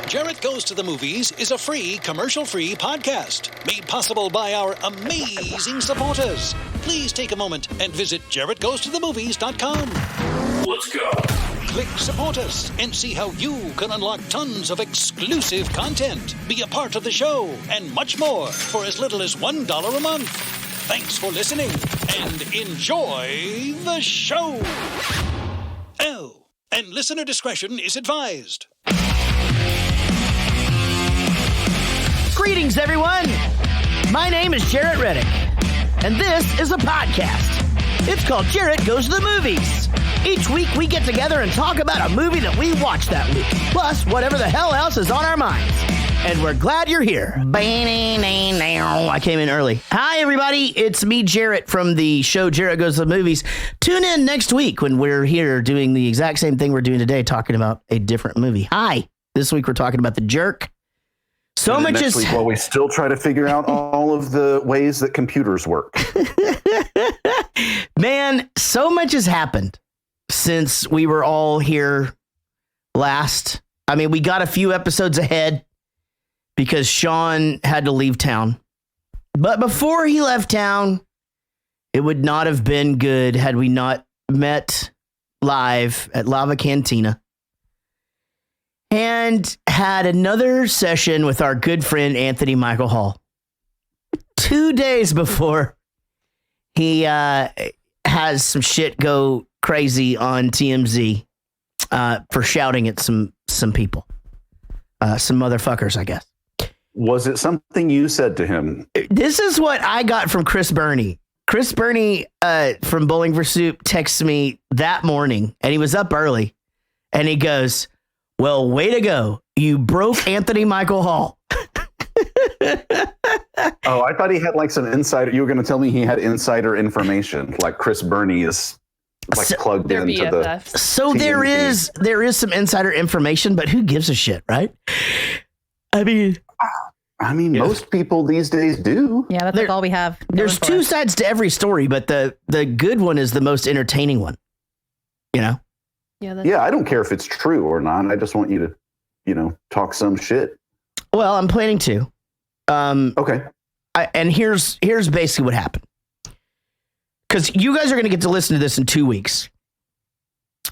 Jarrett Goes to the Movies is a free, commercial-free podcast made possible by our amazing supporters. Please take a moment and visit jarrettgoestothemovies.com. Let's go. Click Support Us and see how you can unlock tons of exclusive content, be a part of the show, and much more for as little as $1 a month. Thanks for listening and enjoy the show. Oh, and listener discretion is advised. Greetings, everyone. My name is Jarrett Reddick, and this is a podcast. It's called Jarrett Goes to the Movies. Each week, we get together and talk about a movie that we watched that week, plus whatever the hell else is on our minds. And we're glad you're here. I came in early. Hi, everybody. It's me, Jarrett, from the show Jarrett Goes to the Movies. Tune in next week when we're here doing the exact same thing we're doing today, talking about a different movie. Hi. This week, we're talking about The Jerk. So much is... While we still try to figure out all of the ways that computers work. Man, so much has happened since we were all here last. I mean, we got a few episodes ahead because Sean had to leave town. But before he left town, it would not have been good had we not met live at Lava Cantina and had another session with our good friend Anthony Michael Hall. 2 days before he has some shit go crazy on TMZ for shouting at some people, some motherfuckers, I guess. Was it something you said to him? This is what I got from Chris Burney. Chris Burney from Bowling for Soup texted me that morning, and he was up early, and he goes, "Well, way to go. You broke Anthony Michael Hall." Oh, I thought he had like some insider. You were going to tell me he had insider information, like Chris Burney is like plugged into BFFs. the. So TMZ. there is some insider information, but who gives a shit, right? I mean, most people these days do. Yeah, that's like all we have. There's two sides to every story, but the good one is the most entertaining one. You know? Yeah, I don't care if it's true or not. I just want you to, talk some shit. Well, I'm planning to. Okay. And here's basically what happened. Because you guys are going to get to listen to this in 2 weeks.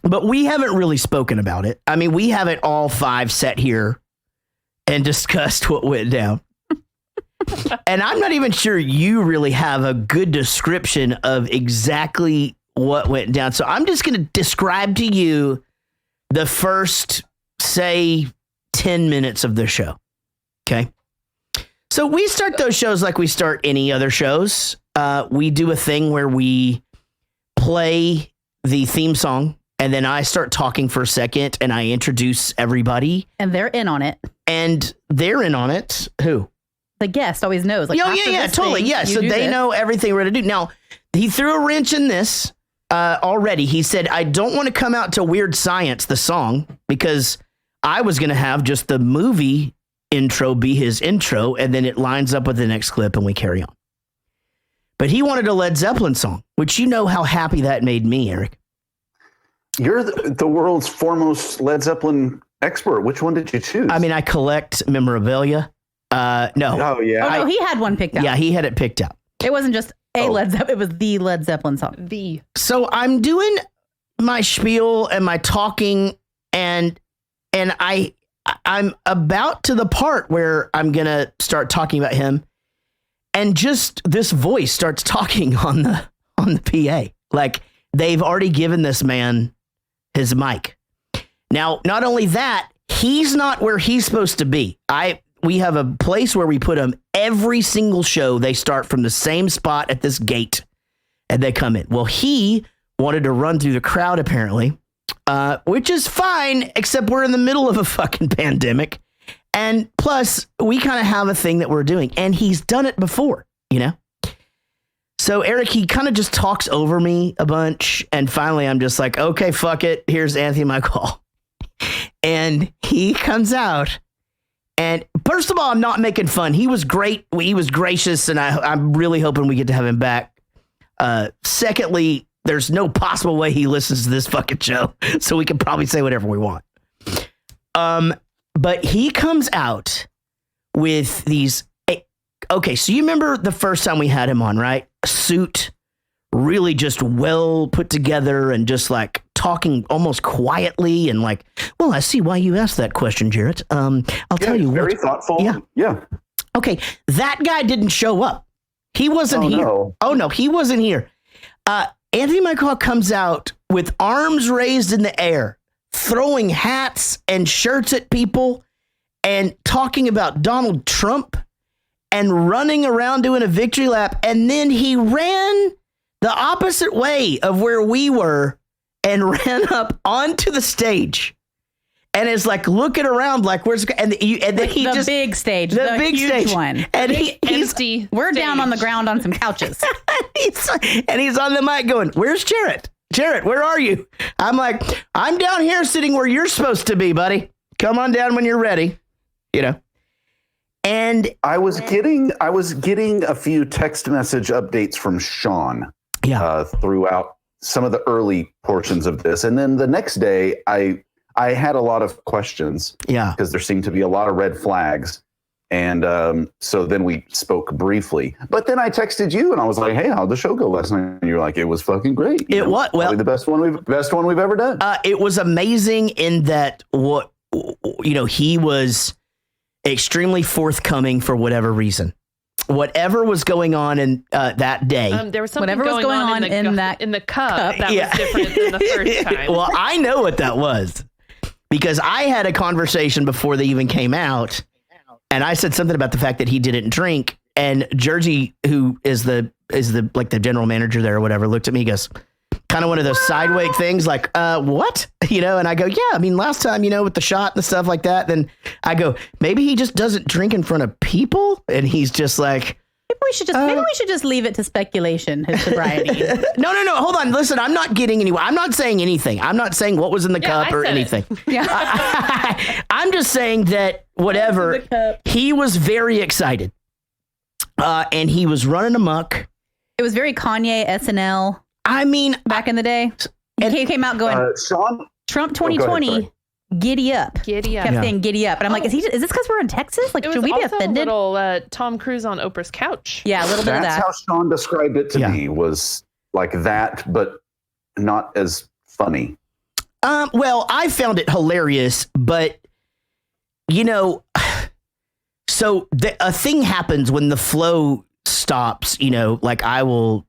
But we haven't really spoken about it. I mean, we haven't all five sat here and discussed what went down. And I'm not even sure you really have a good description of exactly what went down. So I'm just going to describe to you the first, say, 10 minutes of the show. Okay. So we start those shows like we start any other shows. We do a thing where we play the theme song, and then I start talking for a second, and I introduce everybody. And they're in on it. And they're in on it. Who? The guest always knows. Like, yeah, totally. Yeah, so they know everything we're going to do. Now, he threw a wrench in this already. He said, I don't want to come out to Weird Science, the song, because I was going to have just the movie intro be his intro, and then it lines up with the next clip, and we carry on. But he wanted a Led Zeppelin song, which you know how happy that made me, Eric. You're the world's foremost Led Zeppelin expert. Which one did you choose? I mean, I collect memorabilia. No. Oh, yeah. Oh, no, he had one picked out. Yeah, he had it picked out. It wasn't just Led Zeppelin. It was the Led Zeppelin song. So I'm doing my spiel and my talking, and I'm about to the part where I'm going to start talking about him, and just this voice starts talking on the PA. Like, they've already given this man his mic. Now, not only that, he's not where he's supposed to be. We have a place where we put him every single show. They start from the same spot at this gate, and they come in. Well, he wanted to run through the crowd, apparently, which is fine, except we're in the middle of a fucking pandemic. And plus, we kind of have a thing that we're doing, and he's done it before, So Eric, he kind of just talks over me a bunch, and finally I'm just like, okay, fuck it. Here's Anthony Michael. And he comes out, and first of all, I'm not making fun. He was great. He was gracious, and I'm really hoping we get to have him back. Secondly, there's no possible way he listens to this fucking show, so we can probably say whatever we want. But he comes out with these. Okay, so you remember the first time we had him on, right? Suit, really just well put together and just like talking almost quietly and like, well, I see why you asked that question, Jarrett. I'll tell you very what. thoughtful. Yeah. Okay, that guy didn't show up. He wasn't here. No. Oh no, he wasn't here. Anthony Michael comes out with arms raised in the air, throwing hats and shirts at people and talking about Donald Trump and running around doing a victory lap. And then he ran the opposite way of where we were and ran up onto the stage. And is like looking around like where's and then he the just big stage, the big huge stage one, and he's empty. we're stage. down on the ground on some couches. he's on the mic going, "Where's Jarrett? Jarrett, where are you?" I'm like, "I'm down here sitting where you're supposed to be, buddy. Come on down when you're ready." You know. And I was getting a few text message updates from Sean throughout some of the early portions of this, and then the next day I had a lot of questions. Yeah, because there seemed to be a lot of red flags, and so then we spoke briefly. But then I texted you and I was like, "Hey, how'd the show go last night?" And you're like, "It was fucking great. It was probably the best one we've ever done." It was amazing in that he was extremely forthcoming for whatever reason. Whatever was going on in that day. There was something Whatever was going on in the cup that was different than the first time. Well, I know what that was because I had a conversation before they even came out, and I said something about the fact that he didn't drink, and Jersey, who is the general manager there or whatever, looked at me and goes, kind of one of those sideways things like, what? And I go, yeah, I mean, last time, with the shot and stuff like that, then I go, maybe he just doesn't drink in front of people. And he's just like, maybe we should just leave it to speculation, his sobriety. No. Hold on. Listen, I'm not getting anywhere. I'm not saying anything. I'm not saying what was in the cup or anything. Yeah. I'm just saying that whatever, he was very excited. And he was running amok. It was very Kanye SNL. I mean, back in the day, he came out going, Sean, Trump 2020, giddy up. Giddy up. Kept saying giddy up. And I'm like, is this because we're in Texas? Like, should we be offended? A little Tom Cruise on Oprah's couch. Yeah, a little bit of that. That's how Sean described it to me, was like that, but not as funny. Well, I found it hilarious, but so a thing happens when the flow stops, like I will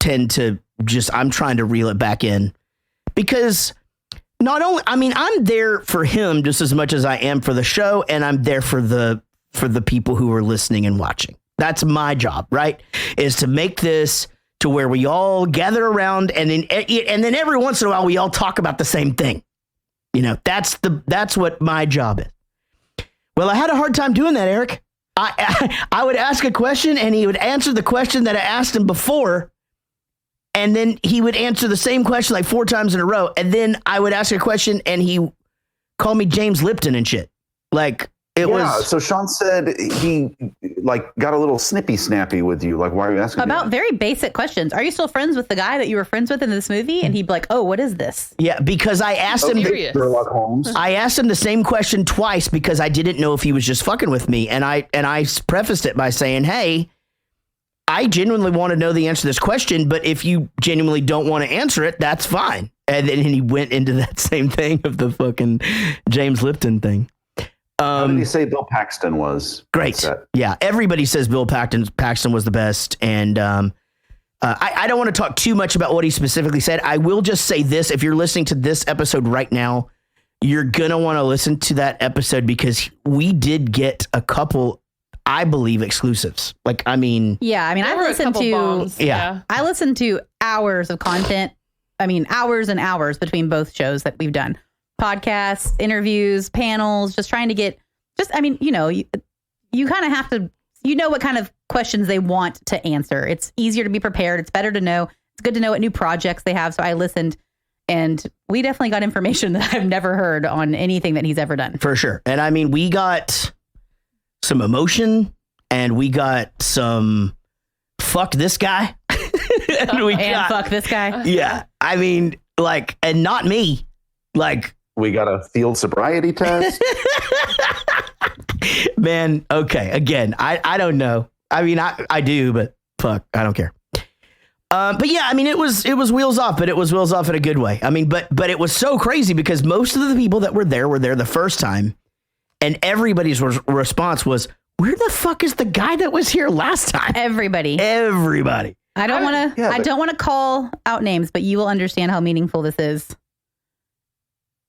tend to I'm trying to reel it back in because I'm there for him just as much as I am for the show. And I'm there for the people who are listening and watching. That's my job, right? Is to make this to where we all gather around and then every once in a while we all talk about the same thing. That's what my job is. Well, I had a hard time doing that, Eric. I would ask a question and he would answer the question that I asked him before. And then he would answer the same question like 4 times in a row. And then I would ask a question and he called me James Lipton and shit. Like it was. So Sean said he got a little snappy with you. Like, why are you asking about very basic questions? Are you still friends with the guy that you were friends with in this movie? And he'd be like, "Oh, what is this?" Yeah, because I asked him. Sherlock Holmes. I asked him the same question twice because I didn't know if he was just fucking with me. And I prefaced it by saying, "Hey, I genuinely want to know the answer to this question, but if you genuinely don't want to answer it, that's fine." And then he went into that same thing of the fucking James Lipton thing. How did he say Bill Paxton was? Great. Yeah, everybody says Bill Paxton was the best. And I don't want to talk too much about what he specifically said. I will just say this. If you're listening to this episode right now, you're going to want to listen to that episode because we did get a couple, I believe, exclusives. I listened to hours of content. Hours and hours between both shows that we've done. Podcasts, interviews, panels, just trying to get, you kind of have to, what kind of questions they want to answer. It's easier to be prepared. It's better to know. It's good to know what new projects they have. So I listened and we definitely got information that I've never heard on anything that he's ever done. For sure. And we got some emotion and we got some fuck this guy. and fuck this guy. Yeah. And not me. We got a field sobriety test. Man, okay. Again, I don't know. I mean, I do, but fuck, I don't care. But yeah, I mean, it was wheels off, but it was wheels off in a good way. I mean, but it was so crazy because most of the people that were there the first time, and everybody's response was, "Where the fuck is the guy that was here last time?" Everybody. I don't want to call out names, but you will understand how meaningful this is.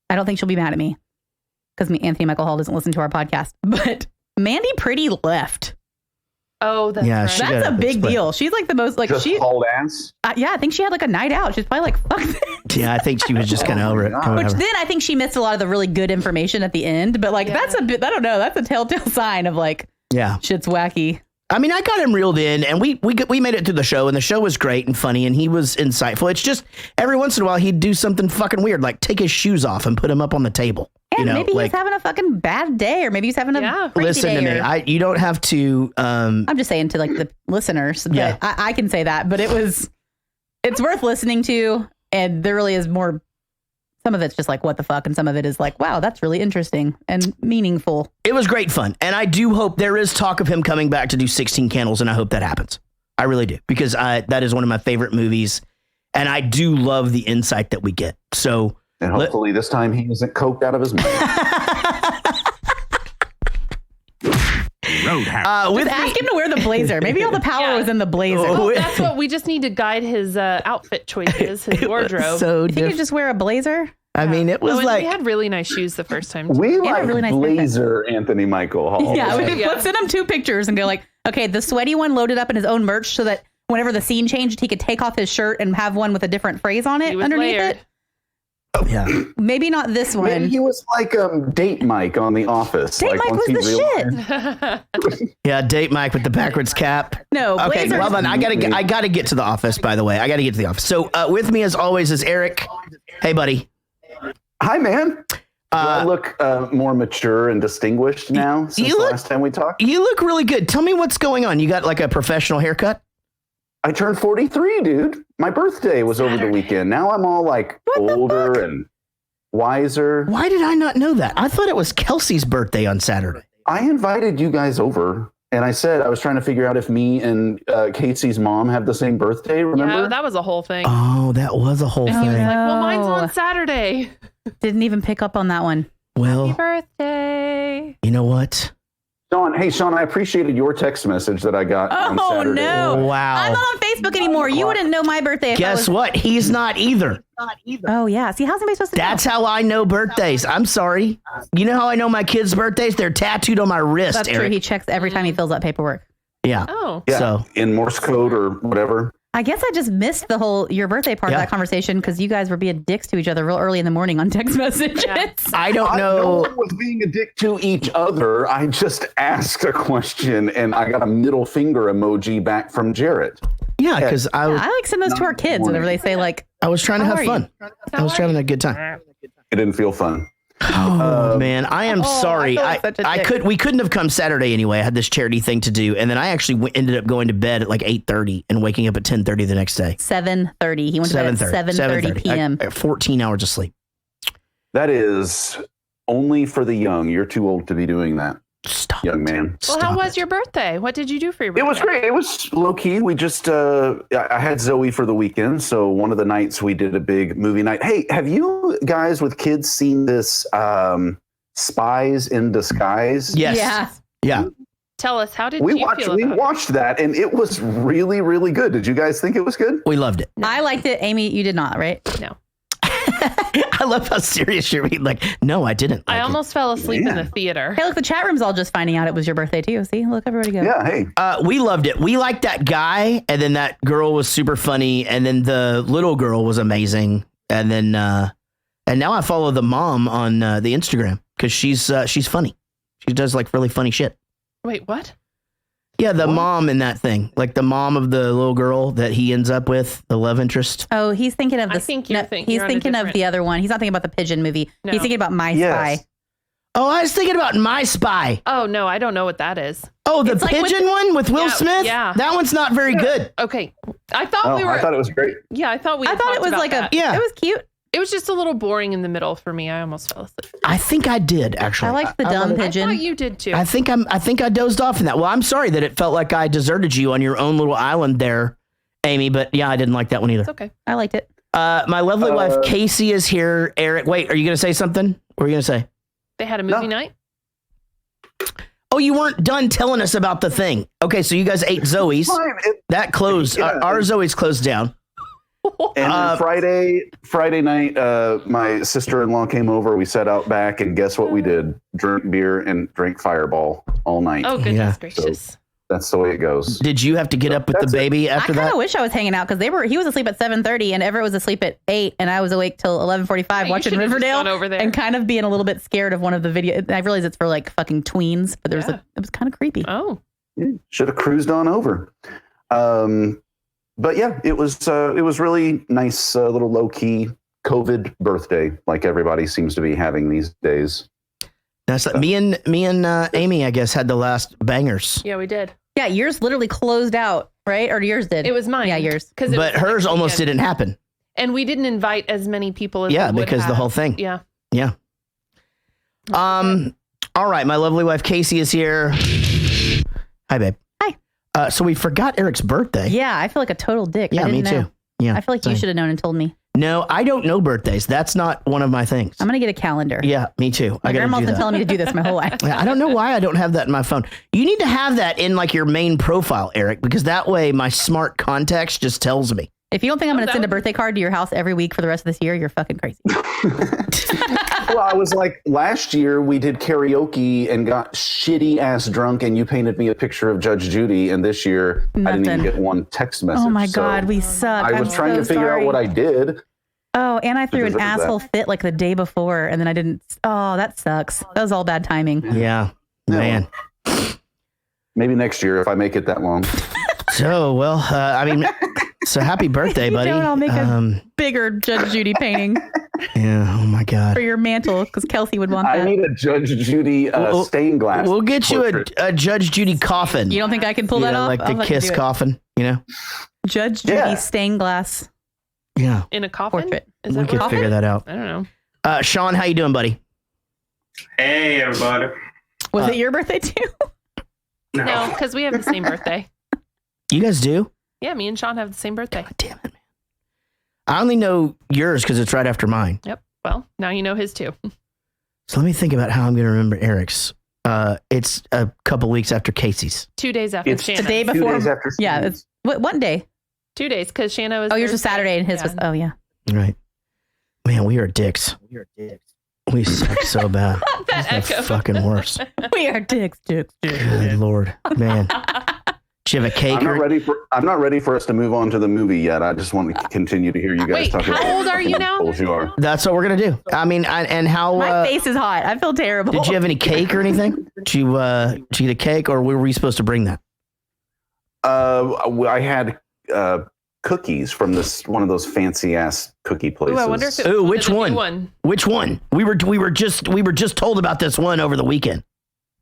I don't think she'll be mad at me because Anthony Michael Hall doesn't listen to our podcast, but Mandy Pretty left. Oh, that's right. That's a big deal. She's like the most like just hauled ass. Yeah, I think she had like a night out. She's probably like, fuck this. Yeah, I think she was just kind of over it. Which then I think she missed a lot of the really good information at the end. But like that's a bit, I don't know, that's a telltale sign of like, shit's wacky. I mean, I got him reeled in, and we made it through the show, and the show was great and funny, and he was insightful. It's just every once in a while he'd do something fucking weird, like take his shoes off and put them up on the table. And maybe he's having a fucking bad day, or maybe he's having a crazy day. Listen to me. You don't have to. I'm just saying to like the listeners. But I can say that, but it's worth listening to, and there really is more. Some of it's just like, what the fuck? And some of it is like, wow, that's really interesting and meaningful. It was great fun. And I do hope there is talk of him coming back to do 16 Candles. And I hope that happens. I really do. Because that is one of my favorite movies. And I do love the insight that we get. So, and hopefully this time he isn't coked out of his mind. Just ask him to wear the blazer. Maybe all the power was in the blazer. Well, that's what we just need to guide his outfit choices, his wardrobe. So he could just wear a blazer. I mean, it was like we had really nice shoes the first time. We like really nice blazer Anthony Michael Hall. Yeah, let's send him 2 pictures and go like, okay, the sweaty one loaded up in his own merch so that whenever the scene changed, he could take off his shirt and have one with a different phrase on it underneath it. Yeah, maybe not this one. Maybe he was like Date Mike on The Office. Date Mike was the shit. Yeah, Date Mike with the backwards cap. No, okay. Well then, I gotta get to the office. By the way, I gotta get to the office. So with me as always is Eric. Hey, buddy. Hi, man. Do I look more mature and distinguished now since the last time we talked? You look really good. Tell me what's going on. You got like a professional haircut? I turned 43, dude. My birthday was over the weekend. Now I'm all like older and wiser. Why did I not know that? I thought it was Kelsey's birthday on Saturday. I invited you guys over. And I said I was trying to figure out if me and Casey's mom have the same birthday. Remember? Yeah, that was a whole thing. Oh, that was a whole thing. Like, well, mine's on Saturday. Didn't even pick up on that one. Well, happy birthday. You know what? Sean, I appreciated your text message that I got on Saturday. Oh, no. Wow. I'm not on Facebook anymore. You wouldn't know my birthday. Guess what? He's not either. Oh, yeah. See, how's somebody supposed to know? That's how I know birthdays. I'm sorry. You know how I know my kids' birthdays? They're tattooed on my wrist, That's Eric. true. He checks every time he fills out paperwork. Yeah. Oh. Yeah. So in Morse code or whatever. I guess I just missed the whole your birthday part of that conversation because you guys were being dicks to each other real early in the morning on text messages. Yeah. I don't know. No one was being a dick to each other. I just asked a question and I got a middle finger emoji back from Jarrett. Yeah, because I like send those to our kids whenever they say like, I was trying to have fun. I was having a good time. It didn't feel fun. Oh man, I am sorry. We couldn't have come Saturday anyway. I had this charity thing to do, and then I actually ended up going to bed at like 8:30 and waking up at 10:30 the next day. 7:30. He went to bed at 7:30 p.m. 14 hours of sleep. That is only for the young. You're too old to be doing that. Stop, young man. Well, how was your birthday? What did you do for your birthday? It was great. It was low key. We just I had Zoe for the weekend, so one of the nights we did a big movie night. Hey, have you guys with kids seen this Spies in Disguise? Yes. Yeah. Tell us, how did you feel about it? We watched that, and it was really, really good. Did you guys think it was good? We loved it. I liked it. Amy, you did not, right? No. I love how serious you're being. Like, no, I didn't. I almost fell asleep in the theater. Hey, look, the chat room's all just finding out it was your birthday too. See, look, everybody go. Yeah, hey. We loved it. We liked that guy, and then that girl was super funny, and then the little girl was amazing, and then and now I follow the mom on the Instagram because she's funny. She does like really funny shit. Wait, what? Yeah, the mom in that thing, like the mom of the little girl that he ends up with, the love interest. Oh, he's thinking of I think you're thinking. He's thinking of the other one. He's not thinking about the pigeon movie. No. He's thinking about My Spy. Oh, I was thinking about My Spy. Oh no, I don't know what that is. Oh, the pigeon one with Will Smith? Yeah. That one's not very good. Okay. I thought I thought it was great. Yeah, I thought it was like that. it was cute. It was just a little boring in the middle for me. I almost fell asleep. I think I did, actually. I liked the dumb pigeon. I thought you did too. I think I dozed off in that. Well, I'm sorry that it felt like I deserted you on your own little island there, Amy. But yeah, I didn't like that one either. It's okay. I liked it. My lovely wife Casey is here. Eric, wait, are you going to say something? What are you going to say? They had a movie night. Oh, you weren't done telling us about the thing. Okay, so you guys ate Zoe's. That closed. Our Zoe's closed down. And then Friday night, my sister-in-law came over. We sat out back, and guess what we did? Drink beer and drank Fireball all night. Oh, goodness gracious. So that's the way it goes. Did you have to get up with the baby after that? I kind of wish I was hanging out because he was asleep at 7:30 and Everett was asleep at 8 and I was awake till 11:45 watching Riverdale over there. and kind of being a little bit scared of one of the videos. I realize it's for like fucking tweens, but it was kind of creepy. Oh, should have cruised on over. But yeah, it was really nice, little low key COVID birthday, like everybody seems to be having these days. That's like me and Amy, I guess, had the last bangers. yeah, we did. Yeah, yours literally closed out, right? Or yours did? It was mine. Yeah, yours. But hers almost didn't happen. And we didn't invite as many people as we would because have. the whole thing. Yeah. Yeah. All right, my lovely wife Casey is here. Hi, babe. Hi. So we forgot Eric's birthday. Yeah, I feel like a total dick. Yeah, I me didn't know. too. Yeah, I feel like you should have known and told me. No, I don't know birthdays. That's not one of my things. I'm gonna get a calendar. Yeah, me too. My grandma's been telling me to do this my whole life. I don't know why I don't have that in my phone. You need to have that in like your main profile, Eric, because that way my smart contacts just tells me. If you don't think I'm going to send a birthday card to your house every week for the rest of this year, you're fucking crazy. Well, I was like, last year we did karaoke and got shitty ass drunk, and you painted me a picture of Judge Judy. And this year, I didn't even get one text message. Oh my God, we suck. I was trying to figure out what I did. Oh, and I threw an asshole fit like the day before, and then I didn't. Oh, that sucks. That was all bad timing. Yeah, man. Maybe next year if I make it that long. So, well, I mean, so happy birthday, buddy. I'll make a bigger Judge Judy painting. Yeah, oh my God. For your mantle, because Kelsey would want that. I need a Judge Judy stained glass. We'll get portrait. you a Judge Judy coffin. You don't think I can pull that off? Like the Kiss coffin, you know? Judge Judy stained glass. Yeah. In a coffin? Portrait. We can figure that out. I don't know. Sean, how you doing, buddy? Hey, everybody. Was it your birthday too? No, because we have the same birthday. You guys do? Yeah, me and Sean have the same birthday. God damn it, man. I only know yours because it's right after mine. Yep. Well, now you know his too. So let me think about how I'm going to remember Eric's. It's a couple weeks after Casey's. 2 days after Shanna. The day before. 2 days after. Yeah. It's, what day? 2 days, because Shanna was. Oh, yours was Saturday and his was. Oh, yeah. Right. Man, we are dicks. We suck so bad. That It's the echo. fucking worse. We are dicks. Good Lord, man. Do you have a cake? I'm not ready for us to move on to the movie yet. I just want to continue to hear you guys Wait, talk about how old are you now? How old you are. That's what we're gonna do. I mean, and how? My face is hot. I feel terrible. Did you have any cake or anything? Did you get a cake, or were we supposed to bring that? I had cookies from one of those fancy ass cookie places. Ooh, I wonder if which one? Which one? We were just told about this one over the weekend.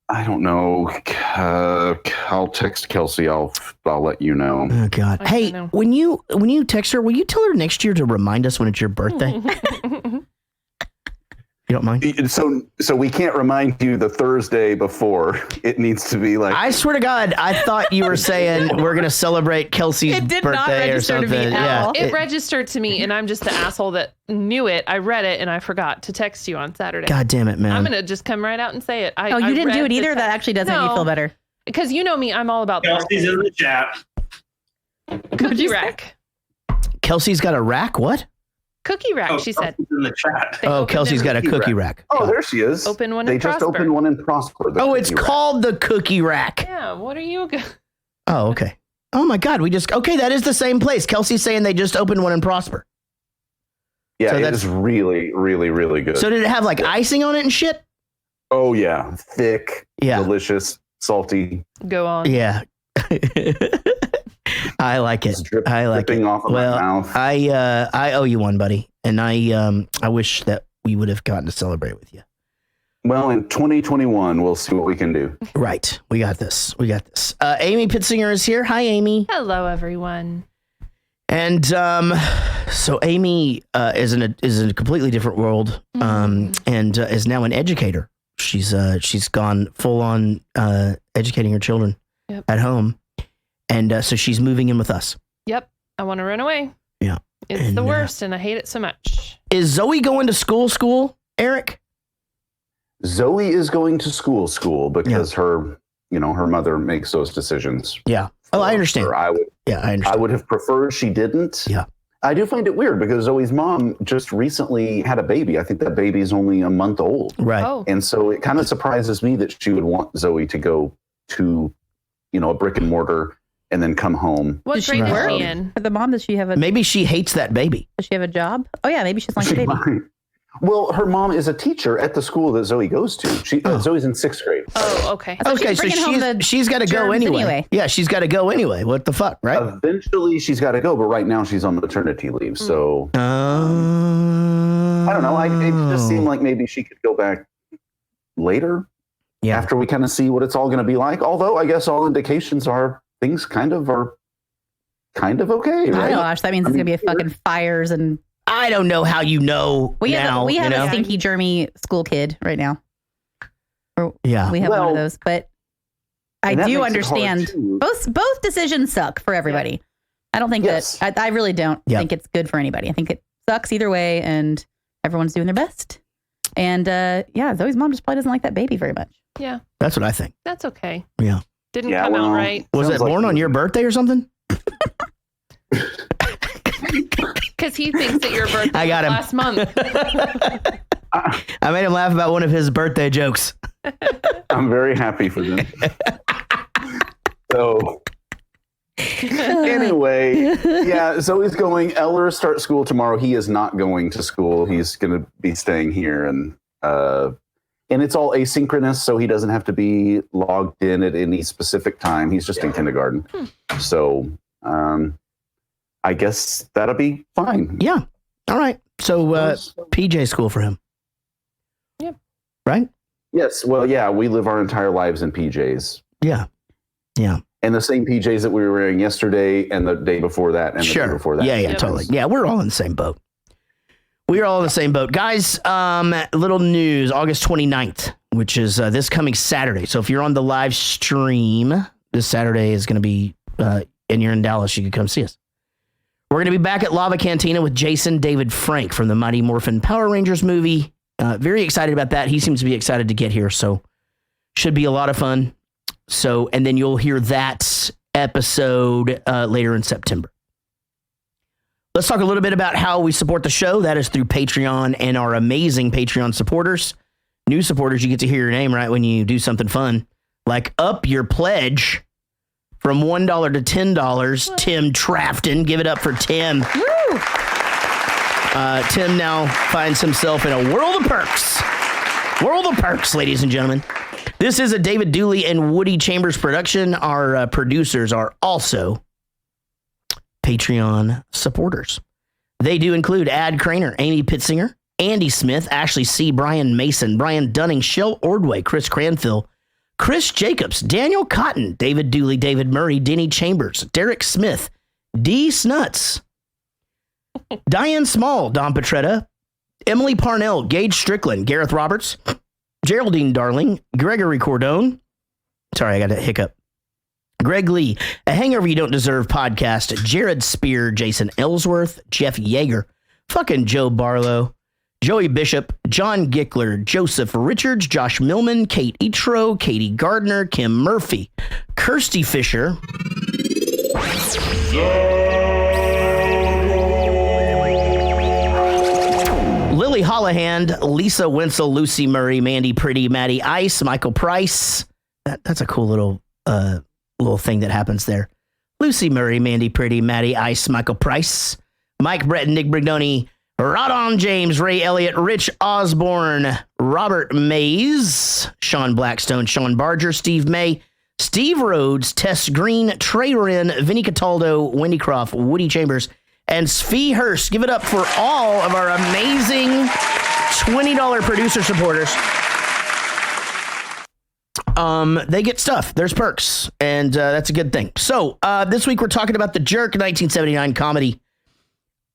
I don't know. I'll text Kelsey. I'll let you know. Oh God! Hey, when you text her, will you tell her next year to remind us when it's your birthday? You don't mind? So we can't remind you the Thursday before. It needs to be like. I swear to God, I thought you were saying we're gonna celebrate Kelsey's birthday or something. Yeah, it registered to me, and I'm just the asshole that knew it. I read it, and I forgot to text you on Saturday. God damn it, man! I'm gonna just come right out and say it. You didn't do it either. That actually does make me feel better. Because you know me, I'm all about Kelsey's in the chat. Cookie rack. Kelsey's got a rack. What? Cookie rack, she said. In the chat. Kelsey's got a cookie rack. Oh, there she is. Open one They in just Prosper. opened one in Prosper. It's called the cookie rack. Yeah, what are you? Oh, okay. Oh my God, that is the same place. Kelsey's saying they just opened one in Prosper. Yeah, so that's really, really, really good. So did it have like icing on it and shit? Oh yeah, thick, delicious, salty. Go on. Yeah. I like it. I like it. Off of my mouth. I owe you one, buddy, and I wish that we would have gotten to celebrate with you. Well, in 2021, we'll see what we can do. Right, we got this. Amy Pitzinger is here. Hi, Amy. Hello, everyone. And so Amy is in a completely different world, and is now an educator. She's gone full on educating her children at home, and so she's moving in with us. Yep, I want to run away. Yeah, it's the worst, and I hate it so much. Is Zoe going to school, Eric? Zoe is going to school because her mother makes those decisions. Yeah. Oh, I understand. I understand. I would have preferred she didn't. Yeah. I do find it weird because Zoe's mom just recently had a baby. I think that baby is only a month old. Right. Oh. And so it kind of surprises me that she would want Zoe to go to, a brick and mortar and then come home. What grade is she in? For the mom, does she have a... Maybe she hates that baby. Does she have a job? Oh, yeah, maybe she's like a baby. Well, her mom is a teacher at the school that Zoe goes to. Zoe's in 6th grade. Oh, okay. Okay, so she's got to go anyway. Yeah, she's got to go anyway. What the fuck, right? Eventually, she's got to go, but right now she's on maternity leave. So I don't know. It just seemed like maybe she could go back later. Yeah. After we kind of see what it's all going to be like. Although I guess all indications are things are kind of okay. Right? Oh gosh, that means it's going to be fucking fires and. I don't know how you know. We have a stinky germy school kid right now. Yeah, we have one of those, but I do understand both decisions suck for everybody. Yeah. I don't think that I really don't think it's good for anybody. I think it sucks either way, and everyone's doing their best. And Zoe's mom just probably doesn't like that baby very much. Yeah, that's what I think. That's okay. Yeah, didn't come out right. Was it born on your birthday or something? Because he thinks that your birthday I got him. last month. I made him laugh about one of his birthday jokes. I'm very happy for them. So anyway, Zoe's going. Eller starts school tomorrow. He is not going to school. He's going to be staying here, and it's all asynchronous, so he doesn't have to be logged in at any specific time. He's just in kindergarten. So I guess that'll be fine. Yeah. All right. So PJ school for him. Yep. Right? Yes. Well, yeah, we live our entire lives in PJs. Yeah. Yeah. And the same PJs that we were wearing yesterday and the day before that and the day before that. Yeah, totally. Yeah, we're all in the same boat. We're all in the same boat. Guys, little news, August 29th, which is this coming Saturday. So if you're on the live stream, this Saturday is going to be, and you're in Dallas, you can come see us. We're going to be back at Lava Cantina with Jason David Frank from the Mighty Morphin Power Rangers movie. Very excited about that. He seems to be excited to get here, so should be a lot of fun. So, and then you'll hear that episode later in September. Let's talk a little bit about how we support the show. That is through Patreon and our amazing Patreon supporters. New supporters, you get to hear your name right when you do something fun, like up your pledge from $1 to $10. Tim Trafton, give it up for Tim. Woo! Tim now finds himself in a world of perks. World of perks, ladies and gentlemen. This is a David Dooley and Woody Chambers production. Our producers are also Patreon supporters. They do include Ad Craner, Amy Pitzinger, Andy Smith, Ashley C., Brian Mason, Brian Dunning, Shell Ordway, Chris Cranfill, Chris Jacobs, Daniel Cotton, David Dooley, David Murray, Denny Chambers, Derek Smith, D. Snuts, Diane Small, Don Petretta, Emily Parnell, Gage Strickland, Gareth Roberts, Geraldine Darling, Gregory Cordone. Sorry, I got a hiccup. Greg Lee, A Hangover You Don't Deserve podcast, Jared Spear, Jason Ellsworth, Jeff Yeager, fucking Joe Barlow, Joey Bishop, John Gickler, Joseph Richards, Josh Millman, Kate Etro, Katie Gardner, Kim Murphy, Kirsty Fisher, Lily Hollahand, Lisa Wenzel, Lucy Murray, Mandy Pretty, Maddie Ice, Michael Price. That's a cool little thing that happens there. Lucy Murray, Mandy Pretty, Maddie Ice, Michael Price, Mike Brett, Nick Brignoni, Rodon James, Ray Elliott, Rich Osborne, Robert Mays, Sean Blackstone, Sean Barger, Steve May, Steve Rhodes, Tess Green, Trey Wren, Vinny Cataldo, Wendy Croft, Woody Chambers, and Svi Hurst. Give it up for all of our amazing $20 producer supporters. They get stuff. There's perks, and that's a good thing. So this week we're talking about The Jerk, 1979 comedy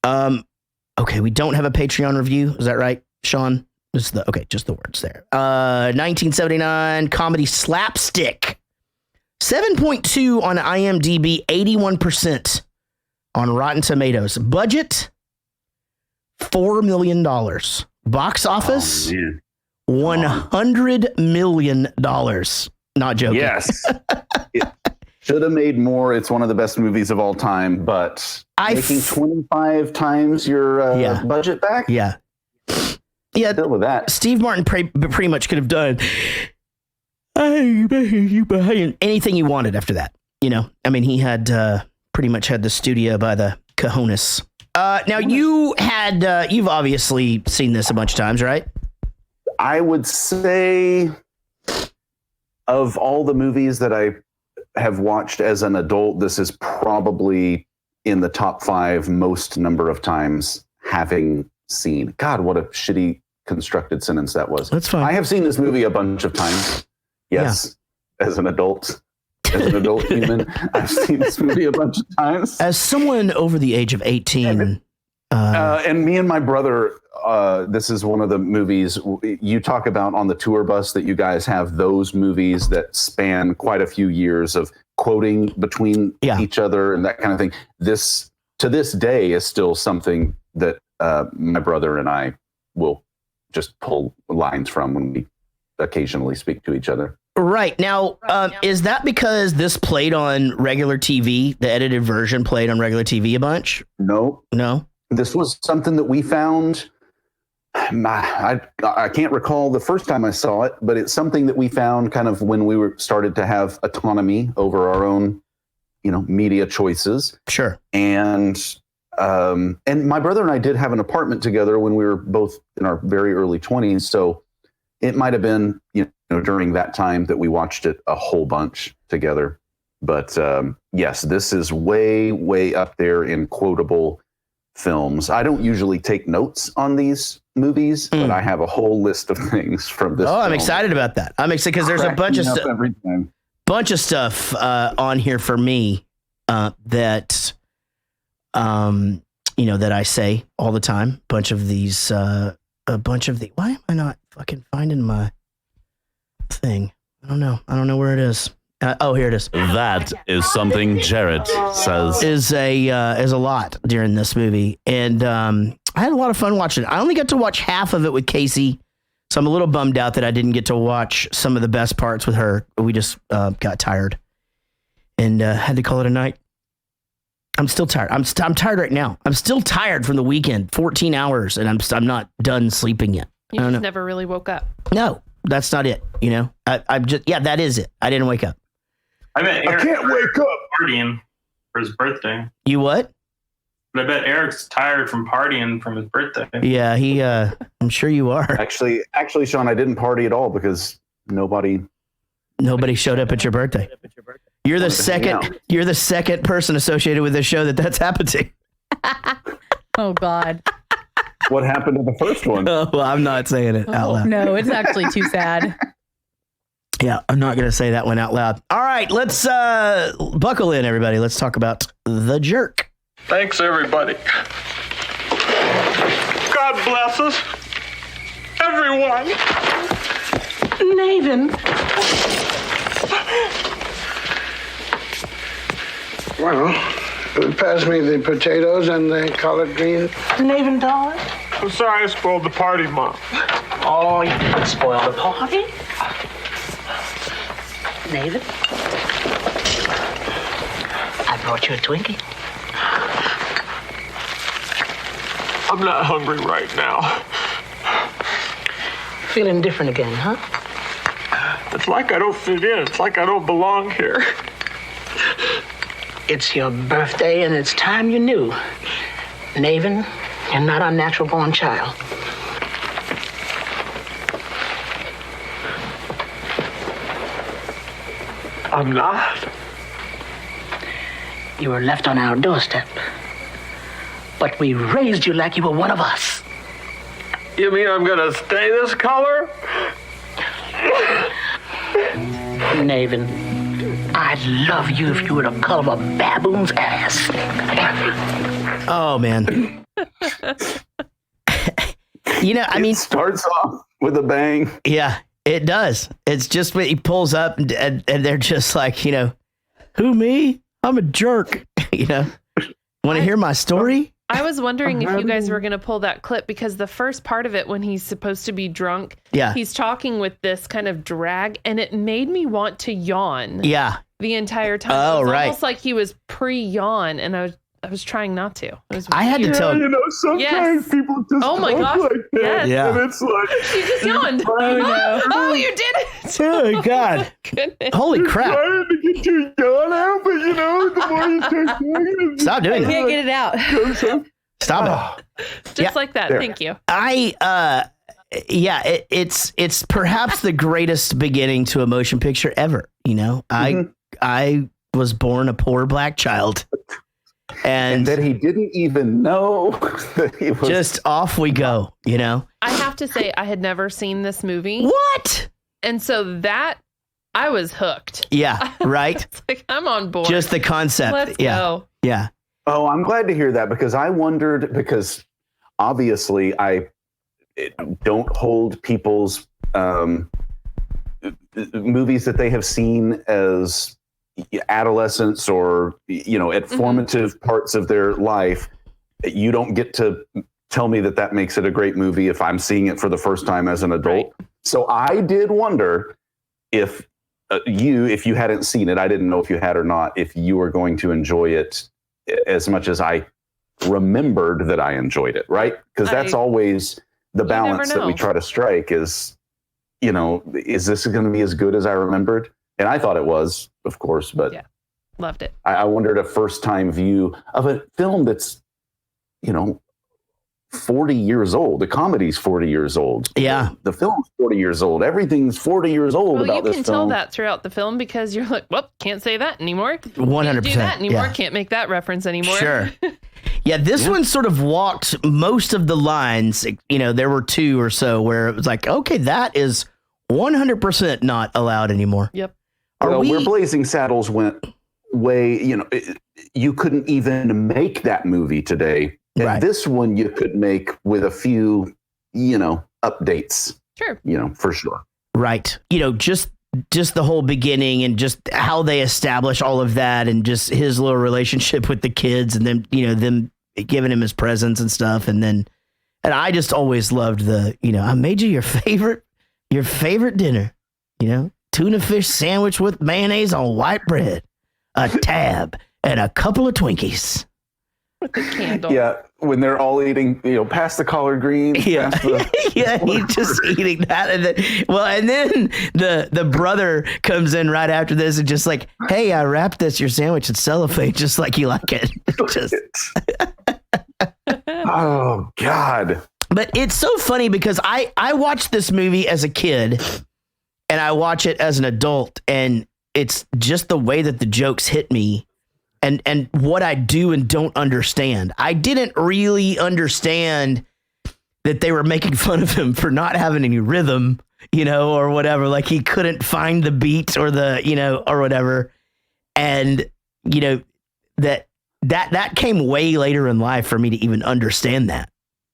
Okay, we don't have a Patreon review. Is that right, Sean? Just the words there. 1979 comedy Slapstick. 7.2 on IMDb, 81% on Rotten Tomatoes. Budget, $4 million. Box office, $100 million. Not joking. Yes. It should have made more. It's one of the best movies of all time, but making 25 times your budget back? Yeah. Yeah. Still with that. Steve Martin pretty much could have done anything he wanted after that. You know, I mean, he had pretty much had the studio by the cojones. Now you've obviously seen this a bunch of times, right? I would say of all the movies that I have watched as an adult, this is probably in the top 5 most number of times having seen. God, what a shitty constructed sentence that was. That's fine. I have seen this movie a bunch of times. Yes, as an adult human, I've seen this movie a bunch of times. As someone over the age of 18. And me and my brother, this is one of the movies you talk about on the tour bus that you guys have, those movies that span quite a few years of quoting between each other and that kind of thing. This, to this day, is still something that my brother and I will just pull lines from when we occasionally speak to each other. Right. Now, is that because this played on regular TV? The edited version played on regular TV a bunch? No. This was something that we found. I can't recall the first time I saw it, but it's something that we found kind of when we started to have autonomy over our own, media choices. Sure. And my brother and I did have an apartment together when we were both in our very early 20s. So it might have been, during that time that we watched it a whole bunch together. But yes, this is way, way up there in quotable films. I don't usually take notes on these movies, but I have a whole list of things from this. Oh, film. I'm excited about that. I'm excited because there's a bunch of stuff on here for me that that I say all the time. Why am I not fucking finding my thing? I don't know where it is. Here it is. That is something Jared says. Is a lot during this movie, and I had a lot of fun watching it. I only got to watch half of it with Casey, so I'm a little bummed out that I didn't get to watch some of the best parts with her. We just got tired and had to call it a night. I'm still tired. I'm tired right now. I'm still tired from the weekend. 14 hours, and I'm not done sleeping yet. You just never really woke up. No, that's not it. I'm just that is it. I didn't wake up. I bet Eric can't wake up partying for his birthday. You what? But I bet Eric's tired from partying from his birthday. Yeah, he. I'm sure you are. Actually, Sean, I didn't party at all because nobody showed up at your birthday. You're the second. You're the second person associated with this show that's happened to. Oh God. What happened to the first one? Oh, well, I'm not saying it out loud. No, it's actually too sad. Yeah, I'm not going to say that one out loud. All right, let's buckle in, everybody. Let's talk about The Jerk. Thanks, everybody. God bless us. Everyone. Nathan. Well, pass me the potatoes and the collard greens. Nathan, darling. I'm sorry I spoiled the party, Mom. Oh, you didn't spoil the party. Nathan, I brought you a Twinkie. I'm not hungry right now. Feeling different again, huh? It's like I don't fit in. It's like I don't belong here. It's your birthday and it's time you knew. Nathan, you're not our natural born child. I'm not. You were left on our doorstep. But we raised you like you were one of us. You mean I'm gonna stay this color? Nathan, I'd love you if you were the color of a baboon's ass. Oh, man. I mean, it starts off with a bang. Yeah, it does. It's just when he pulls up and they're just like, who, me? I'm a jerk. Want to hear my story? I was wondering if you guys were going to pull that clip because the first part of it, when he's supposed to be drunk, he's talking with this kind of drag, and it made me want to yawn. Yeah. The entire time. Oh, it was right. almost like he was pre-yawn, and I was trying not to. It was I had to tell sometimes people just oh my gosh, like that, yeah. and it's like she just yawned. Oh, you did it! Oh God! Goodness. Holy crap! trying to get your yawn out, but the more you start talking, Stop doing Can't that! get it out. Stop it! Just like that. There. Thank you. It's perhaps the greatest beginning to a motion picture ever. I was born a poor black child. And that he didn't even know that he was just off we go, I have to say, I had never seen this movie. What? And so that, I was hooked. Yeah, right? It's like, I'm on board. Just the concept. Let's go. Yeah. Oh, I'm glad to hear that because I wondered, because obviously I don't hold people's movies that they have seen as adolescence or at formative parts of their life. You don't get to tell me that makes it a great movie if I'm seeing it for the first time as an adult. Right. So I did wonder if you hadn't seen it, I didn't know if you had or not, if you were going to enjoy it as much as I remembered that I enjoyed it, right? Because that's always the balance that we try to strike is, is this going to be as good as I remembered? And I thought it was, of course, but yeah, loved it. I wondered a first time view of a film that's, 40 years old. The comedy's 40 years old. Yeah. The film's 40 years old. Everything's 40 years old about this film. You can tell that throughout the film because you're like, well, can't say that anymore. 100%. Can't do that anymore. Yeah. Can't make that reference anymore. Sure. Yeah, this one sort of walked most of the lines. There were two or so where it was like, okay, that is 100% not allowed anymore. Yep. Where Blazing Saddles went way, you couldn't even make that movie today. And right. This one you could make with a few, updates. Sure. For sure. Right. Just the whole beginning and just how they establish all of that and just his little relationship with the kids and then, them giving him his presents and stuff. And I just always loved I made you your favorite dinner, tuna fish sandwich with mayonnaise on white bread, a tab, and a couple of Twinkies. With the candle. Yeah, when they're all eating, past the collard greens. Yeah, yeah, he's just eating that, and then the brother comes in right after this and just like, hey, I wrapped your sandwich in cellophane just like you like it. Just oh God. But it's so funny because I watched this movie as a kid and I watch it as an adult, and it's just the way that the jokes hit me. And what I do and don't understand. I didn't really understand that they were making fun of him for not having any rhythm, or whatever. Like he couldn't find the beat or or whatever. And, that came way later in life for me to even understand that.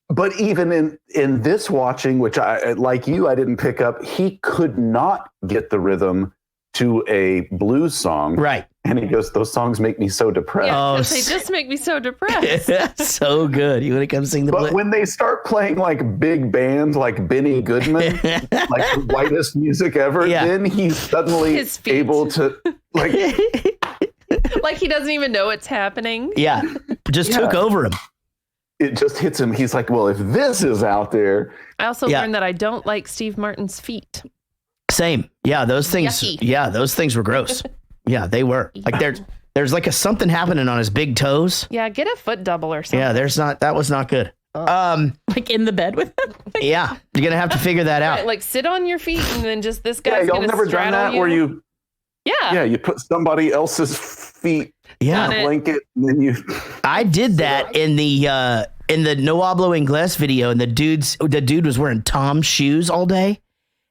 But even in this watching, which I, like you, I didn't pick up, he could not get the rhythm to a blues song. Right. And he goes, those songs make me so depressed. Yeah, they just make me so depressed. So good. You want to come sing the But when they start playing like big band, like Benny Goodman, like the whitest music ever, then he's suddenly able to like... like he doesn't even know it's happening. Yeah. Just took over him. It just hits him. He's like, well, if this is out there. I also learned that I don't like Steve Martin's feet. Same. Yeah, those things. Yucky. Yeah, those things were gross. Yeah, they were. Like there's like something happening on his big toes. Yeah, get a foot double or something. Yeah, that was not good. Like in the bed with him. Yeah, you're gonna have to figure that out. Right, like sit on your feet and then just this guy's y'all gonna never done that you. where you. Yeah, you put somebody else's feet in a blanket and then you. I did that in the No Hablo Inglés video, and the dude was wearing Tom's shoes all day.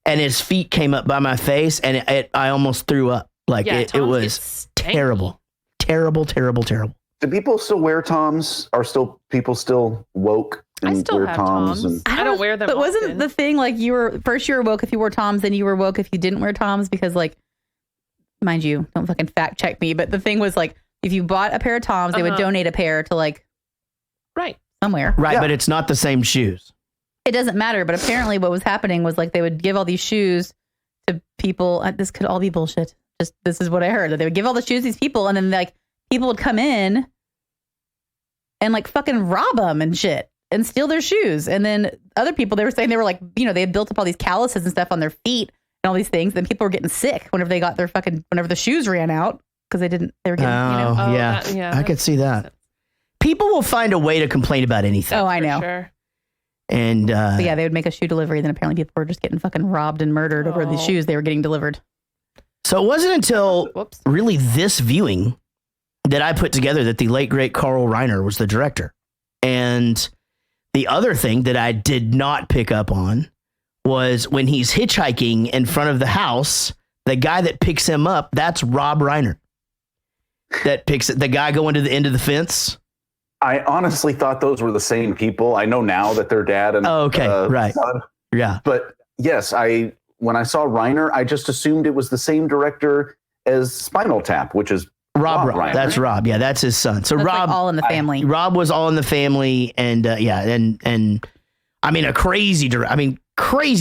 And his feet came up by my face, and I almost threw up. Like it was terrible, terrible, terrible, terrible. Do people still wear Toms? Are people still woke and I still wear have Toms? Toms. I don't wear them. But often. wasn't the thing like you were woke if you wore Toms, then you were woke if you didn't wear Toms? Because like, mind you, don't fucking fact check me, but the thing was like, if you bought a pair of Toms, they would donate a pair to like, somewhere. Right, but it's not the same shoes. It doesn't matter. But apparently, what was happening was like they would give all these shoes to people. This could all be bullshit. Just this is what I heard, that they would give all the shoes to these people, and then like people would come in and like fucking rob them and shit and steal their shoes. And then other people, they were saying they were like, you know, they had built up all these calluses and stuff on their feet and all these things. Then people were getting sick whenever they got whenever the shoes ran out because they were getting, I could see that. People will find a way to complain about anything. Oh, I know. Sure. And but yeah, they would make a shoe delivery. Then apparently people were just getting fucking robbed and murdered over these shoes they were getting delivered. So it wasn't until really this viewing that I put together that the late, great Carl Reiner was the director. And the other thing that I did not pick up on was when he's hitchhiking in front of the house, the guy that picks him up, that's Rob Reiner. That picks the guy going to the end of the fence. I honestly thought those were the same people. I know now that they're dad and right. son. Yeah. But yes, when I saw Reiner, I just assumed it was the same director as Spinal Tap, which is Rob Reiner. That's Rob. Yeah, that's his son. So that's Rob, like All in the Family. Rob was All in the Family, and and I mean crazy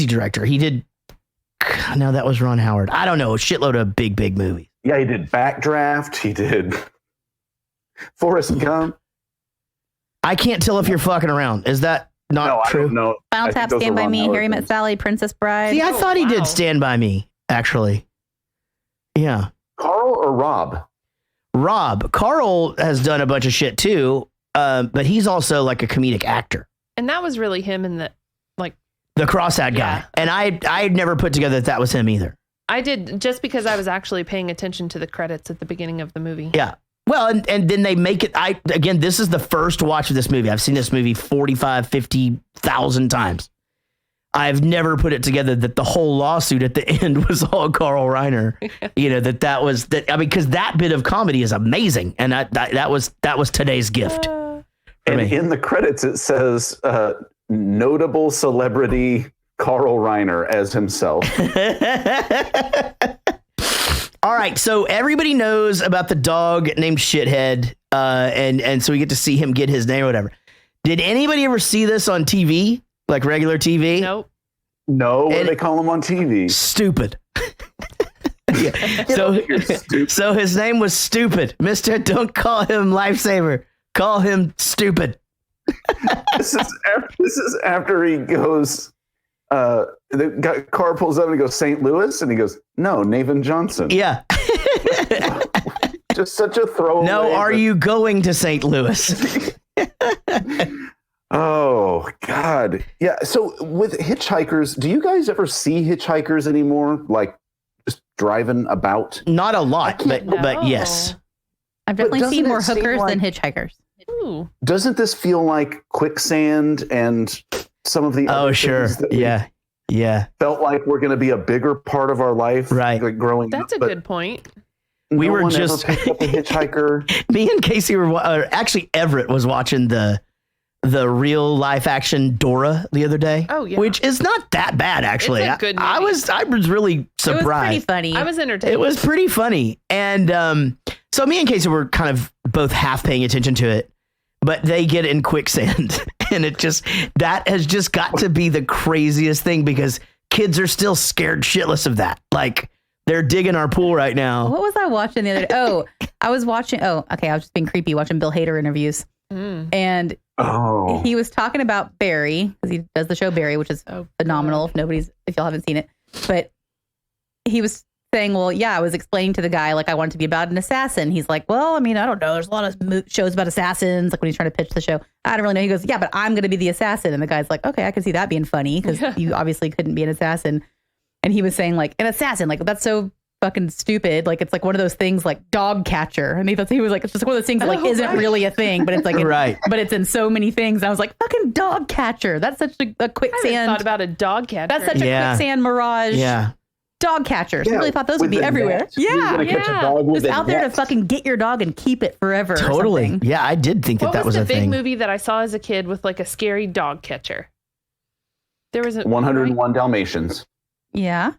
director. He did. No, that was Ron Howard. I don't know, a shitload of big movies. Yeah, he did Backdraft. He did Forrest Gump. I can't tell if you're fucking around. Is that not true? No. Final Tap, Stand By Me, Harry Met Sally, Princess Bride. See, I thought he did Stand By Me, actually. Yeah. Carl or Rob? Rob. Carl has done a bunch of shit too, but he's also like a comedic actor. And that was really him in the cross-eyed guy. And I had never put together that was him either. I did, just because I was actually paying attention to the credits at the beginning of the movie. Yeah. Well, and then they make it, again, this is the first watch of this movie. I've seen this movie 45, 50,000 times. I've never put it together that the whole lawsuit at the end was all Carl Reiner. You know, that was because that bit of comedy is amazing. And that was today's gift. And in the credits, it says notable celebrity Carl Reiner as himself. All right, so everybody knows about the dog named Shithead, and so we get to see him get his name or whatever. Did anybody ever see this on TV, like regular TV? Nope. No, what do they call him on TV? Stupid. So his name was Stupid. Mister, don't call him Lifesaver. Call him Stupid. This is after he goes. The car pulls up and he goes, St. Louis, and he goes, no, Nathan Johnson. Yeah. Just such a throwaway. No, are you going to St. Louis? Oh God. Yeah. So with hitchhikers, do you guys ever see hitchhikers anymore? Like just driving about? Not a lot, but yes. I've definitely seen more hookers than hitchhikers. Ooh. Doesn't this feel like quicksand and some of the other things that yeah felt like we're going to be a bigger part of our life, right? Like growing That's up, a good point. We were just picked up a hitchhiker. Me and Casey were actually Everett was watching the real life action Dora the other day. Oh yeah, which is not that bad actually. It's a good movie. I was really surprised. It was pretty funny. I was entertained. It was pretty funny, and so me and Casey were kind of both half paying attention to it. But they get in quicksand, and that has just got to be the craziest thing because kids are still scared shitless of that. Like they're digging our pool right now. What was I watching the other day? Oh, I was watching. Oh, okay. I was just being creepy watching Bill Hader interviews, and he was talking about Barry because he does the show Barry, which is phenomenal. If y'all haven't seen it, but he was saying, well, yeah, I was explaining to the guy, like, I wanted to be about an assassin. He's like, well, I mean, I don't know. There's a lot of shows about assassins. Like when he's trying to pitch the show, I don't really know. He goes, yeah, but I'm going to be the assassin. And the guy's like, okay, I can see that being funny because you obviously couldn't be an assassin. And he was saying like an assassin, like that's so fucking stupid. Like it's like one of those things like dog catcher. And he was like, it's just one of those things that like isn't really a thing, but it's like, right. But it's in so many things. And I was like, fucking dog catcher. That's such a quicksand. I haven't thought about a dog catcher. That's such a quicksand mirage. Yeah. dog catchers. We really thought those would be everywhere. Net. Yeah. Catch a dog with just out there to fucking get your dog and keep it forever. Totally. Yeah, I did think that was a thing. What was the big movie that I saw as a kid with like a scary dog catcher? There was 101 Dalmatians. Yeah.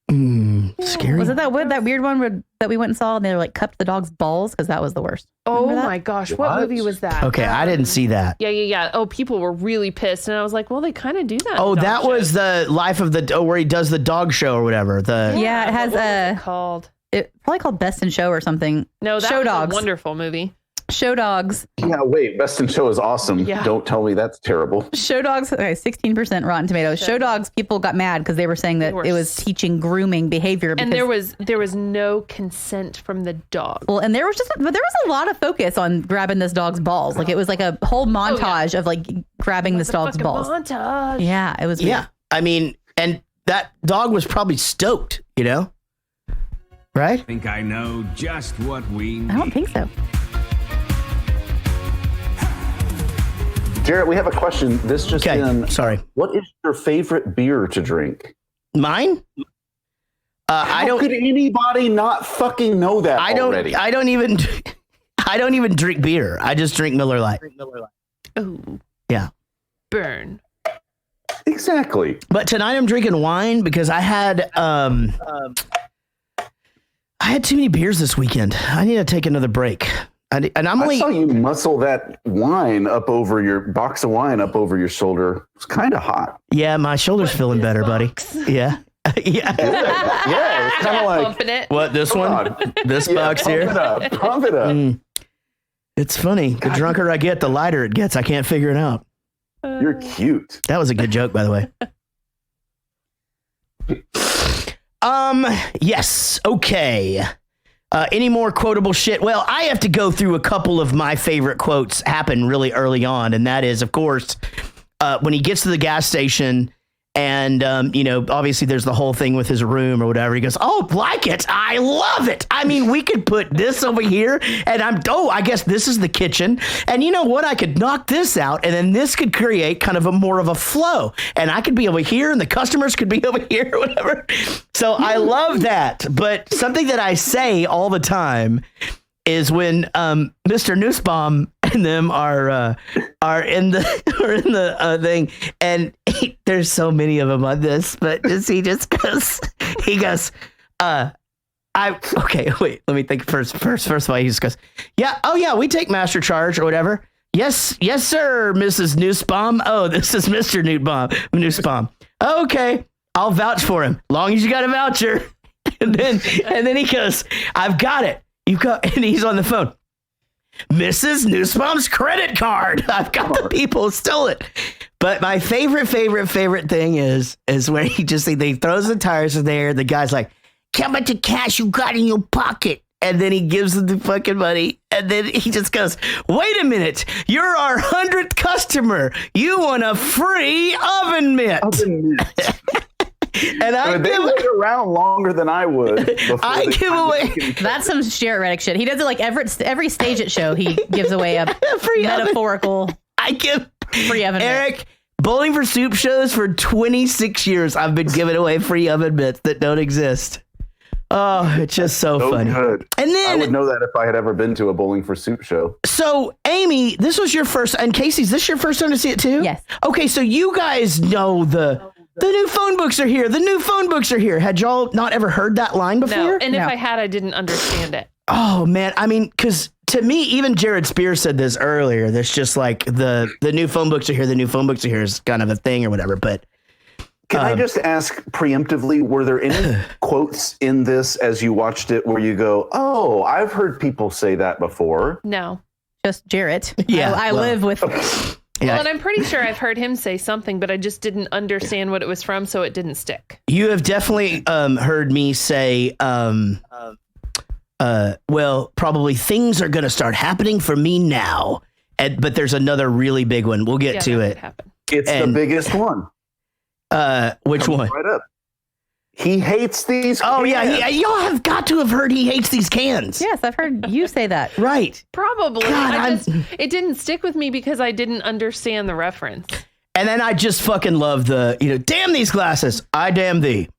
Scary. Was it that weird one that we went and saw and they were like cupped the dog's balls? Because that was the worst. Oh my gosh. What movie was that? Okay, I didn't see that. Yeah. Oh, people were really pissed. And I was like, well, they kind of do that. Oh, that was the life of where he does the dog show or whatever. It has what was it probably called Best in Show or something. No, that Show was Dogs. a wonderful movie. Show Dogs. Yeah, wait. Best in Show is awesome. Yeah. Don't tell me that's terrible. Show Dogs. Okay, 16% Rotten Tomatoes. Show Dogs. People got mad because they were saying that it was teaching grooming behavior. And there was no consent from the dog. Well, and there was a lot of focus on grabbing this dog's balls. Like it was like a whole montage of like grabbing this dog's balls. Montage. Yeah, it was. Yeah, I mean, and that dog was probably stoked. Right? I think I know just what we need. I don't think so. Jarrett, we have a question. This just in. Sorry. What is your favorite beer to drink? Mine? How could anybody not fucking know that already? I don't even drink beer. I just drink Miller Lite. Oh. Yeah. Burn. Exactly. But tonight I'm drinking wine because I had too many beers this weekend. I need to take another break. I saw you muscle that box of wine up over your shoulder. It's kind of hot. Yeah, my shoulder's feeling better, buddy. Yeah. Yeah. Yeah. It's kind of like pumping it. What, this one? This box here? Pump it up. It's funny. The drunker I get, the lighter it gets. I can't figure it out. You're cute. That was a good joke, by the way. Yes. Okay. Any more quotable shit? Well, I have to go through a couple of my favorite quotes happen really early on. And that is, of course, when he gets to the gas station and, obviously there's the whole thing with his room or whatever. He goes, oh, like it. I love it. I mean, we could put this over here and I guess this is the kitchen. And you know what? I could knock this out and then this could create kind of more of a flow. And I could be over here and the customers could be over here or whatever. So I love that. But something that I say all the time is when Mr. Nussbaum and them are in the thing, and there's so many of them on this, but he goes, okay, wait, let me think first of all, he just goes, yeah, oh yeah, we take master charge or whatever. Yes, sir, Mrs. Nussbaum. Oh, this is Mr. Nussbaum. Okay, I'll vouch for him, long as you got a voucher. And then he goes, I've got it. And he's on the phone. Mrs. Nussbaum's credit card. I've got the people who stole it. But my favorite thing is where he throws the tires in there. The guy's like, how much of cash you got in your pocket? And then he gives them the fucking money. And then he just goes, wait a minute. You're our 100th customer. You want a free oven mitt. And they wait around longer than I would. I give away. That's some Jarrett Reddick shit. He does it like every stage at show. He gives away a free metaphorical. Oven. I give free oven. Eric, Bowling for Soup shows for 26 years. I've been giving away free oven mitts that don't exist. Oh, it's just so funny. Good. And then I would know that if I had ever been to a Bowling for Soup show. So, Amy, this was your first, and Casey, is this your first time to see it too? Yes. Okay, so you guys know the new phone books are here. The new phone books are here. Had y'all not ever heard that line before? No, and if I had, I didn't understand it. Oh, man. I mean, because to me, even Jared Spears said this earlier. There's just like the new phone books are here. The new phone books are here is kind of a thing or whatever. But can I just ask preemptively, were there any quotes in this as you watched it where you go, oh, I've heard people say that before? No. Just Jarrett. Yeah. I live with... Yeah. Well, and I'm pretty sure I've heard him say something, but I just didn't understand what it was from, so it didn't stick. You have definitely heard me say, well, probably things are going to start happening for me now. But there's another really big one. We'll get to it. It's the biggest one. Which one? Right up. He hates these cans. Oh, yeah. Y'all have got to have heard he hates these cans. Yes, I've heard you say that. Right. Probably. God, it didn't stick with me because I didn't understand the reference. And then I just fucking love the, damn these glasses. I damn thee.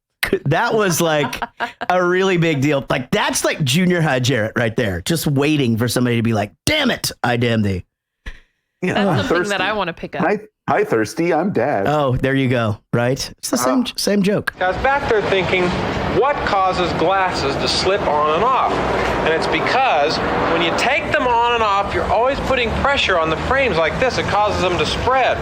That was like a really big deal. Like that's like junior high Jarrett right there, just waiting for somebody to be like, "Damn it, I damn thee." Yeah, that's something Thirsty. That I want to pick up. Hi, Thirsty. I'm Dad. Oh, there you go. Right? It's the same joke. I was back there thinking, what causes glasses to slip on and off? And it's because when you take them on and off, you're always putting pressure on the frames like this. It causes them to spread.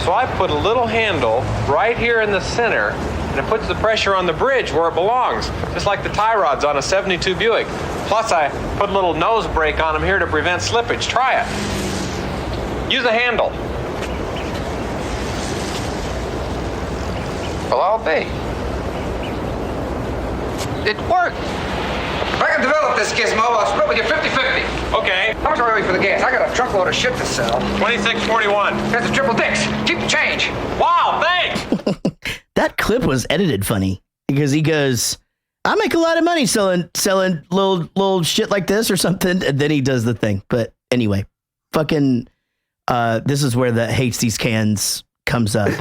So I put a little handle right here in the center, and it puts the pressure on the bridge where it belongs, just like the tie rods on a 72 Buick. Plus, I put a little nose brake on them here to prevent slippage. Try it. Use the handle. Well, I'll be. It worked. If I can develop this gizmo, I'll split with you 50-50. Okay. How much are we for the gas? I got a truckload of shit to sell. $26.41. That's a triple dicks. Keep the change. Wow, thanks. That clip was edited funny because he goes, "I make a lot of money selling little shit like this or something," and then he does the thing. But anyway, fucking, this is where the hates these cans comes up.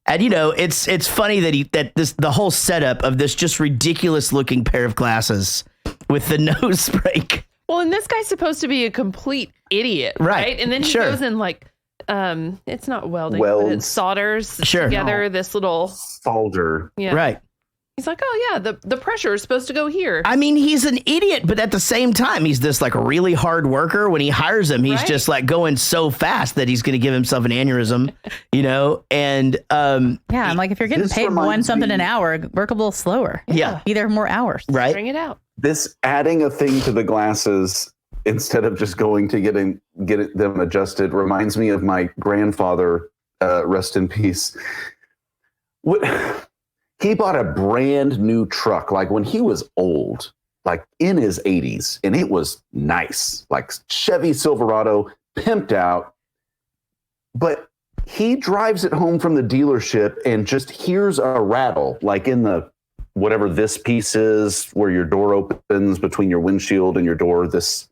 And it's funny that the whole setup of this just ridiculous looking pair of glasses with the nose break. Well, and this guy's supposed to be a complete idiot, right? And then he goes and it's not welding, but it solders together this little solder. Yeah. Right. He's like, oh yeah, the pressure is supposed to go here. I mean, he's an idiot, but at the same time, he's this like really hard worker. When he hires him, he's just like going so fast that he's going to give himself an aneurysm, And I'm like, if you're getting paid $1 an hour, work a little slower. Yeah, be there more hours. Right, bring it out. This adding a thing to the glasses instead of just going to get them adjusted reminds me of my grandfather. Rest in peace. He bought a brand new truck, like when he was old, like in his 80s, and it was nice, like Chevy Silverado, pimped out. But he drives it home from the dealership and just hears a rattle, like in the whatever this piece is, where your door opens between your windshield and your door. This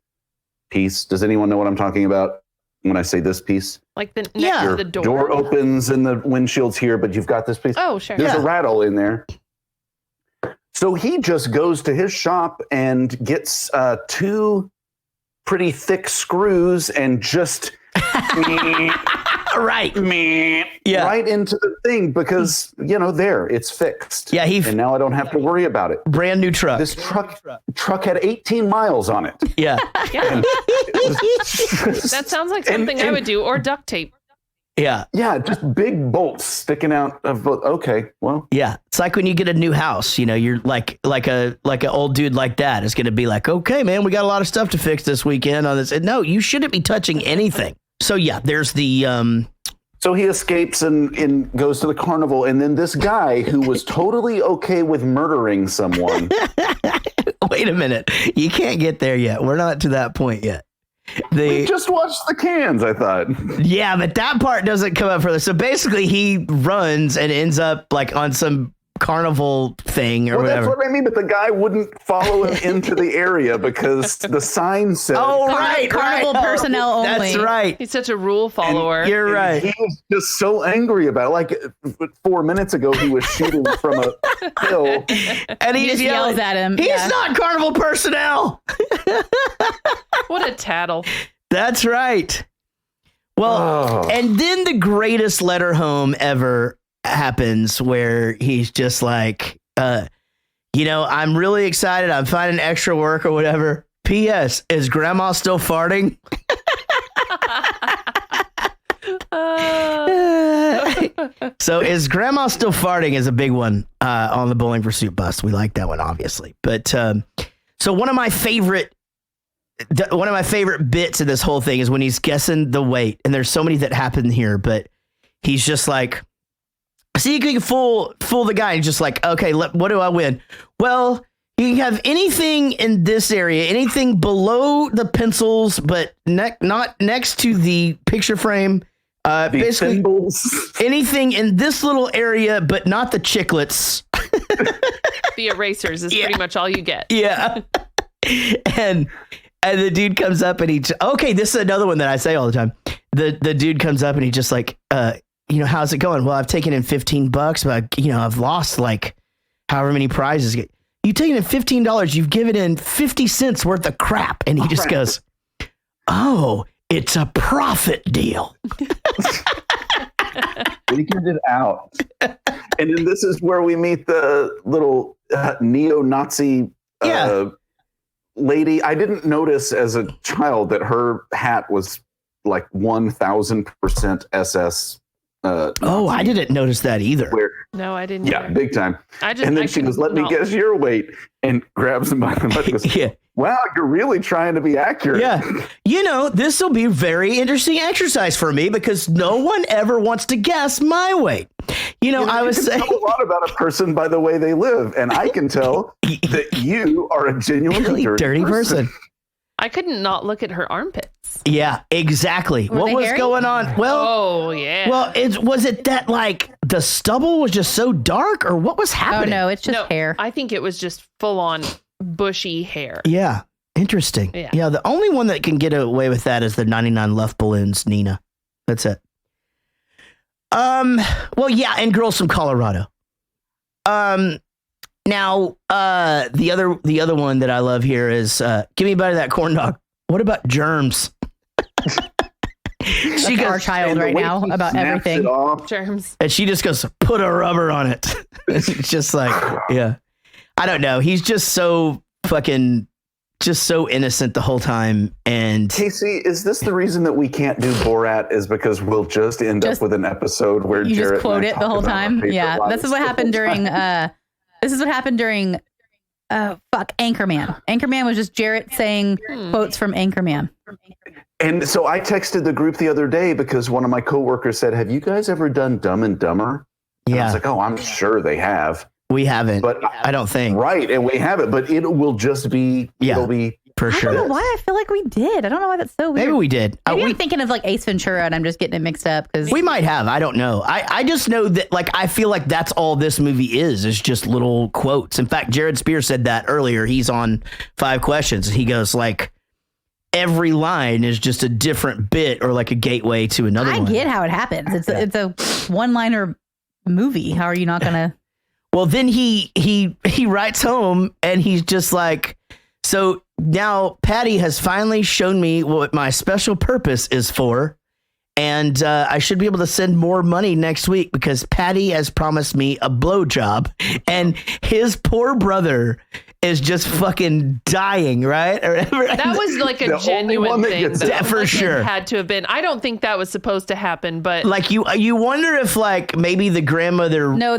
piece. Does anyone know what I'm talking about when I say this piece? Like the next to the door. Door opens and the windshield's here, but you've got this piece. Oh, sure. There's a rattle in there. So he just goes to his shop and gets 2 pretty thick screws and just right into the thing because it's fixed. Yeah, and now I don't have to worry about it. Brand new truck. This truck had 18 miles on it. Yeah. That sounds like something I would do, or duct tape. Yeah. Yeah, just big bolts sticking out of both. Okay, well. Yeah, it's like when you get a new house, you're like an old dude like that is going to be like, okay, man, we got a lot of stuff to fix this weekend on this. And no, you shouldn't be touching anything. So yeah, there's the. So he escapes and goes to the carnival, and then this guy who was totally okay with murdering someone. Wait a minute, you can't get there yet. We're not to that point yet. We just watched the cans, I thought. Yeah, but that part doesn't come up further. So basically, he runs and ends up like on some carnival thing or whatever. That's what I mean, but the guy wouldn't follow him into the area because the sign said carnival personnel only. That's right. He's such a rule follower. And you're right. He was just so angry about it. Like 4 minutes ago he was shooting from a hill and he just yells at him. He's not carnival personnel. What a tattle. That's right. Well, and then the greatest letter home ever happens where he's just like, I'm really excited. I'm finding extra work or whatever. P.S. Is grandma still farting? So is grandma still farting is a big one on the Bowling for Soup bus. We like that one, obviously. But so one of my favorite bits of this whole thing is when he's guessing the weight. And there's so many that happen here, but he's just like, see, you can fool the guy. He's just like, okay, what do I win? Well, you can have anything in this area, anything below the pencils, but not next to the picture frame. Basically, thimbles. Anything in this little area, but not the chiclets. The erasers is pretty much all you get. Yeah. And the dude comes up and okay, this is another one that I say all the time. The dude comes up and he just like, how's it going? Well, I've taken in $15, but I've lost like however many prizes. You've taken in $15. You've given in 50 cents worth of crap. And he just goes, oh, it's a profit deal. Figured it out. And then this is where we meet the little neo-Nazi lady. I didn't notice as a child that her hat was like 1,000% SS. I didn't notice that either. No, I didn't. Yeah, either. Big time. And then she goes, let me guess your weight, and grabs him by the neck and goes, wow, you're really trying to be accurate. Yeah. This will be very interesting exercise for me because no one ever wants to guess my weight. I was saying tell a lot about a person by the way they live, and I can tell that you are a genuinely dirty person. I couldn't not look at her armpits. Yeah, exactly. What was going on? Well, was it that like the stubble was just so dark, or what was happening? Oh no, it's just hair. I think it was just full on bushy hair. Yeah, interesting. Yeah, the only one that can get away with that is the 99 Luft Balloons, Nina. That's it. And girls from Colorado. Now, the other one that I love here is give me a bite of that corn dog. What about germs? She goes, our child right now about everything. Germs. And she just goes, put a rubber on it. It's just like, I don't know. He's just so just so innocent the whole time. And Casey, is this the reason that we can't do Borat? Is because we'll just end up with an episode where you Jarrett just quote it the whole time? Yeah, this is what happened during. Anchorman. Anchorman was just Jarrett saying quotes from Anchorman. And so I texted the group the other day because one of my coworkers said, "Have you guys ever done Dumb and Dumber?" And I was like, "Oh, I'm sure they have." We haven't, but I don't think. Right, and we haven't, but it will just be. It'll be for sure. I don't know why I feel like we did. I don't know why that's so weird. Maybe we did. Maybe I'm thinking of like Ace Ventura, and I'm just getting it mixed up because we might have. I don't know. I just know that like I feel like that's all this movie is just little quotes. In fact, Jared Spear said that earlier. He's on 5 Questions. He goes like, every line is just a different bit or like a gateway to another one. I get how it happens. It's a one-liner movie. How are you not gonna? Well, then he writes home and he's just like, so now Patty has finally shown me what my special purpose is for. And I should be able to send more money next week because Patty has promised me a blowjob. And his poor brother is just fucking dying, right? That was like a genuine thing. For sure. It had to have been. I don't think that was supposed to happen, but like you wonder if like maybe the grandmother. No,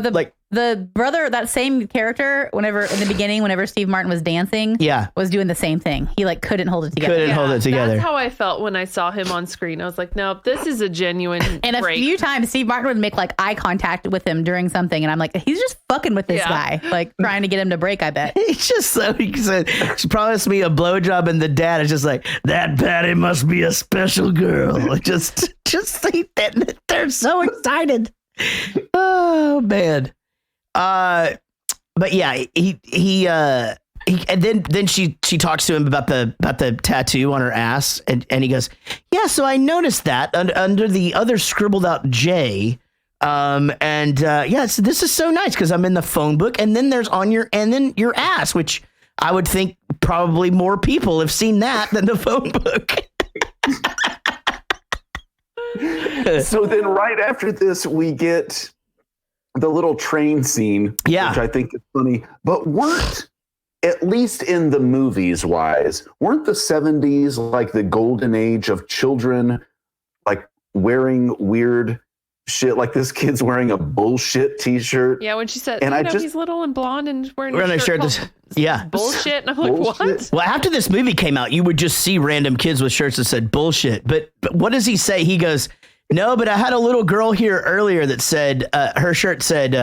the brother, that same character, whenever in the beginning, whenever Steve Martin was dancing, was doing the same thing. He like couldn't hold it together. That's how I felt when I saw him on screen. I was like, no, this is a genuine And break. A few times Steve Martin would make like eye contact with him during something. And I'm like, he's just fucking with this guy, like trying to get him to break, I bet. He's just so, he said, she promised me a blowjob, and the dad is just like, that Patty must be a special girl. just think that they're so excited. Oh, man. But yeah, he and then she talks to him about the tattoo on her ass, and he goes, yeah, so I noticed that under the other scribbled out J, so this is so nice because I'm in the phone book, and then there's then your ass, which I would think probably more people have seen that than the phone book. So then right after this, we get the little train scene, which I think is funny, but weren't, at least in the movies wise, weren't the 70s like the golden age of children like wearing weird shit? Like this kid's wearing a bullshit t-shirt. Yeah, when she said, he's little and blonde and wearing a shirt bullshit. And I'm like, what? Well, after this movie came out, you would just see random kids with shirts that said bullshit. But what does he say? He goes, no, but I had a little girl here earlier that said, her shirt said,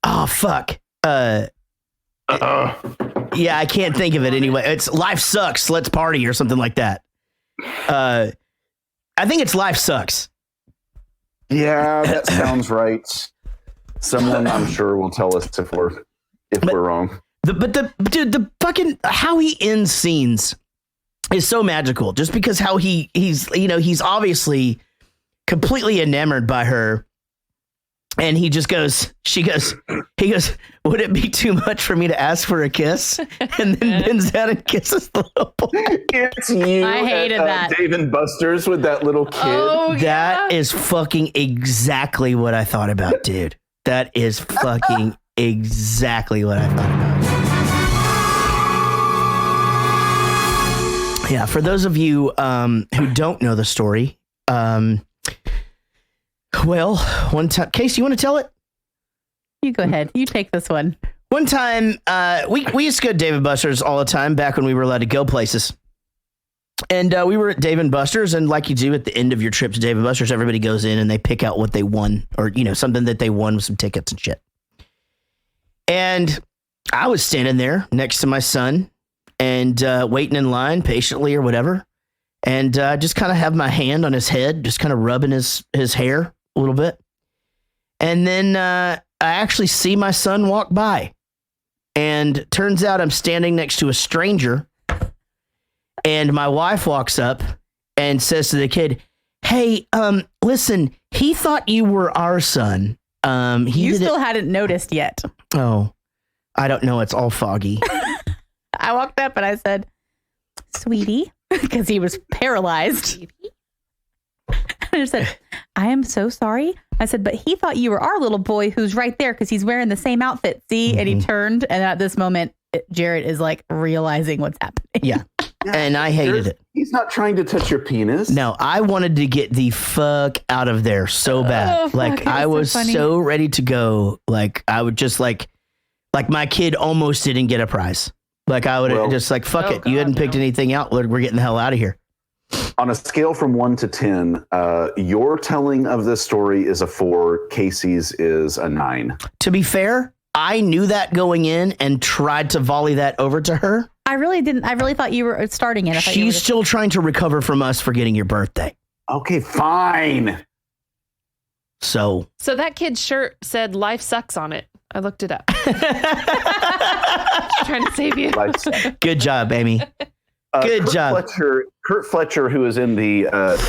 oh, fuck. Yeah, I can't think of it anyway. It's life sucks, let's party or something like that. I think it's life sucks. Yeah, that sounds right. Someone I'm sure will tell us if we're wrong. The fucking how he ends scenes is so magical just because how he's obviously completely enamored by her, And he goes, would it be too much for me to ask for a kiss? And then bends down and kisses the little boy. It's you. I hated that. Dave & Buster's with that little kid. Oh, That is fucking exactly what I thought about, dude. That is fucking exactly what I thought about. Yeah, for those of you who don't know the story, well, one time, Casey, you want to tell it? You go ahead. You take this one. One time, we used to go to Dave & Buster's all the time back when we were allowed to go places. And we were at Dave & Buster's, and like you do at the end of your trip to Dave & Buster's, everybody goes in and they pick out what they won, or something that they won with some tickets and shit. And I was standing there next to my son and waiting in line patiently or whatever, and just kind of have my hand on his head, just kind of rubbing his hair a little bit. And then I actually see my son walk by, and turns out I'm standing next to a stranger. And my wife walks up and says to the kid, "Hey, listen, he thought you were our son. You still hadn't noticed yet." Oh, I don't know. It's all foggy. I walked up and I said, "Sweetie," because he was paralyzed. I said, "I am so sorry." I said, "But he thought you were our little boy who's right there because he's wearing the same outfit. See?" And he turned, and at this moment, Jared is like realizing what's happening. Yeah. And I hated it. He's not trying to touch your penis. No, I wanted to get the fuck out of there so bad. Like, I was so ready to go. Like, I would just like my kid almost didn't get a prize. Like, I would just like, fuck it. God, you hadn't picked anything out. We're getting the hell out of here. On a scale from 1 to 10, your telling of this story is a 4. Casey's is a 9. To be fair, I knew that going in and tried to volley that over to her. I really didn't. I really thought you were starting it. She's still trying to recover from us forgetting your birthday. Okay, fine. So that kid's shirt said "Life Sucks" on it. I looked it up. Trying to save you. Good job, Amy. Good job. Kurt Fletcher, who is in the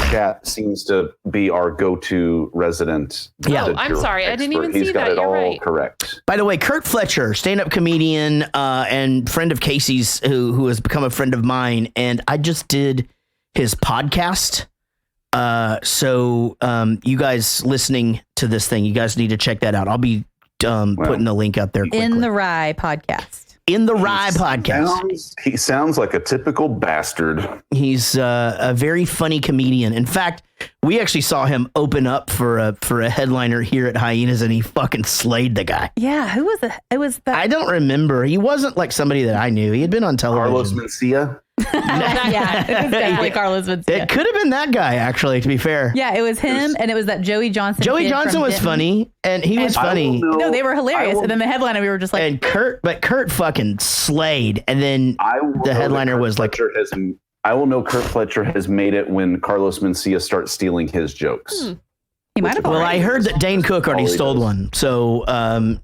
chat, seems to be our go-to resident. Yeah. Oh, I'm sorry. I didn't even see He's got that. it You're all right. correct. By the way, Kurt Fletcher, stand-up comedian and friend of Casey's, who has become a friend of mine, and I just did his podcast. So you guys listening to this thing, you guys need to check that out. I'll be putting the link out there quickly. In the Rye podcast. In the Rye podcast. He sounds like a typical bastard. He's a very funny comedian. In fact, we actually saw him open up for a headliner here at Hyenas, and he fucking slayed the guy. Yeah, who was it? It was I don't remember. He wasn't like somebody that I knew. He had been on television. Carlos Mencia. Yeah, it was definitely Carlos Mencia. It could have been that guy, actually, to be fair. Yeah, it was him, and it was that Joey Johnson. Joey Johnson was funny, and he was funny. No, they were hilarious. And then the headliner, we were just like, and Kurt fucking slayed. And then the headliner was like, I will know Kurt Fletcher has made it when Carlos Mencia starts stealing his jokes. He might have. Well, I heard that Dane Cook already stole one, so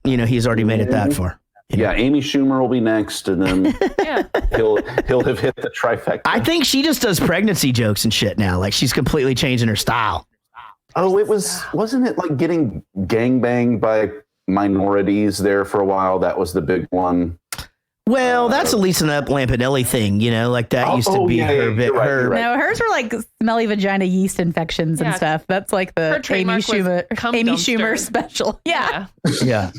he's already made it that far. Yeah, Amy Schumer will be next, and then he'll have hit the trifecta. I think she just does pregnancy jokes and shit now. Like, she's completely changing her style. Oh, wasn't it like getting gangbanged by minorities there for a while? That was the big one. Well, that's a Lisa Lampanelli thing, like that used to be her bit. Right. No, hers were like smelly vagina yeast infections and stuff. That's like the Amy Schumer special. Yeah. Yeah.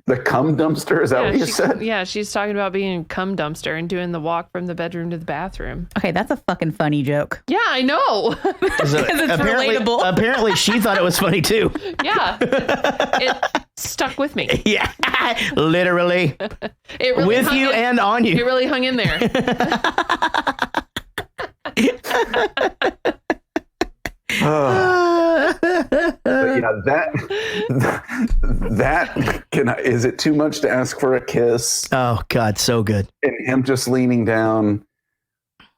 The cum dumpster? Is that what you said? Yeah, she's talking about being a cum dumpster and doing the walk from the bedroom to the bathroom. Okay, that's a fucking funny joke. Yeah, I know. Because it's relatable. Apparently, she thought it was funny too. Yeah. It stuck with me. Yeah, literally. It really with you and on you. It really hung in there. Is it too much to ask for a kiss? Oh God, so good. And him just leaning down.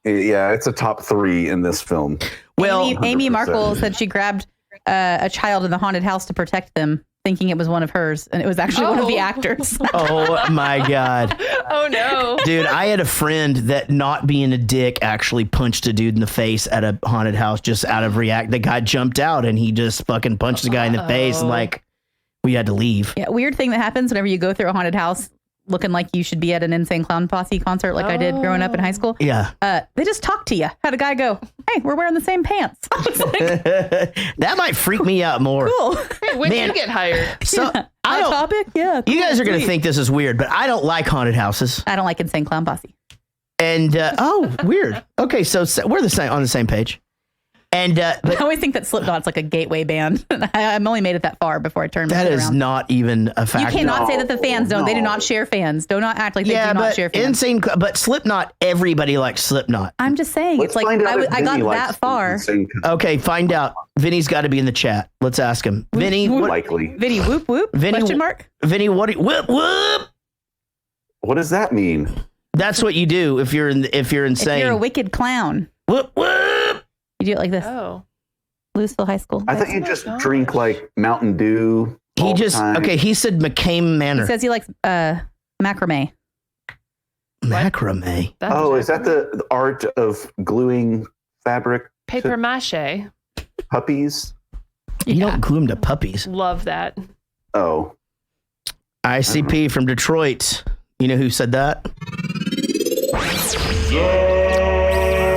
Yeah, it's a top 3 in this film. Well, Amy Markle said she grabbed a child in the haunted house to protect them, thinking it was one of hers, and it was actually one of the actors. Oh my God. Oh no. Dude, I had a friend that, not being a dick, actually punched a dude in the face at a haunted house just out of react. The guy jumped out and he just fucking punched the guy in the face, and like, we had to leave. Yeah, weird thing that happens whenever you go through a haunted house looking like you should be at an Insane Clown Posse concert like I did growing up in high school. Yeah. They just talk to you. Had a guy go, "Hey, we're wearing the same pants." I was like, that might freak me out more. Cool. Hey, when did you get hired? So I don't, topic? Yeah. You guys are going to think this is weird, but I don't like haunted houses. I don't like Insane Clown Posse. And, weird. Okay, so we're on the same page. And but I always think that Slipknot's like a gateway band. I'm only made it that far before I turn. That is around. not even a fact. You cannot say that the fans don't. They do not share fans. Do not act like they do not share fans. But Slipknot, everybody likes Slipknot. I'm just saying, it's like I got that far. Okay, find out. Vinny's got to be in the chat. Let's ask him. Vinny, likely. Vinny, whoop whoop. Vinny, question mark. Vinny, whoop whoop. What does that mean? That's what you do if you're insane. If you're a wicked clown. Whoop whoop. You do it like this. Oh. Louisville High School. I thought you just drink like Mountain Dew. He said McCain Manor. He says he likes macrame. Macrame. Is that the art of gluing fabric? Paper mache. Puppies? You don't glue them to puppies. Love that. Oh. ICP from Detroit. You know who said that?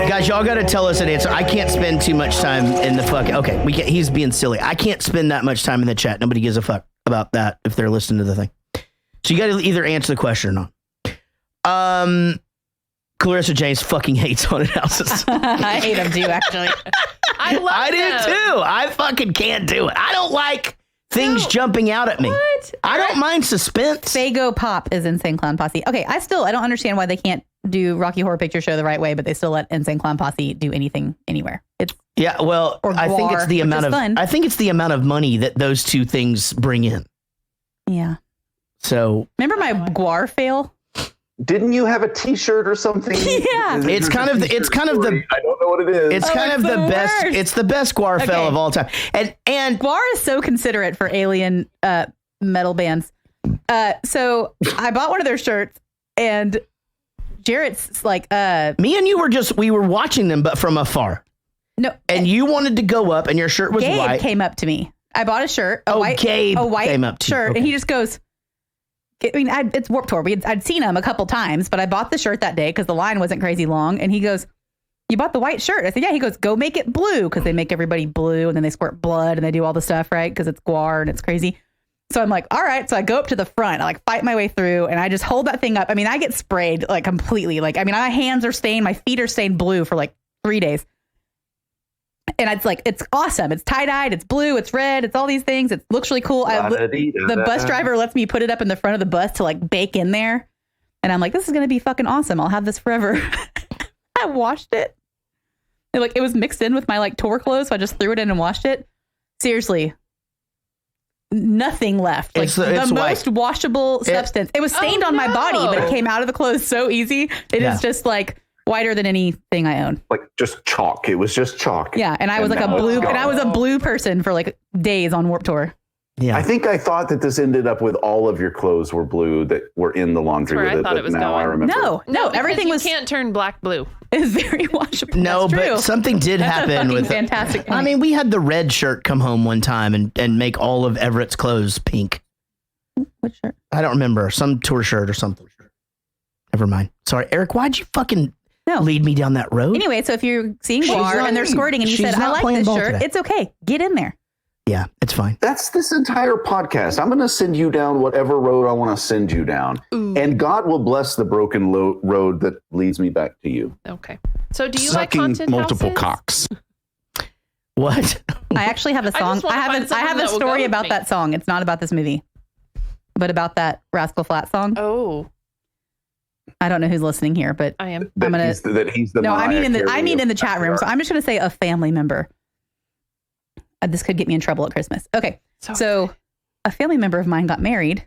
Guys, y'all got to tell us an answer. I can't spend too much time in the fucking... Okay, he's being silly. I can't spend that much time in the chat. Nobody gives a fuck about that if they're listening to the thing. So you got to either answer the question or not. Clarissa James fucking hates haunted houses. I hate them too, actually. I do too. I fucking can't do it. I don't like things jumping out at me. What? I don't mind suspense. Fago Pop is Insane Clown Posse. Okay, I don't understand why they can't do Rocky Horror Picture Show the right way, but they still let Insane Clown Posse do anything anywhere. I think it's the amount of money that those two things bring in. Yeah. So remember my Guar fail? Didn't you have a T-shirt or something? Yeah. It's kind of the I don't know what it is. It's kind of the best. It's the best Guar fail of all time. And Guar is so considerate for alien metal bands. So I bought one of their shirts, and Jarrett's like, me and you were watching them, but from afar. No, and you wanted to go up, and your shirt was Gabe white. Came up to me. I bought a shirt. Gabe a white came up to shirt, you. Okay. and he just goes. I mean, it's Warped Tour. I'd seen him a couple times, but I bought the shirt that day because the line wasn't crazy long. And he goes, "You bought the white shirt?" I said, "Yeah." He goes, "Go make it blue," because they make everybody blue, and then they squirt blood, and they do all the stuff, right? Because it's Guar and it's crazy. So I'm like, all right. So I go up to the front, I like fight my way through, and I just hold that thing up. I mean, I get sprayed like completely. Like, I mean, my hands are stained, my feet are stained blue for like 3 days. And it's like, it's awesome. It's tie-dyed, it's blue, it's red, it's all these things. It looks really cool. The bus driver lets me put it up in the front of the bus to like bake in there. And I'm like, this is going to be fucking awesome. I'll have this forever. I washed it. It was mixed in with my like tour clothes. So I just threw it in and washed it. Seriously. Nothing left. Like the most washable substance. It was stained on my body, but it came out of the clothes so easy. It is just like whiter than anything I own. Like just chalk. It was just chalk. Yeah, and I was like a blue person for like days on Warped Tour. Yeah, I think I thought that this ended up with all of your clothes were blue that were in the laundry with it. But now I remember. No, everything was. You can't turn black blue. It's very washable. No, but something did happen with fantastic. I mean, we had the red shirt come home one time and make all of Everett's clothes pink. What shirt? I don't remember. Some tour shirt or something. Never mind. Sorry, Eric. Why'd you fucking lead me down that road? Anyway, so if you're seeing Guar and they're squirting and you said, I like this shirt, it's okay. Get in there. Yeah, it's fine. That's this entire podcast. I'm going to send you down whatever road I want to send you down. Ooh. And God will bless the broken road that leads me back to you. Okay. So do you Sucking like haunted multiple houses? Cocks. What? I actually have a song. I have a story about that song. It's not about this movie, but about that Rascal Flatts song. Oh. I don't know who's listening here, but I am. I'm gonna. He's the. No, I mean in the chat room. So I'm just gonna say a family member. This could get me in trouble at Christmas. Okay, so a family member of mine got married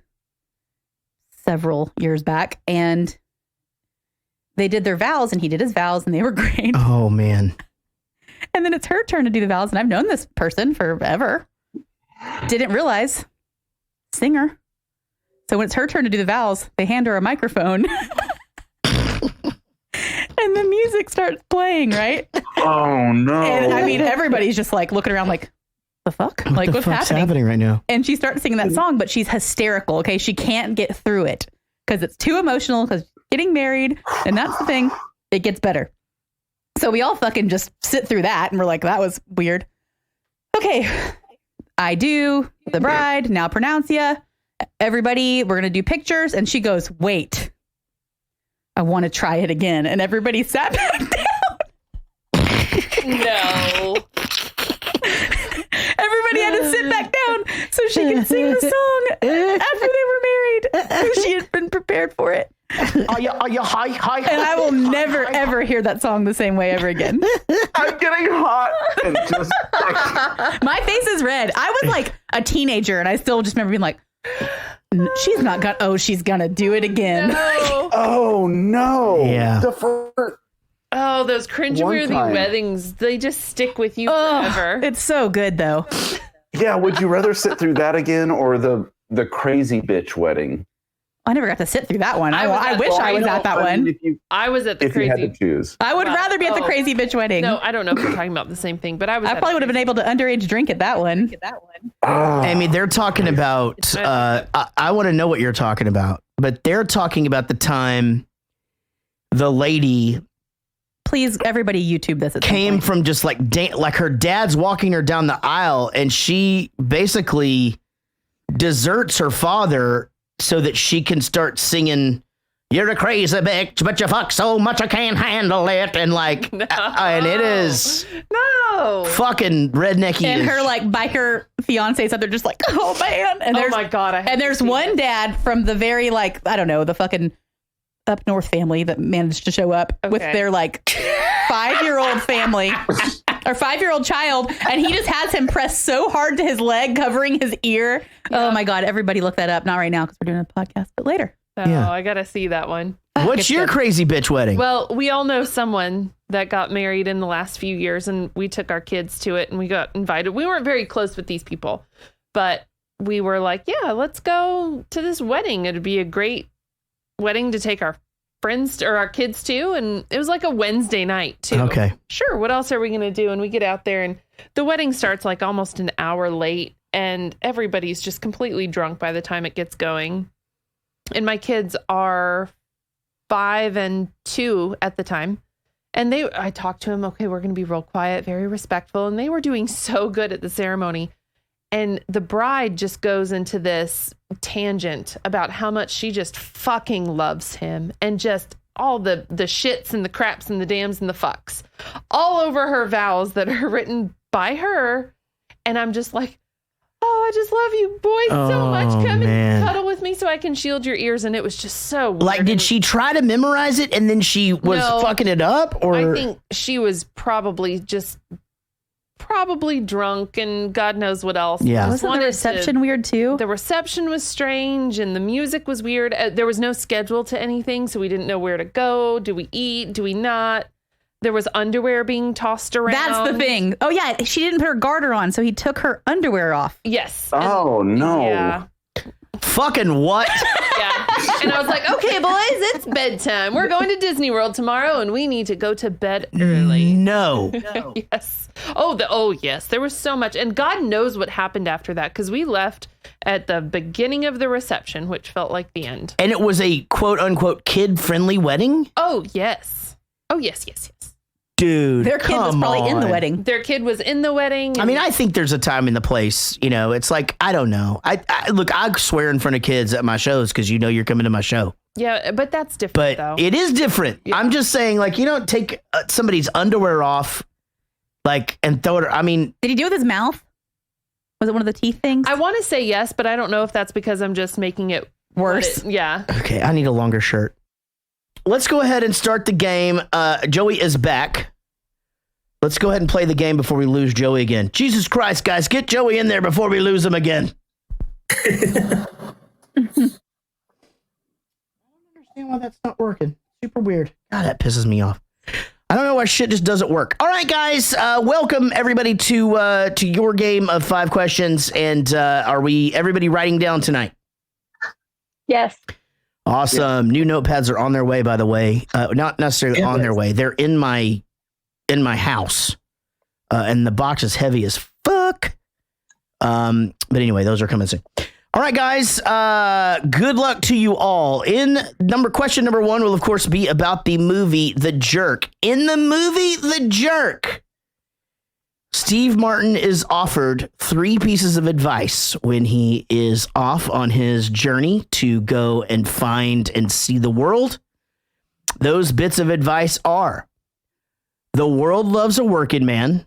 several years back, and they did their vows, and he did his vows, and they were great. Oh man! And then it's her turn to do the vows, and I've known this person forever. Didn't realize singer. So when it's her turn to do the vows, they hand her a microphone. And the music starts playing, right? Oh, no. And I mean, everybody's just like looking around like, the fuck? Like, what's happening right now? And she starts singing that song, but she's hysterical. Okay. She can't get through it because it's too emotional because getting married. And that's the thing. It gets better. So we all fucking just sit through that. And we're like, that was weird. Okay. I do the bride. Now pronounce ya. Everybody, we're going to do pictures. And she goes, wait, I want to try it again. And everybody sat back down. No. Everybody had to sit back down so she could sing the song after they were married. So she had been prepared for it. Are you high? And I will never, ever hear that song the same way ever again. I'm getting hot. And just my face is red. I was like a teenager and I still just remember being like, she's not gonna, she's gonna do it again. No. Oh, no. Yeah. Oh, those cringeworthy weddings, they just stick with you forever. It's so good, though. Yeah, would you rather sit through that again or the crazy bitch wedding? I never got to sit through that one. I wish I was at that one. I was at the crazy. If you had to choose. I would rather be at the crazy bitch wedding. No, I don't know if we're talking about the same thing, but I probably would have been able to underage drink at that one. I mean, they're talking about, I want to know what you're talking about, but they're talking about the time the lady... Please, everybody YouTube this. Came from just like her dad's walking her down the aisle and she basically deserts her father so that she can start singing, "You're a crazy bitch, but you fuck so much I can't handle it." And like, and it is fucking rednecky. And her like biker fiance out there just like, oh man. And oh my God. And there's one dad from the very like, I don't know, the fucking up north family that managed to show up with their like 5-year-old family or 5-year-old child, and he just has him press so hard to his leg, covering his ear. Yeah. Oh my God, everybody look that up. Not right now because we're doing a podcast, but later. I gotta see that one. What's your crazy bitch wedding? Well, we all know someone that got married in the last few years, and we took our kids to it and we got invited. We weren't very close with these people, but we were like, yeah, let's go to this wedding. It'd be a great wedding to take our friends or our kids to, and it was like a Wednesday night too. Okay, sure, what else are we gonna do? And we get out there and the wedding starts like almost an hour late and everybody's just completely drunk by the time it gets going, and my kids are 5 and 2 at the time, and I talked to them, okay, we're gonna be real quiet, very respectful, and they were doing so good at the ceremony. And the bride just goes into this tangent about how much she just fucking loves him and just all the shits and the craps and the dams and the fucks all over her vows that are written by her. And I'm just like, oh, I just love you boys so much. Come and cuddle with me so I can shield your ears. And it was just so weird. Like, did she try to memorize it and then she was fucking it up? Or I think she was probably drunk and God knows what else. Yeah. Wasn't the reception weird too? The reception was strange and the music was weird. There was no schedule to anything, so we didn't know where to go. Do we eat? Do we not? There was underwear being tossed around. That's the thing. Oh yeah, she didn't put her garter on, so he took her underwear off. Yes. Oh no. Yeah. Fucking what? Yeah. And I was like, okay, boys, it's bedtime. We're going to Disney World tomorrow and we need to go to bed early. No. Yes. Yes. There was so much. And God knows what happened after that, because we left at the beginning of the reception, which felt like the end. And it was a quote unquote kid friendly wedding? Oh, yes. Oh, yes, yes, yes. Dude, their kid was probably in the wedding. Their kid was in the wedding. I mean, I think there's a time and the place. You know, it's like, I don't know. I swear in front of kids at my shows because you know you're coming to my show. Yeah, but that's different, though. It is different. Yeah. I'm just saying, like, you don't take somebody's underwear off, like, and throw it. I mean, did he do it with his mouth? Was it one of the teeth things? I want to say yes, but I don't know if that's because I'm just making it worse. Yeah. Okay, I need a longer shirt. Let's go ahead and start the game. Joey is back. Let's go ahead and play the game before we lose Joey again. Jesus Christ, guys, get Joey in there before we lose him again. I don't understand why that's not working. Super weird. God, that pisses me off. I don't know know why shit just doesn't work. All right, guys. Welcome everybody to your game of 5 questions. And are everybody writing down tonight? Yes. Awesome. New notepads are on their way, by the way. Not necessarily on their way. They're in my house. And the box is heavy as fuck. But anyway, those are coming soon. All right, guys. Good luck to you all. Question number 1 will, of course, be about the movie The Jerk. In the movie The Jerk, Steve Martin is offered 3 pieces of advice when he is off on his journey to go and find and see the world. Those bits of advice are: the world loves a working man,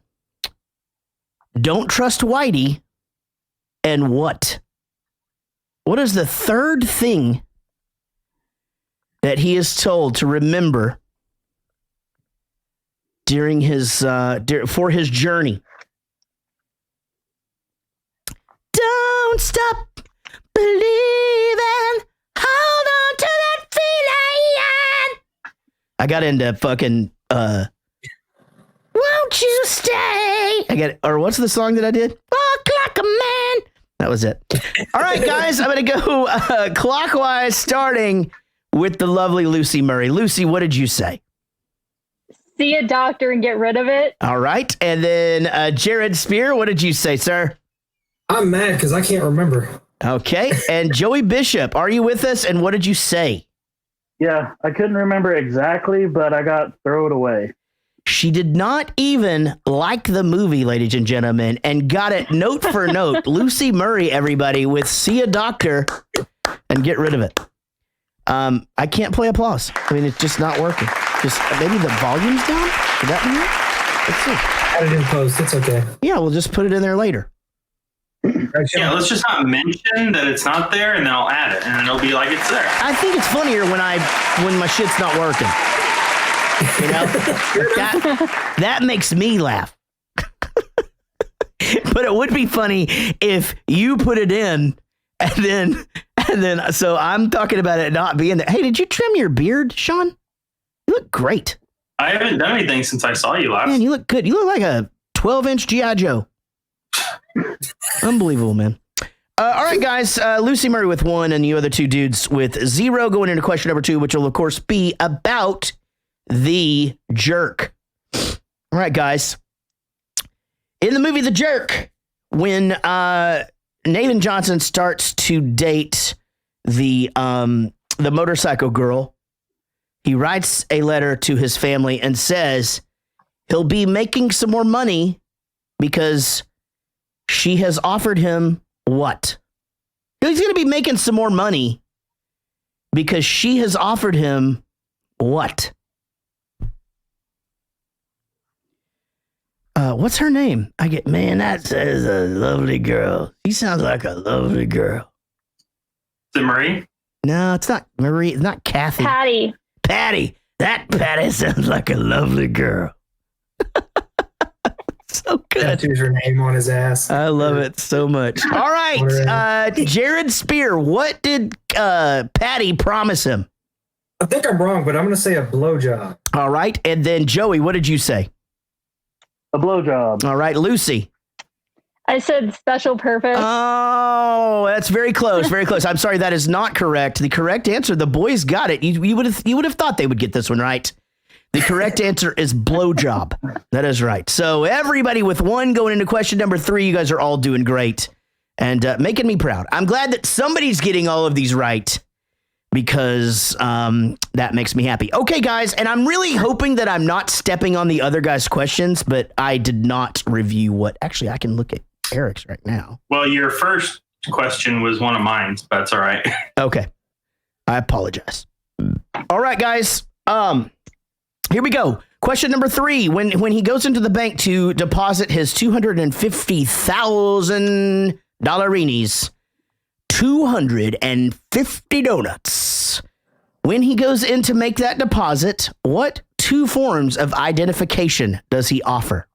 don't trust Whitey, and what? What is the 3rd thing that he is told to remember during his for his journey? Don't stop believing. Hold on to that feeling. I got into fucking won't you stay? Or what's the song that I did? Walk like a man. That was it. All right, guys, I'm going to go clockwise, starting with the lovely Lucy Murray. Lucy, what did you say? See a doctor and get rid of it. All right. And then Jared Spear, what did you say, sir? I'm mad because I can't remember. Okay. And Joey Bishop, are you with us? And what did you say? Yeah, I couldn't remember exactly, but I got throw it away. She did not even like the movie, ladies and gentlemen, and got it note for note. Lucy Murray, everybody, with see a doctor and get rid of it. I can't play applause. I mean, it's just not working. Just maybe the volume's down? Could that be it? Let's see. Add it in post. It's okay. Yeah, we'll just put it in there later. Yeah, let's just not mention that it's not there, and then I'll add it, and then it'll be like it's there. I think it's funnier when my shit's not working. You know, that makes me laugh. But it would be funny if you put it in and then so I'm talking about it not being there. Hey, did you trim your beard, Sean? You look great. I haven't done anything since I saw you last. Man, you look good. You look like a 12-inch G.I. Joe. Unbelievable, man. All right, guys. Lucy Murray with 1 and you other 2 dudes with 0 going into question number 2, which will, of course, be about The Jerk. All right, guys. In the movie The Jerk, when Nathan Johnson starts to date the motorcycle girl, he writes a letter to his family and says he'll be making some more money because she has offered him what? He's going to be making some more money because she has offered him what? What's her name? That says a lovely girl. She sounds like a lovely girl. Is it Marie? No, it's not Marie. It's not Kathy. Patty. That Patty sounds like a lovely girl. So good. Tattoos her name on his ass. I love it so much. All right. Jared Spear, what did Patty promise him? I think I'm wrong, but I'm going to say a blowjob. All right. And then Joey, what did you say? A blowjob. All right, Lucy. I said special purpose. Oh, that's very close. Very close. I'm sorry, that is not correct. The correct answer, the boys got it. You would have thought they would get this one right. The correct answer is blowjob. That is right. So everybody with 1 going into question number 3, you guys are all doing great and making me proud. I'm glad that somebody's getting all of these right because that makes me happy. Okay, guys, and I'm really hoping that I'm not stepping on the other guys' questions, but I did not review what. Actually, I can look at Eric's right now. Well, your first question was one of mine, but that's all right. Okay. I apologize. All right, guys. Here we go. Question number 3. When he goes into the bank to deposit his $250,000 dollarinis, 250 donuts. When he goes in to make that deposit, what 2 forms of identification does he offer?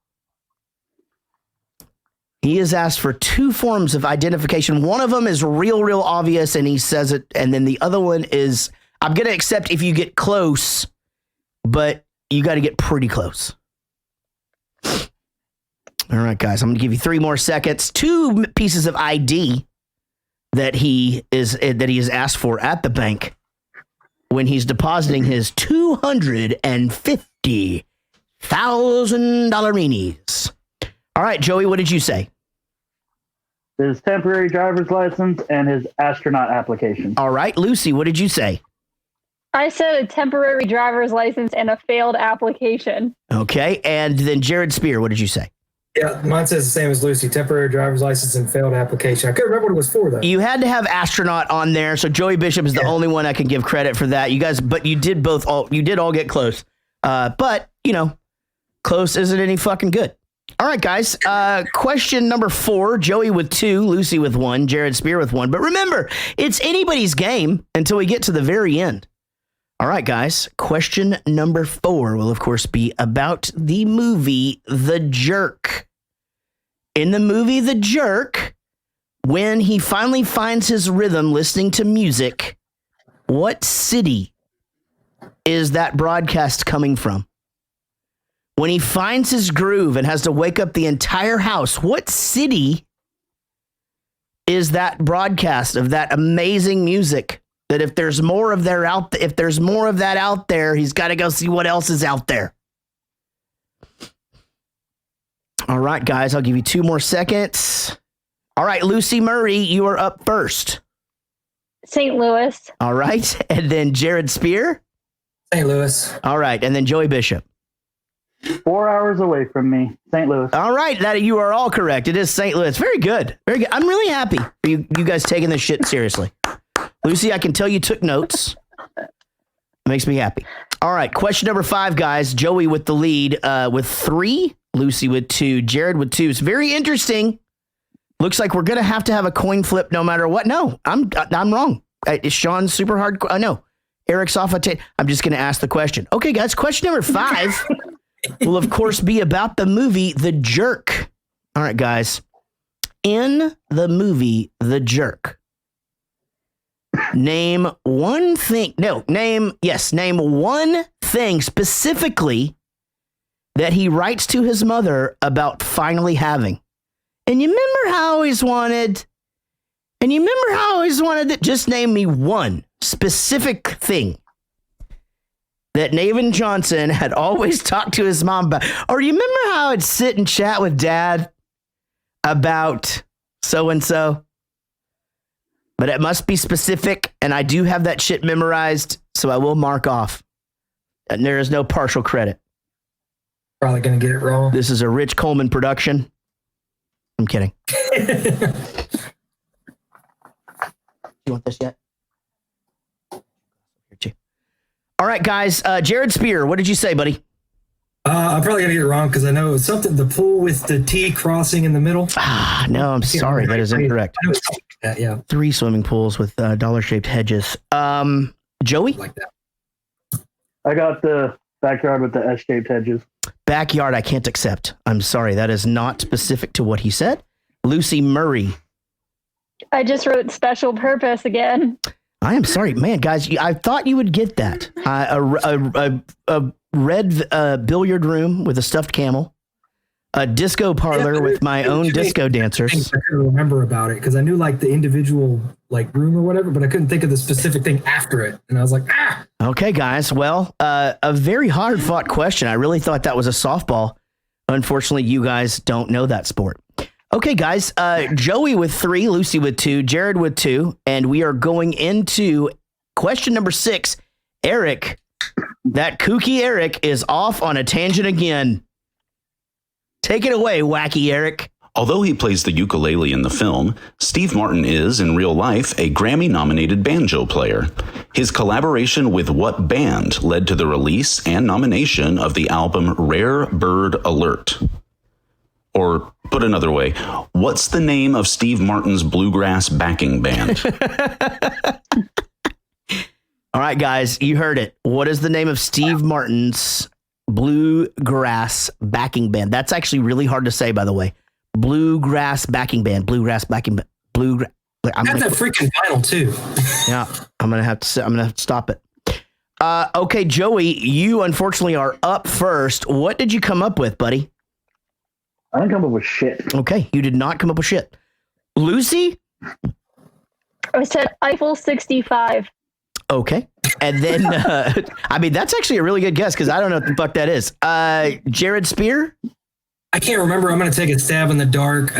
He is asked for 2 forms of identification. One of them is real obvious, and he says it. And then the other one is, I'm going to accept if you get close, but you got to get pretty close. All right, guys, I'm going to give you 3 more seconds. 2 pieces of ID that he is asked for at the bank when he's depositing his $250,000 meanies. All right, Joey, what did you say? His temporary driver's license and his astronaut application. All right, Lucy, what did you say? I said a temporary driver's license and a failed application. Okay, and then Jared Spear, what did you say? Yeah, mine says the same as Lucy. Temporary driver's license and failed application. I couldn't remember what it was for, though. You had to have astronaut on there, so Joey Bishop is the only one I can give credit for that. You guys, but you did all get close. But, close isn't any fucking good. All right, guys. Question number 4, Joey with 2, Lucy with 1, Jared Spear with 1. But remember, it's anybody's game until we get to the very end. All right, guys. Question number 4 will, of course, be about the movie The Jerk. In the movie The Jerk, when he finally finds his rhythm listening to music, what city is that broadcast coming from? When he finds his groove and has to wake up the entire house, what city is that broadcast of that amazing music? That if there's more of that out there, he's got to go see what else is out there. All right, guys, I'll give you 2 more seconds. All right, Lucy Murray, you are up first. St. Louis. All right, and then Jared Spear. St. Louis. All right, and then Joey Bishop. 4 hours away from me, St. Louis. All right, that you are all correct. It is St. Louis. Very good. Very good. I'm really happy for you guys taking this shit seriously. Lucy, I can tell you took notes. It makes me happy. All right, question number 5, guys. Joey with the lead with 3, Lucy with 2, Jared with 2. It's very interesting. Looks like we're going to have a coin flip no matter what. No, I'm wrong. Is Sean super hard? No. Eric's off a tape. I'm just going to ask the question. Okay, guys, question number 5 will, of course, be about the movie The Jerk. All right, guys. In the movie The Jerk, name one thing specifically that he writes to his mother about finally having. And you remember how I always wanted that? Just name me one specific thing that Navin Johnson had always talked to his mom about. Or you remember how I'd sit and chat with Dad about so-and-so? But it must be specific, and I do have that shit memorized, so I will mark off. And there is no partial credit. Probably going to get it wrong. This is a Rich Coleman production. I'm kidding. You want this yet? All right, guys. Jared Spear, what did you say, buddy? I'm probably going to get it wrong because I know it's something, the pool with the T crossing in the middle. No, I'm sorry. That is incorrect. I know it's like that, yeah. 3 swimming pools with dollar-shaped hedges. Joey? Like that. I got the backyard with the S-shaped hedges. Backyard, I can't accept. I'm sorry. That is not specific to what he said. Lucy Murray. I just wrote special purpose again. I am sorry. Man, guys, I thought you would get that. A red billiard room with a stuffed camel. A disco parlor with my own disco dancers. I couldn't remember about it because I knew like the individual like room or whatever, but I couldn't think of the specific thing after it. And I was like, ah. Okay, guys. Well, a very hard fought question. I really thought that was a softball. Unfortunately, you guys don't know that sport. Okay, guys. Joey with 3, Lucy with 2, Jared with 2, and we are going into question number 6. Eric, that kooky Eric is off on a tangent again. Take it away, wacky Eric. Although he plays the ukulele in the film, Steve Martin is, in real life, a Grammy-nominated banjo player. His collaboration with what band led to the release and nomination of the album Rare Bird Alert? Or, put another way, what's the name of Steve Martin's bluegrass backing band? All right, guys, you heard it. What is the name of Steve Martin's bluegrass backing band? That's actually really hard to say, by the way. Bluegrass backing band. Bluegrass backing band. Bluegrass. That's a freaking vinyl too. Yeah, I'm gonna have to stop it. Okay, Joey, you unfortunately are up first. What did you come up with, buddy? I didn't come up with shit. Okay, you did not come up with shit. Lucy? I said Eiffel 65. Okay. And then, I mean, that's actually a really good guess because I don't know what the fuck that is. Jared Spear? I can't remember. I'm going to take a stab in the dark.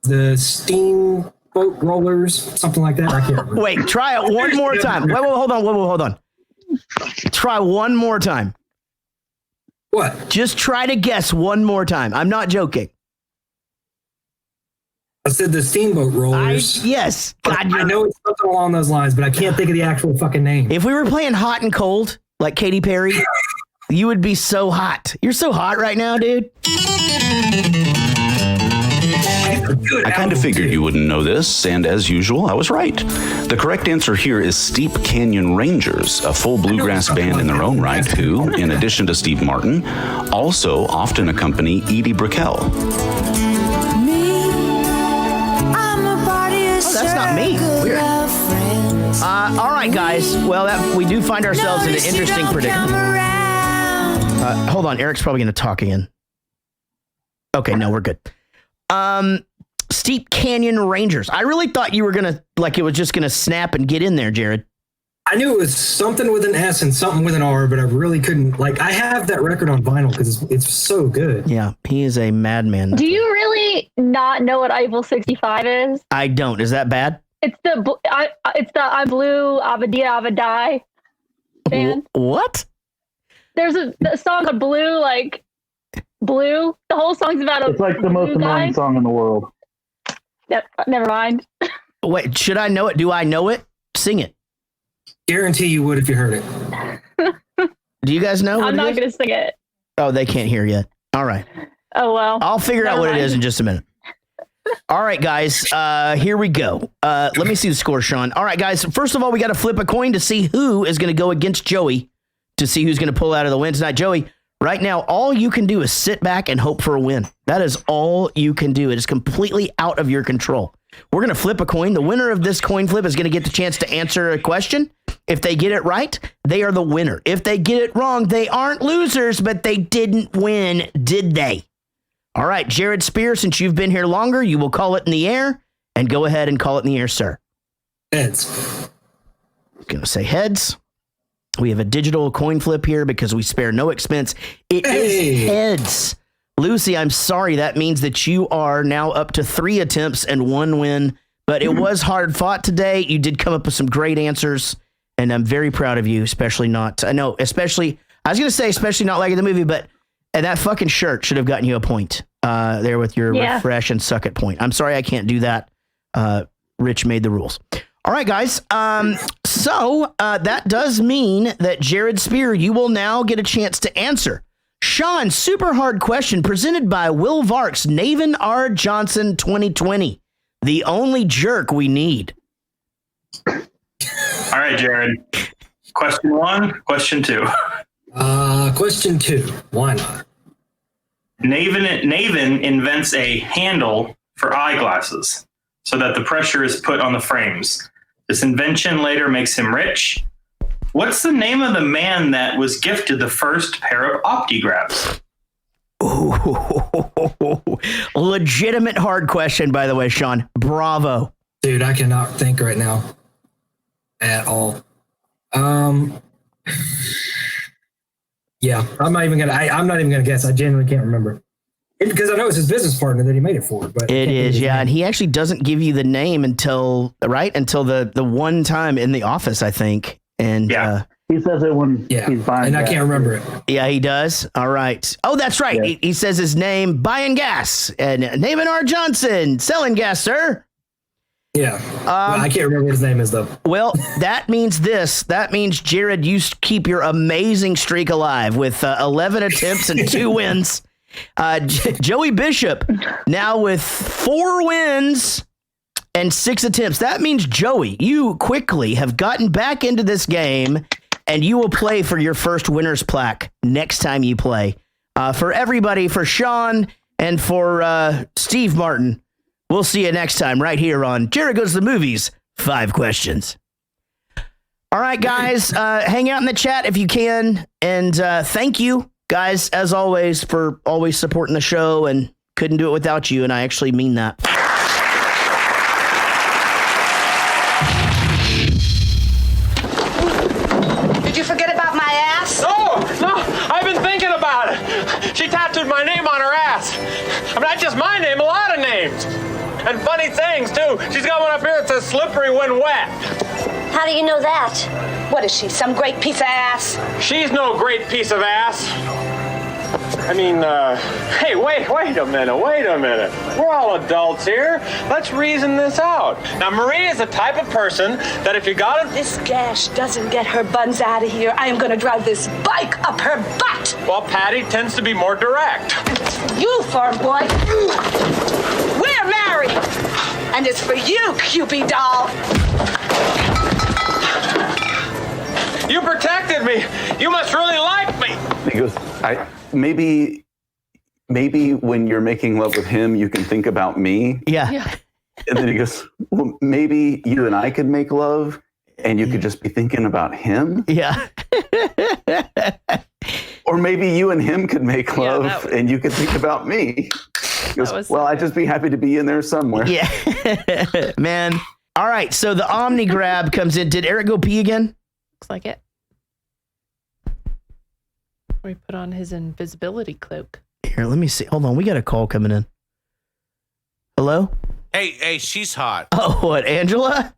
The steamboat rollers, something like that. I can't remember. Wait, try it one more time. Wait, hold on. Try one more time. What? Just try to guess one more time. I'm not joking. I said the steamboat rollers. Yes. God, I know it's something along those lines, but I can't think of the actual fucking name. If we were playing hot and cold, like Katy Perry, you would be so hot. You're so hot right now, dude. I kind of figured you wouldn't know this, and as usual, I was right. The correct answer here is Steep Canyon Rangers, a full bluegrass band in their own right who, in addition to Steve Martin, also often accompany Edie Brickell. That's not me. Weird. All right, guys. Well, we do find ourselves in an interesting predicament. Hold on. Eric's probably going to talk again. Okay, no, we're good. Steep Canyon Rangers. I really thought you were going to, like, it was just going to snap and get in there, Jared. I knew it was something with an S and something with an R, but I really couldn't. Like, I have that record on vinyl because it's so good. Yeah, he is a madman. Do you really not know what Eiffel 65 is? I don't. Is that bad? It's the I Blue Avadia Avadai band. What? There's a song called Blue, like Blue. The whole song's about It's like the most annoying song in the world. Yep, never mind. Wait, should I know it? Do I know it? Sing it. Guarantee you would if you heard it. Do you guys know? I'm not going to sing it. Oh, they can't hear yet. All right. Oh, well. I'll figure out what it is in just a minute. All right, guys. Here we go. Let me see the score, Sean. All right, guys. First of all, we got to flip a coin to see who is going to go against Joey to see who's going to pull out of the win tonight. Joey, right now, all you can do is sit back and hope for a win. That is all you can do. It is completely out of your control. We're going to flip a coin. The winner of this coin flip is going to get the chance to answer a question. If they get it right, they are the winner. If they get it wrong, they aren't losers, but they didn't win, did they? All right, Jared Spear, since you've been here longer, you will call it in the air, and go ahead and call it in the air, sir. Heads. I'm going to say heads. We have a digital coin flip here because we spare no expense. It is heads. Lucy, I'm sorry. That means that you are now up to 3 attempts and 1 win, but it was hard fought today. You did come up with some great answers, and I'm very proud of you, especially not liking the movie, but and that fucking shirt should have gotten you a point there with your refresh and suck it point. I'm sorry I can't do that. Rich made the rules. All right, guys. So that does mean that Jared Spear, you will now get a chance to answer. Sean, super hard question presented by Will Varks, Navin R. Johnson 2020. The only jerk we need. All right, Jared. Question 1, question 2. Question 2. Why not? Navin invents a handle for eyeglasses so that the pressure is put on the frames. This invention later makes him rich. What's the name of the man that was gifted the first pair of optigraphs? Ooh, legitimate hard question, by the way, Sean. Bravo. Dude, I cannot think right now at all. Yeah, I'm not even gonna guess. I genuinely can't remember. Because I know it's his business partner that he made it for. But it is, yeah. And he actually doesn't give you the name until the one time in the office, I think. And he says it when he's buying and gas. I can't remember it. Yeah, he does. All right. Oh, that's right. Yeah. He says his name, buying gas, and Navin R. Johnson, selling gas, sir. Yeah. I can't remember what his name is, though. Well, that means this. That means, Jared, you keep your amazing streak alive with 11 attempts and 2 wins. Joey Bishop now with 4 wins and 6 attempts. That means, Joey, you quickly have gotten back into this game, and you will play for your first winner's plaque next time you play. For everybody, for Sean and for Steve Martin, we'll see you next time right here on Jared Goes to the Movies, 5 questions. All right, guys, hang out in the chat if you can. And thank you, guys, as always, for always supporting the show, and couldn't do it without you. And I actually mean that. Did you forget about my ass? No, I've been thinking about it. She tattooed my name on her ass. I mean, not just my name, a lot of names. And funny things, too. She's got one up here that says slippery when wet. How do you know that? What is she, some great piece of ass? She's no great piece of ass. I mean, hey, wait a minute. We're all adults here. Let's reason this out. Now, Marie is the type of person that if you got it... This gash doesn't get her buns out of here. I am going to drive this bike up her butt. Well, Patty tends to be more direct. You, farm boy. We're married. And it's for you, Cupid doll. You protected me. You must really like me. He goes, maybe when you're making love with him, you can think about me. Yeah. And then he goes, well, maybe you and I could make love and you could just be thinking about him. Yeah. Or maybe you and him could make love and you could think about me. He goes, well, I'd just be happy to be in there somewhere. Yeah. Man. All right. So the Omni grab comes in. Did Eric go pee again? Looks like it. We put on his invisibility cloak. Here, let me see. Hold on. We got a call coming in. Hello? Hey, she's hot. Oh, what, Angela?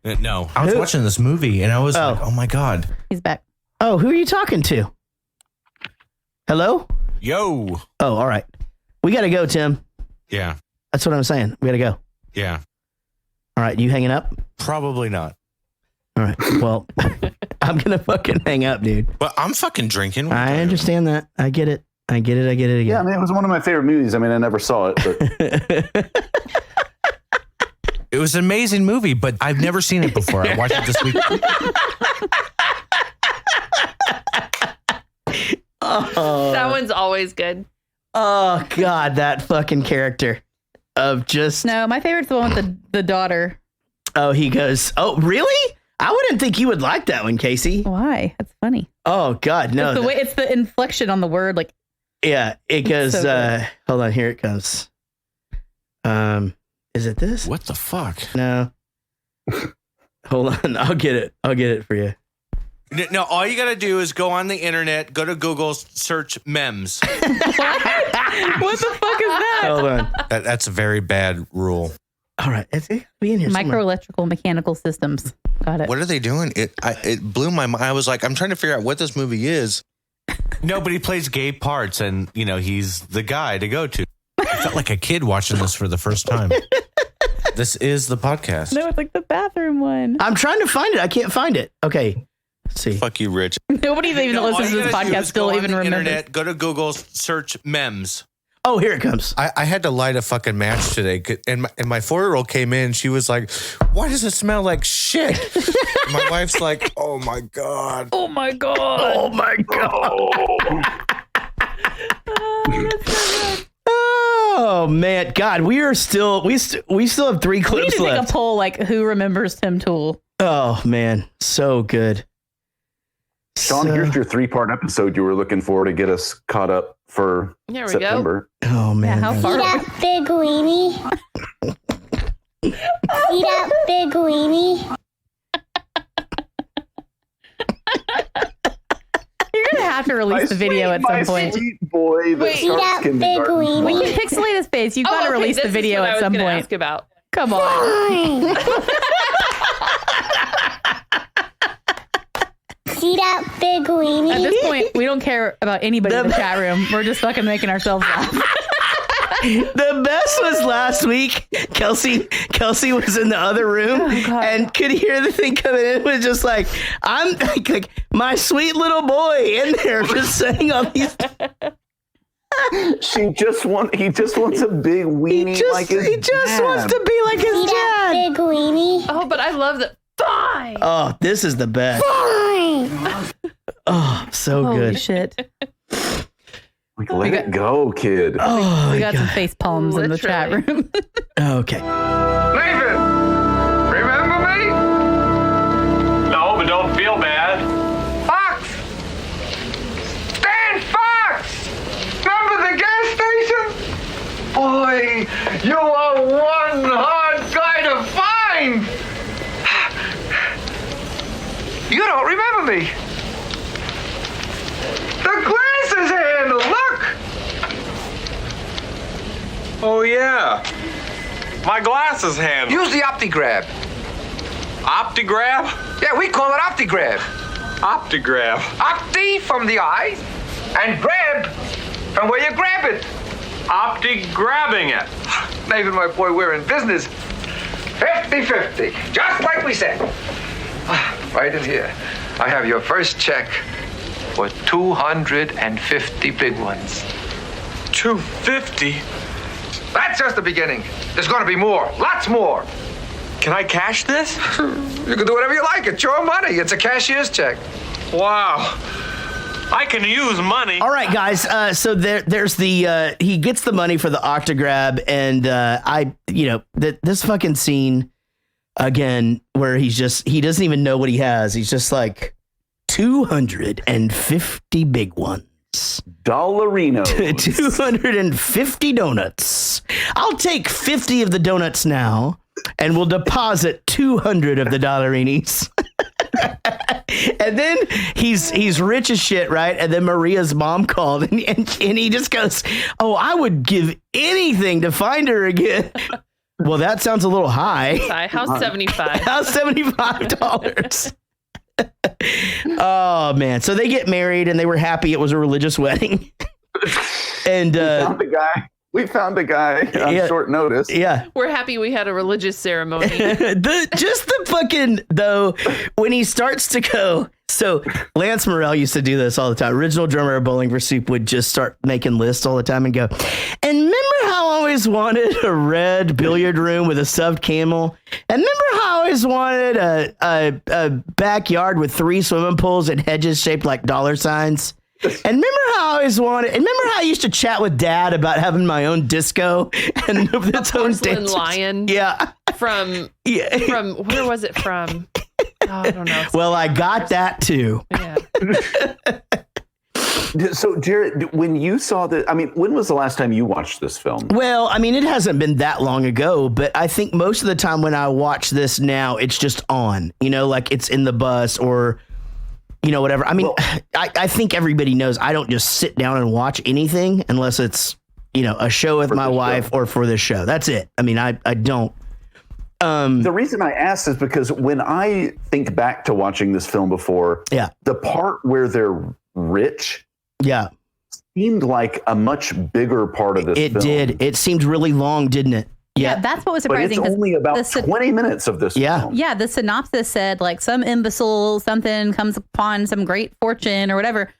No. I was watching this movie and I was like, oh my God. He's back. Oh, who are you talking to? Hello? Yo. Oh, all right. We got to go, Tim. Yeah. That's what I'm saying. We got to go. Yeah. All right. You hanging up? Probably not. All right. Well, I'm going to fucking hang up, dude. But I'm fucking drinking. I understand that. I get it. Again. Yeah, I mean, it was one of my favorite movies. I mean, I never saw it, but it was an amazing movie, but I've never seen it before. I watched it this week. That one's always good. Oh, God, that fucking character of just... No, my favorite's the one with the daughter. Oh, he goes, oh, really? I wouldn't think you would like that one, Casey. Why? That's funny. Oh, God, no. It's the inflection on the word, like... Yeah, it goes, so hold on, here it comes. Is it this? What the fuck? No. Hold on, I'll get it for you. No, all you got to do is go on the internet, go to Google, search memes. What the fuck is that? Hold on. That's a very bad rule. All right, it's be in here somewhere. Microelectrical mechanical systems. Got it. What are they doing? It blew my mind. I was like, I'm trying to figure out what this movie is. No, but he plays gay parts, and he's the guy to go to. I felt like a kid watching this for the first time. This is the podcast. No, it's like the bathroom one. I'm trying to find it. I can't find it. Okay. Let's see. Fuck you, Rich. Nobody even that listens to this podcast still even remembers. Internet, go to Google, search memes. Oh, here it comes. I had to light a fucking match today, and my 4-year-old came in. She was like, "Why does it smell like shit?" My wife's like, "Oh my God. Oh my God. Oh my God." Oh man, God, we still have 3 clips left. We need to make a poll like who remembers Tim Tool. Oh man, so good. Sean, here's your 3-part episode you were looking for to get us caught up for September. Go. Oh man, how far? See that big weenie? See that big weenie? You're gonna have to release the video at some point. Sweet boy that See that big weenie? We can pixelate his face. You've got to release the video at some point. Ask about. Come on. See that big weenie? At this point, we don't care about anybody in the chat room. We're just fucking making ourselves laugh. The best was last week. Kelsey was in the other room and could hear the thing coming in. It was just like, I'm like my sweet little boy in there just saying all these. He just wants a big weenie like his He just wants to be like his See that dad. big weenie? Oh, but I love that. Fine. Oh, this is the best. Fine. Oh, so Holy good. shit. Like, let it go, kid. Oh, We got some face palms in the chat room. Okay. Nathan, remember me? No, but don't feel me. You are one hard guy to find. You don't remember me. The glasses handle, look. Oh, yeah. My glasses handle. Use the OptiGrab. OptiGrab? Yeah, we call it OptiGrab. OptiGrab. Opti from the eye, and grab from where you grab it. Opti-grabbing it. Nathan, my boy, we're in business. 50-50, just like we said. Right in here. I have your first check for 250 big ones. 250? That's just the beginning. There's going to be more, lots more. Can I cash this? You can do whatever you like. It's your money. It's a cashier's check. Wow. I can use money. All right, guys. So there's the he gets the money for the OctoGrab, and this fucking scene again where he doesn't even know what he has. He's just like 250 big ones. Dollarinos. 250 donuts. I'll take 50 of the donuts now, and we'll deposit 200 of the dollarinis. And then he's rich as shit, right? And then Maria's mom called, and he just goes, "Oh, I would give anything to find her again." Well, that sounds a little high. How's 75? How's $75? Oh man! So they get married, and they were happy it was a religious wedding. And we found a guy on short notice. Yeah, we're happy we had a religious ceremony. the fucking though when he starts to go. So Lance Morrell used to do this all the time. Original drummer of Bowling for Soup would just start making lists all the time and go, and remember how I always wanted a red billiard room with a stuffed camel? And remember how I always wanted a backyard with 3 swimming pools and hedges shaped like dollar signs? And remember how I always wanted, and remember how I used to chat with Dad about having my own disco and its own dancers? Lion. Yeah. From where was it from? Oh, I don't know. Well, I got that too. Yeah. So, Jared, when you saw when was the last time you watched this film? Well, I mean, it hasn't been that long ago, but I think most of the time when I watch this now, it's just on, like it's in the bus or, whatever. I mean, I think everybody knows I don't just sit down and watch anything unless it's, a show with my wife or for this show. That's it. I mean, I don't. The reason I asked is because when I think back to watching this film before, the part where they're rich, seemed like a much bigger part of this film. It did. It seemed really long, didn't it? Yeah, that's what was surprising. But it's only about 20 minutes of this film. Yeah, the synopsis said like some imbecile something comes upon some great fortune or whatever.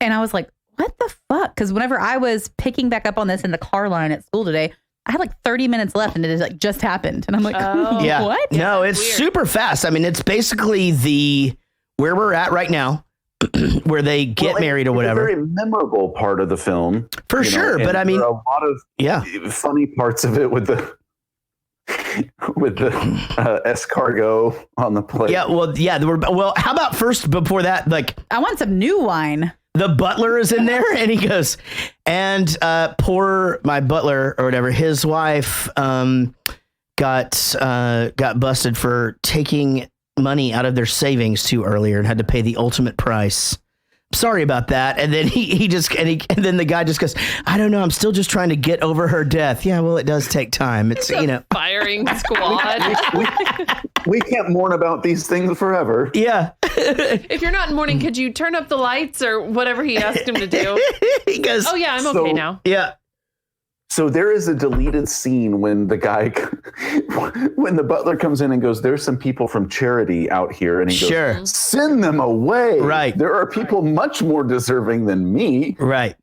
And I was like, what the fuck? Because whenever I was picking back up on this in the car line at school today, I had like 30 minutes left and it like just happened. And I'm like, what? No, it's super fast. I mean, it's basically where we're at right now, where they get married or whatever. It's a very memorable part of the film. For sure. But I mean, there are a lot of funny parts of it with the escargot on the plate. Yeah. Well, how about first before that? Like, I want some new wine. The butler is in there and he goes, and my butler or whatever, his wife got busted for taking money out of their savings too earlier and had to pay the ultimate price. Sorry about that. And then and then the guy just goes, I don't know. I'm still just trying to get over her death. Yeah, well, it does take time. It's, firing squad. We can't mourn about these things forever. Yeah. If you're not in mourning, could you turn up the lights or whatever he asked him to do? He goes, oh yeah, I'm okay now. Yeah. So there is a deleted scene when when the butler comes in and goes, there's some people from charity out here. And he goes, send them away. Right. There are people much more deserving than me. Right.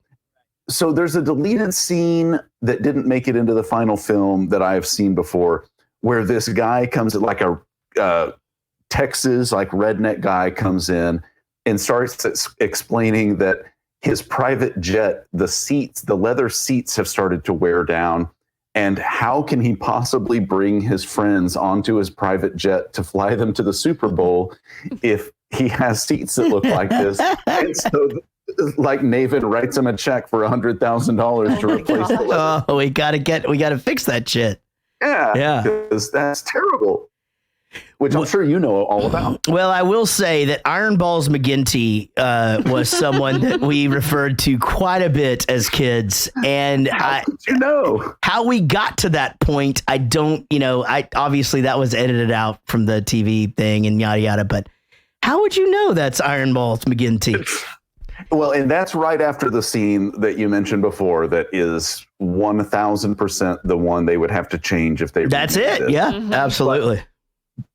So there's a deleted scene that didn't make it into the final film that I have seen before, where this guy comes, like a Texas, like redneck guy comes in and starts explaining that his private jet, the leather seats have started to wear down. And how can he possibly bring his friends onto his private jet to fly them to the Super Bowl if he has seats that look like this? And so like Naven writes him a check for $100,000 to replace the letter. Oh, we gotta fix that shit. Yeah. Because that's terrible. Which I'm sure you know all about. Well, I will say that Iron Balls McGinty was someone that we referred to quite a bit as kids. And how we got to that point, I don't, obviously that was edited out from the TV thing and yada, yada. But how would you know that's Iron Balls McGinty? Well, and that's right after the scene that you mentioned before that is 1,000% the one they would have to change if they. That's it. Yeah, absolutely.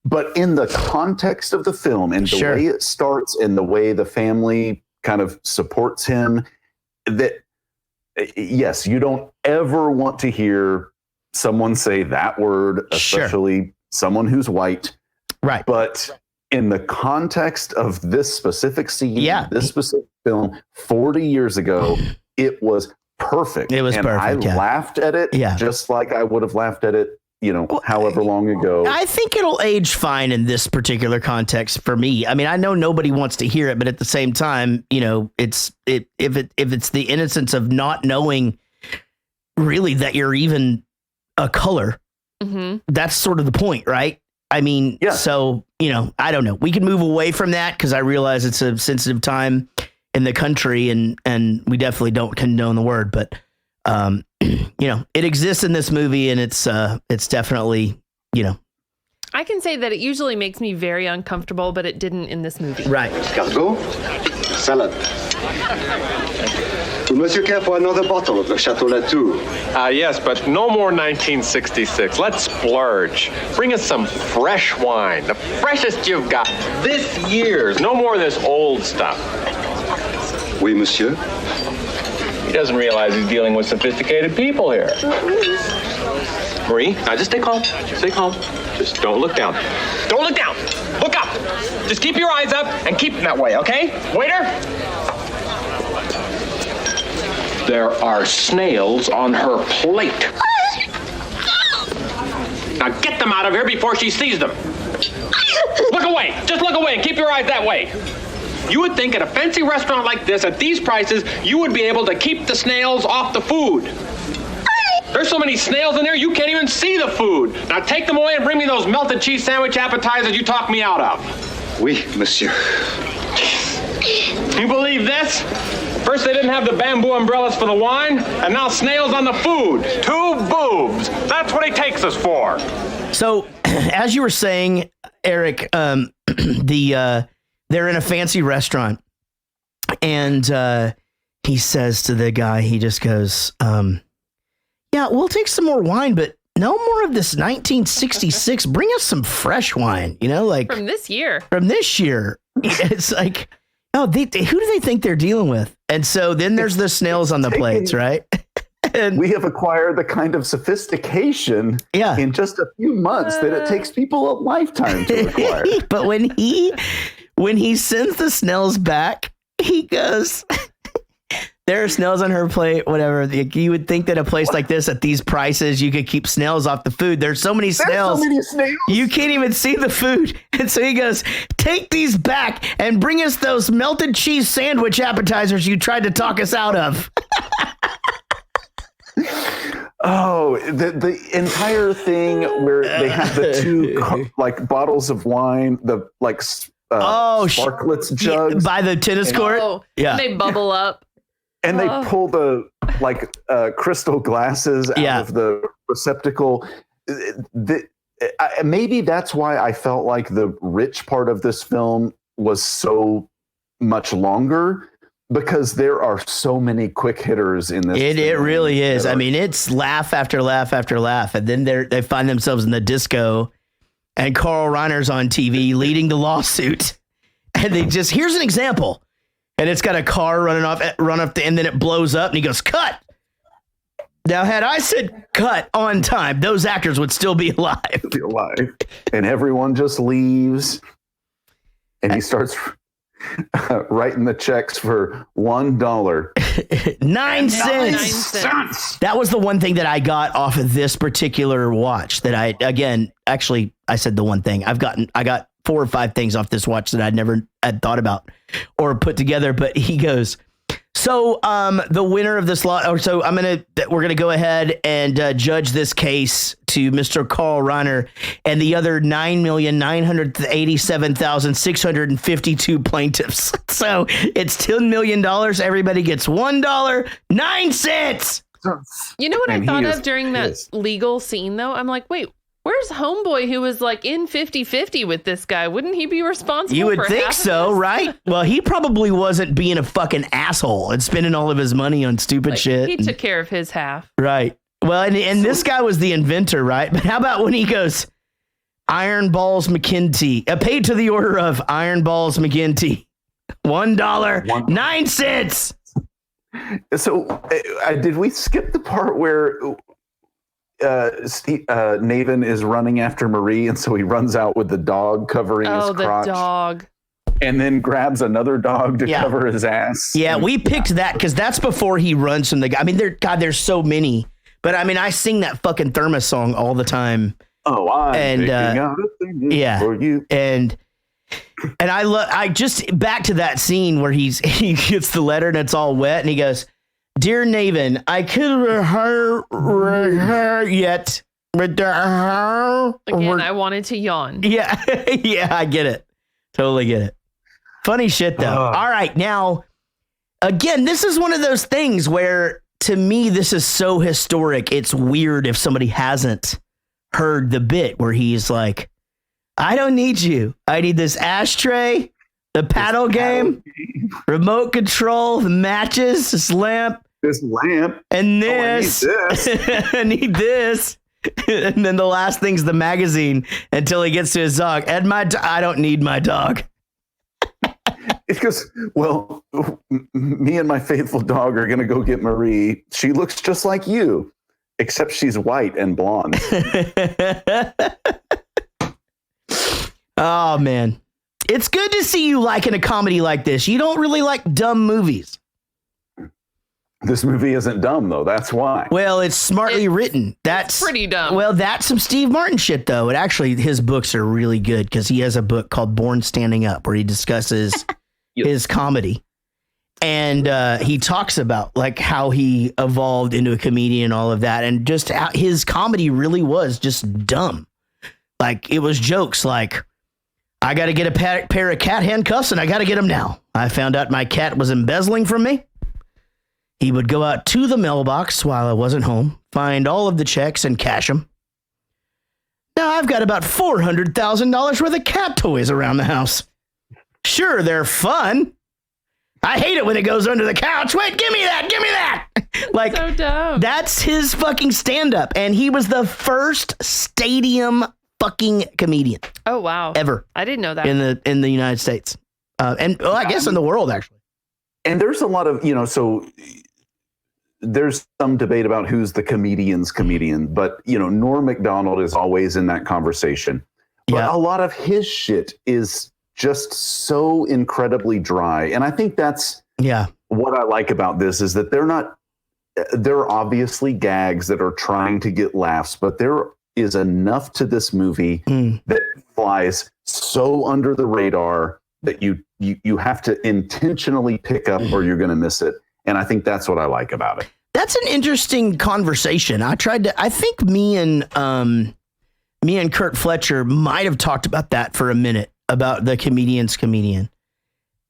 But in the context of the film and the way it starts and the way the family kind of supports him, that yes, you don't ever want to hear someone say that word, especially someone who's white. Right. But in the context of this specific scene, this specific film 40 years ago, it was perfect. It was perfect. I laughed at it just like I would have laughed at it, however long ago. I think it'll age fine in this particular context for me. I mean, I know nobody wants to hear it, but at the same time, if it's the innocence of not knowing really that you're even a color, that's sort of the point, right? I mean, so, I don't know. We can move away from that because I realize it's a sensitive time in the country and we definitely don't condone the word, but it exists in this movie and it's definitely, I can say that it usually makes me very uncomfortable, but it didn't in this movie. Right. Escargot, salad. Will Monsieur care for another bottle of the Chateau Latour? Yes, but no more 1966. Let's splurge. Bring us some fresh wine, the freshest you've got. This year's. No more of this old stuff. Oui, monsieur. He doesn't realize he's dealing with sophisticated people here. Marie, now just stay calm. Stay calm. Just don't look down. Don't look down. Look up. Just keep your eyes up and keep them that way, okay? Waiter? There are snails on her plate. Now get them out of here before she sees them. Look away. Just look away and keep your eyes that way. You would think at a fancy restaurant like this, at these prices, you would be able to keep the snails off the food. There's so many snails in there, you can't even see the food. Now take them away and bring me those melted cheese sandwich appetizers you talked me out of. Oui, monsieur. You believe this? First they didn't have the bamboo umbrellas for the wine, and now snails on the food. 2 boobs. That's what he takes us for. So, as you were saying, Eric, they're in a fancy restaurant, and he says to the guy, he just goes, yeah, we'll take some more wine, but no more of this 1966. Bring us some fresh wine, like from this year. From this year. It's like, oh, who do they think they're dealing with? And so then there's the snails on the plates, right? And we have acquired the kind of sophistication in just a few months that it takes people a lifetime to acquire. But when he sends the snails back, he goes, there are snails on her plate, whatever. You would think that a place like this at these prices, you could keep snails off the food. There's so many snails. You can't even see the food. And so he goes, take these back and bring us those melted cheese sandwich appetizers you tried to talk us out of. Oh, the entire thing where they have the 2 bottles of wine, the sparklets jugs by the tennis court. They bubble up. And they pull the crystal glasses out of the receptacle. Maybe that's why I felt like the rich part of this film was so much longer, because there are so many quick hitters in this. It really is. I mean, it's laugh after laugh after laugh. And then they find themselves in the disco and Carl Reiner's on TV leading the lawsuit. And here's an example. And it's got a car run up and then it blows up and he goes, cut. Now, had I said cut on time, those actors would still be alive. And everyone just leaves. And he starts writing the checks for $1. 9 cents. That was the one thing that I got off of this particular watch that I said the one thing. I got 4 or 5 things off this watch that I'd never had thought about or put together. But he goes, So, the winner of this law, so we're gonna go ahead and judge this case to Mr. Carl Reiner and the other 9,987,652 plaintiffs. So it's $10 million. Everybody gets $1.09. You know what And I thought he of during that is. legal scene, though? I'm like, wait, where's Homeboy, who was like in 50-50 with this guy? Wouldn't he be responsible You would for think half of so, this? right? Well, he probably wasn't being a fucking asshole and spending all of his money on stupid shit. He took care of his half. Right. Well, and this guy was the inventor, right? But how about when he goes, Iron Balls McGinty, paid to the order of Iron Balls McGinty, $1.09. So, did we skip the part where Naven is running after Marie, and so he runs out with the dog covering his crotch? The dog. And then grabs another dog to cover his ass. Yeah, we picked that because that's before he runs from the guy. I mean, there's so many. But I mean, I sing that fucking Thermos song all the time. Oh, I'm picking out a thing for you. And I just back to that scene where he gets the letter and it's all wet and he goes, "Dear Naven, I could her yet." Again, I wanted to yawn. Yeah, yeah, I get it. Totally get it. Funny shit though. All right, now again, this is one of those things where to me this is so historic. It's weird if somebody hasn't heard the bit where he's like, "I don't need you. I need this ashtray, the paddle game, remote control, the matches, this lamp, and this. I need this." And then the last thing's the magazine until he gets to his dog. And I don't need my dog. It's because, well, me and my faithful dog are going to go get Marie. She looks just like you, except she's white and blonde. Oh, man. It's good to see you liking a comedy like this. You don't really like dumb movies. This movie isn't dumb, though. That's why. Well, it's smartly written. That's pretty dumb. Well, that's some Steve Martin shit, though. It actually, his books are really good because he has a book called Born Standing Up where he discusses his comedy. And he talks about like how he evolved into a comedian and all of that. And just how his comedy really was just dumb. Like it was jokes like, "I got to get a pair of cat handcuffs and I got to get them now. I found out my cat was embezzling from me. He would go out to the mailbox while I wasn't home, find all of the checks and cash them. Now I've got about $400,000 worth of cat toys around the house. Sure, they're fun. I hate it when it goes under the couch. Wait, give me that. Give me that." Like, so dumb. That's his fucking stand-up. And he was the first stadium fucking comedian. Oh, wow. Ever. I didn't know that. In the United States. And well, I guess in the world, actually. And there's a lot of, so there's some debate about who's the comedian's comedian, but Norm Macdonald is always in that conversation. But a lot of his shit is just so incredibly dry. And I think that's what I like about this is that there are obviously gags that are trying to get laughs, but there is enough to this movie that flies so under the radar that you have to intentionally pick up or you're going to miss it. And I think that's what I like about it. That's an interesting conversation. I think me and Kurt Fletcher might have talked about that for a minute about the comedian's comedian.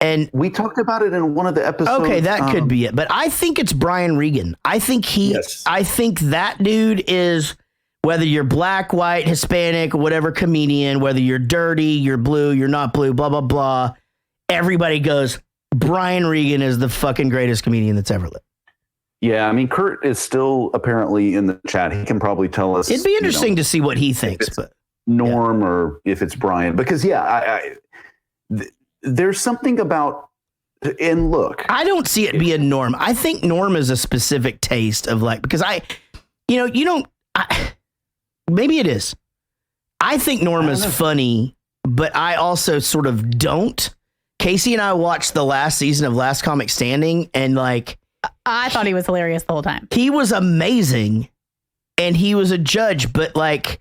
And we talked about it in one of the episodes. Okay, that could be it. But I think it's Brian Regan. I think that dude is, whether you're black, white, Hispanic, whatever comedian, whether you're dirty, you're blue, you're not blue, blah, blah, blah. Everybody goes, Brian Regan is the fucking greatest comedian that's ever lived. Yeah, I mean, Kurt is still apparently in the chat. He can probably tell us. It'd be interesting to see what he thinks. But Norm or if it's Brian. Because, there's something about, and look. I don't see it being Norm. I think Norm is a specific taste of like, because maybe it is. I think Norm is funny, but I also sort of don't. Casey and I watched the last season of Last Comic Standing, and like, I thought he was hilarious the whole time. He was amazing, and he was a judge, but like,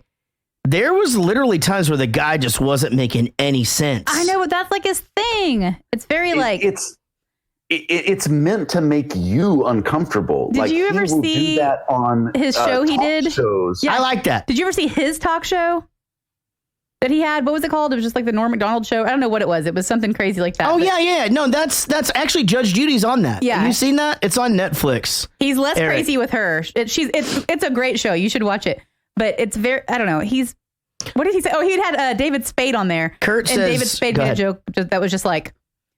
there was literally times where the guy just wasn't making any sense. I know, but that's like his thing. It's very it's meant to make you uncomfortable. Did you ever see do that on his show he talk did? Shows. Yeah. I like that. Did you ever see his talk show that he had? What was it called? It was just like the Norm Macdonald show. I don't know what it was. It was something crazy like that. Oh, yeah. No, that's actually Judge Judy's on that. Yeah. Have you seen that? It's on Netflix. He's less Eric. crazy with her. It's a great show. You should watch it. But it's very, I don't know. What did he say? Oh, he had David Spade on there. Kurt and says, David Spade made a joke that was just like,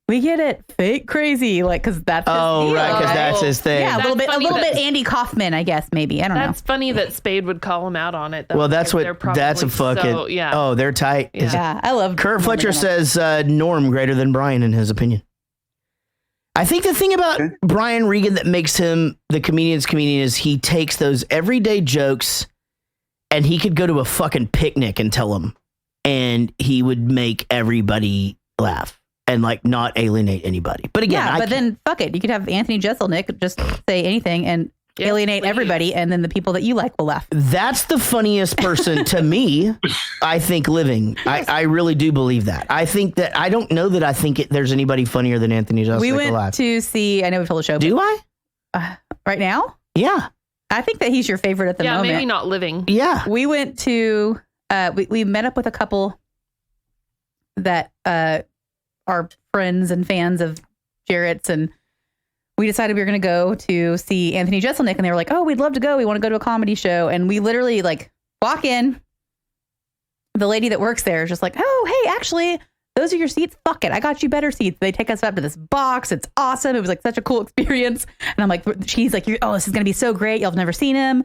we get it, fake crazy, like because that's his deal, right, because that's his thing. Yeah, a little bit Andy Kaufman, I guess, maybe. I don't know. That's funny that Spade would call him out on it. Though, Well, that's a fucking yeah. Oh, they're tight. Yeah, I love Kurt Fletcher says Norm greater than Brian in his opinion. I think the thing about Brian Regan that makes him the comedian's comedian is he takes those everyday jokes and he could go to a fucking picnic and tell them, and he would make everybody laugh and like not alienate anybody. But again, then fuck it. You could have Anthony Jeselnik just say anything and alienate everybody, and then the people that you like will laugh. That's the funniest person to me, I think, living. I really do believe that. I think that I don't know that I think there's anybody funnier than Anthony Jeselnik We went alive. to see, I know we've told the show. Do I? Right now? Yeah. I think that he's your favorite at the moment. Yeah, maybe not living. Yeah. We went to, we met up with a couple that are friends and fans of Jarrett's, and we decided we were going to go to see Anthony Jeselnik, and they were like, oh, we'd love to go. We want to go to a comedy show. And we literally like walk in. The lady that works there is just like, oh, hey, actually, those are your seats. Fuck it. I got you better seats. They take us up to this box. It's awesome. It was like such a cool experience. And I'm like, she's like, oh, this is going to be so great. Y'all have never seen him.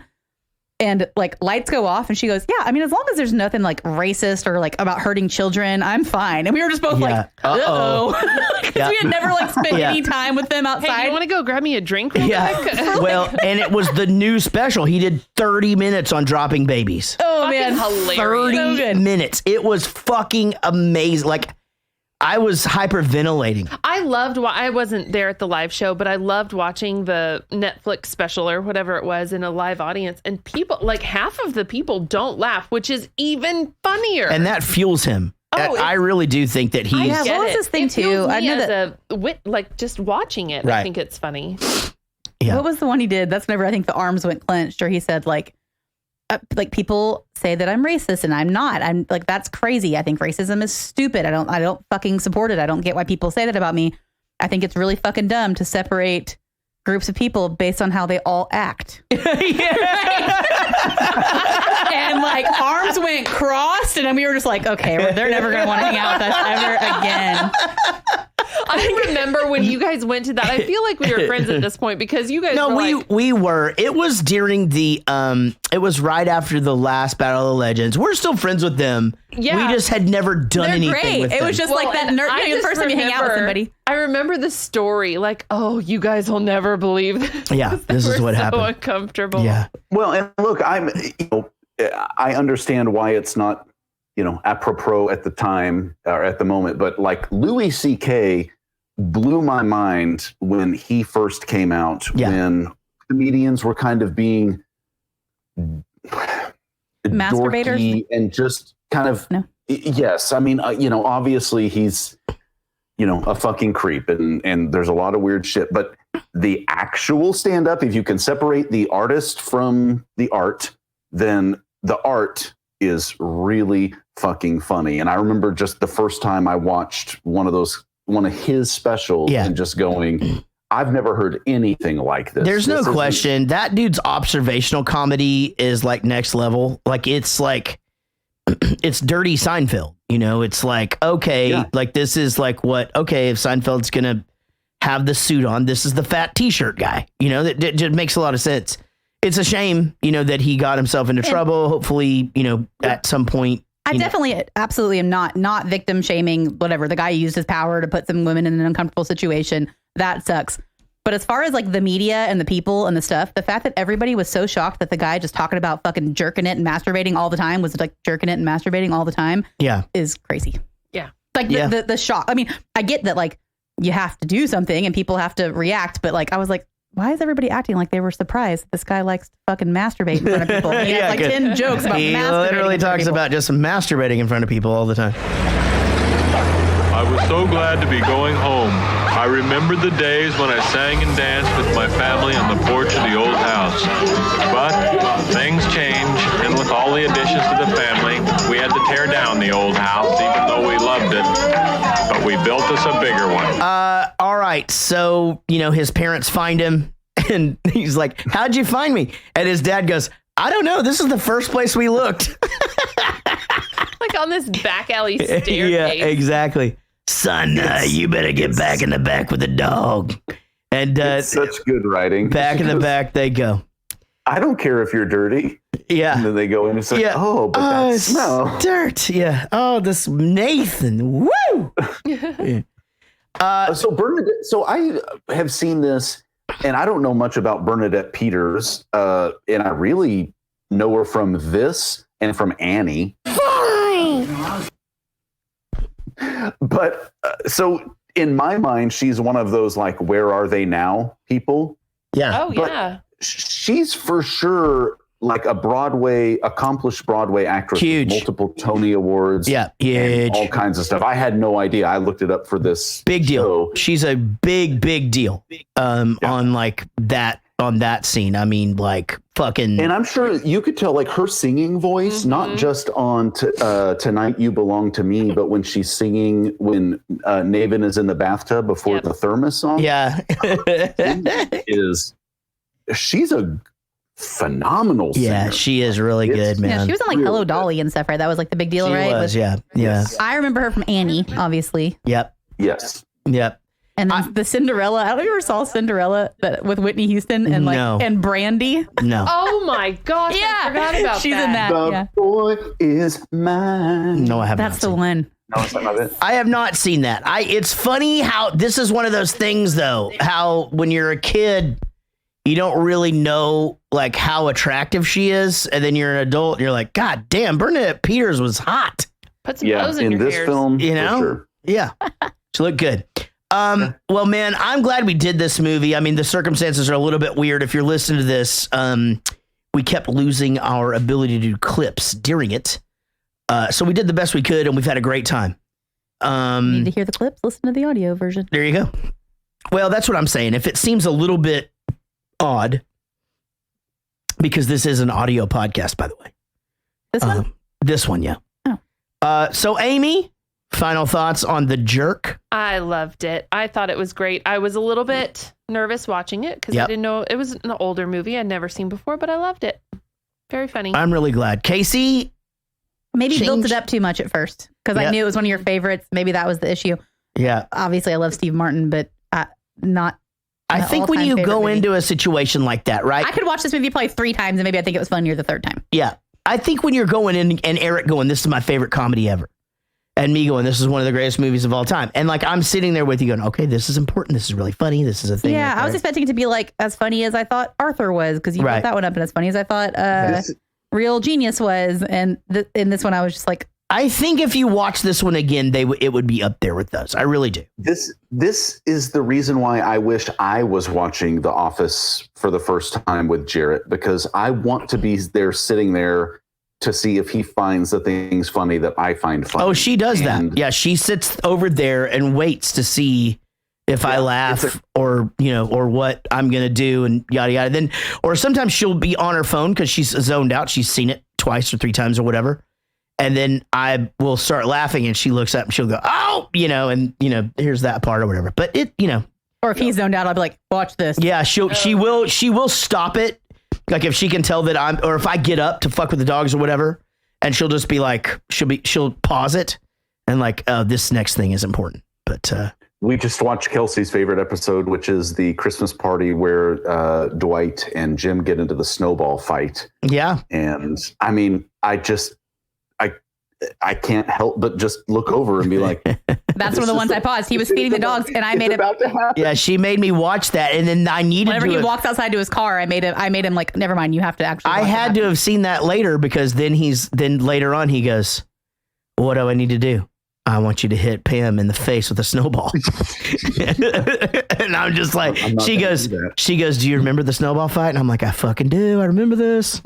And like lights go off and she goes, yeah, I mean, as long as there's nothing like racist or like about hurting children, I'm fine. And we were just both like, uh-oh. Because we had never like spent any time with them outside. Hey, you want to go grab me a drink real quick? Well, and it was the new special. He did 30 minutes on dropping babies. Oh, man. Hilarious. 30 minutes. It was fucking amazing. Like, I was hyperventilating. I wasn't there at the live show, but I loved watching the Netflix special or whatever it was in a live audience. And people, like half of the people don't laugh, which is even funnier. And that fuels him. I really do think that he's... Yeah, what was this thing too? I know that like just watching it, I think it's funny. Yeah. What was the one he did? That's whenever I think the arms went clenched, or he said like people say that I'm racist and I'm not. I'm like, that's crazy. I think racism is stupid. I don't fucking support it. I don't get why people say that about me. I think it's really fucking dumb to separate groups of people based on how they all act. And like arms went crossed, and then we were just like, okay, they're never going to want to hang out with us ever again. I remember when you guys went to that. I feel like we were friends at this point because you guys we were. It was during the it was right after the last Battle of the Legends. We're still friends with them. Yeah. We just had never done anything great. with them. It was just like that the first time you hang out with somebody. I remember the story like, oh, you guys will never believe this. Yeah, this is what happened. So uncomfortable. Yeah. Well, and look, I understand why it's not, apropos at the time or at the moment, but like Louis C.K. blew my mind when he first came out, when comedians were kind of being masturbators and just kind of, yes. I mean, obviously he's, a fucking creep and there's a lot of weird shit, but the actual stand up, if you can separate the artist from the art, then the art is really fucking funny. And I remember just the first time I watched one of his specials and just going, I've never heard anything like this. There's no question. That dude's observational comedy is like next level. Like it's dirty Seinfeld. It's like, okay, like this is like if Seinfeld's going to have the suit on, this is the fat t-shirt guy, that just makes a lot of sense. It's a shame, that he got himself into trouble. Hopefully, at some point. I definitely, absolutely am not victim shaming, whatever. The guy used his power to put some women in an uncomfortable situation. That sucks. But as far as like the media and the people and the stuff, the fact that everybody was so shocked that the guy just talking about fucking jerking it and masturbating all the time was like jerking it and masturbating all the time. Yeah. Is crazy. Yeah. Like the shock. I mean, I get that like you have to do something and people have to react. But like, I was like, why is everybody acting like they were surprised that this guy likes to fucking masturbate in front of people? He has like 10 jokes about masturbating. He literally talks about just masturbating in front of people all the time. I was so glad to be going home. I remembered the days when I sang and danced with my family on the porch of the old house. But things change, and with all the additions to the family, we had to tear down the old house, even though we loved it. But we built us a bigger one. All right. So, his parents find him, and he's like, how'd you find me? And his dad goes, I don't know. This is the first place we looked. Like on this back alley staircase. Yeah, exactly. Son, you better get back in the back with the dog. And it's such good writing. Back in the back they go. I don't care if you're dirty. Yeah. And then they go in and say, oh, but that smell. Dirt. Yeah. Oh, this Nathan. Woo! Yeah. So Bernadette, so I have seen this, and I don't know much about Bernadette Peters, and I really know her from this and from Annie. Fine. But so in my mind, she's one of those like, where are they now people? Yeah. Oh, yeah. She's for sure like accomplished Broadway actress. Huge. With multiple Tony Awards. Yeah. Huge. All kinds of stuff. I had no idea. I looked it up for this. Big deal. show. She's a big deal on like that, on that scene. I mean, like fucking. And I'm sure you could tell like her singing voice, not just on Tonight You Belong to Me, but when she's singing when Naven is in the bathtub before the thermos song. Yeah. She's a phenomenal singer. Yeah, she is really good, man. Yeah, she was on like Hello Dolly and stuff, right? That was like the big deal, She right? was, yeah. I remember her from Annie, obviously. Yep. Yes. Yep. And then the Cinderella. I don't know if you ever saw Cinderella, but with Whitney Houston and like and Brandy. No. Oh my gosh! Yeah, I forgot about she's in that. The Yeah. boy is mine. No, I haven't. That's the one. No, it's not it. I have not seen that. It's funny how this is one of those things, though, how when you're a kid, you don't really know like how attractive she is, and then you're an adult and you're like, God damn, Bernadette Peters was hot. Put some clothes in your this ears. film, You know? for sure. Yeah. She looked good. Well, man, I'm glad we did this movie. I mean, the circumstances are a little bit weird. If you're listening to this, we kept losing our ability to do clips during it. So we did the best we could, and we've had a great time. Need to hear the clips? Listen to the audio version. There you go. Well, that's what I'm saying. If it seems a little bit odd, because this is an audio podcast, by the way. This one? This one, yeah. Oh. So, Amy, final thoughts on The Jerk? I loved it. I thought it was great. I was a little bit nervous watching it because I didn't know it was an older movie I'd never seen before, but I loved it. Very funny. I'm really glad. Casey? Maybe built it up too much at first because I knew it was one of your favorites. Maybe that was the issue. Yeah. Obviously, I love Steve Martin, but not. I think when you go into a situation like that, right? I could watch this movie probably 3 times and maybe I think it was funnier the 3rd time. Yeah. I think when you're going in and Eric going, this is my favorite comedy ever. And me going, this is one of the greatest movies of all time. And like, I'm sitting there with you going, okay, this is important. This is really funny. This is a thing. Yeah. I was expecting it to be like as funny as I thought Arthur was because you put that one up and as funny as I thought Real Genius was. And in this one, I was just like, I think if you watch this one again, it would be up there with those. I really do. This is the reason why I wish I was watching The Office for the first time with Jarrett, because I want to be there sitting there to see if he finds the things funny that I find funny. Oh, she does that. Yeah, she sits over there and waits to see if I laugh or what I'm going to do and yada, yada. Then, or sometimes she'll be on her phone because she's zoned out. She's seen it 2 or 3 times or whatever. And then I will start laughing and she looks up and she'll go, oh, here's that part or whatever. But or if he's zoned out, I'll be like, watch this. Yeah, she will stop it. Like if she can tell that or if I get up to fuck with the dogs or whatever, and she'll just be like, she'll pause it and like, oh, this next thing is important. But we just watched Kelsey's favorite episode, which is the Christmas party where Dwight and Jim get into the snowball fight. Yeah. And I mean, I can't help but just look over and be like, that's one of the ones I paused. He was feeding the dogs and I made him. Yeah, she made me watch that. And then I needed whenever he walks outside to his car, I made him like, never mind, you have to actually. I had to have seen that later because then later on he goes, what do I need to do? I want you to hit Pam in the face with a snowball. And I'm just like, she goes, do you remember the snowball fight? And I'm like, I fucking do. I remember this.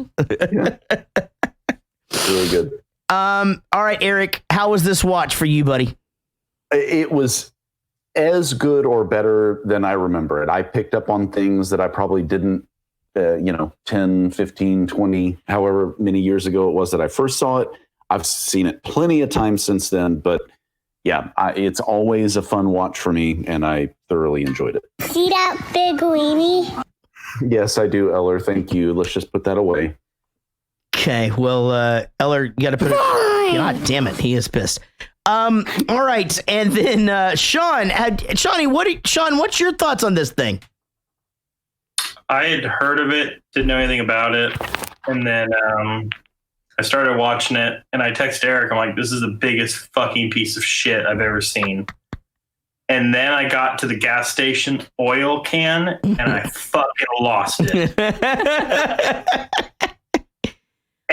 Really good. All right, Eric, how was this watch for you, buddy? It was as good or better than I remember it. I picked up on things that I probably didn't, 10, 15, 20, however many years ago it was that I first saw it. I've seen it plenty of times since then, but yeah, it's always a fun watch for me, and I thoroughly enjoyed it. See that big weenie? Yes, I do, Eller. Thank you. Let's just put that away. Okay, well, Eller, you got to put it. God damn it, he is pissed. All right, and then Sean, Sean, what's your thoughts on this thing? I had heard of it, didn't know anything about it, and then I started watching it, and I texted Eric. I'm like, "This is the biggest fucking piece of shit I've ever seen." And then I got to the gas station oil can, and I fucking lost it.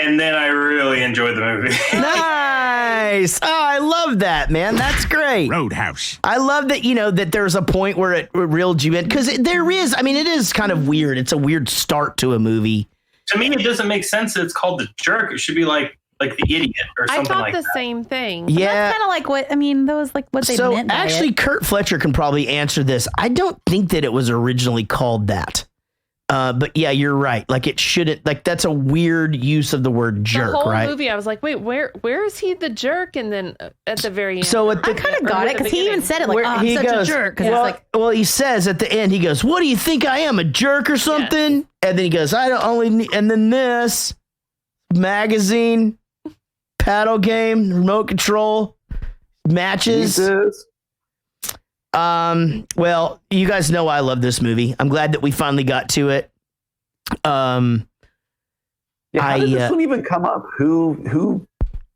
And then I really enjoyed the movie. Nice. Oh, I love that, man. That's great. Roadhouse. I love that, that there's a point where it reeled you in. Because there is, it is kind of weird. It's a weird start to a movie. To me, it doesn't make sense that it's called The Jerk. It should be like The Idiot or something like that. I thought the same thing. Yeah. That's kind of like what, that was like what they meant by actually, it. Kurt Fletcher can probably answer this. I don't think that it was originally called that. But yeah, you're right. Like it shouldn't. Like that's a weird use of the word jerk, the whole right? movie, I was like, wait, where is he the jerk? And then at the very end, so I kind of got it because he even said it like, I'm such a jerk. Well, he says at the end, he goes, "What do you think I am, a jerk or something?" Yeah. And then he goes, "I don't only need," and then this magazine, paddle game, remote control, matches. Jesus. Well, you guys know I love this movie. I'm glad that we finally got to it. How did this one even come up? Who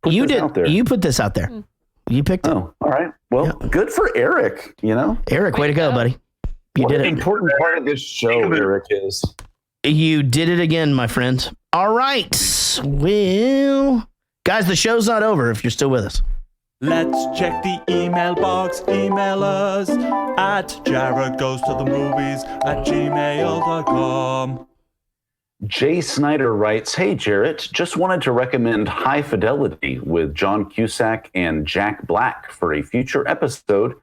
put you this did? Out there? You put this out there. You picked it. Oh, all right. Well, good for Eric. Eric, way to go, buddy. You did it. An important part of this show, Eric is. You did it again, my friend. All right. Well, guys, the show's not over if you're still with us. Let's check the email box. Email us at jaredgoes-to-the-movies@gmail.com. Jay Snyder writes, "Hey, Jarrett, just wanted to recommend High Fidelity with John Cusack and Jack Black for a future episode.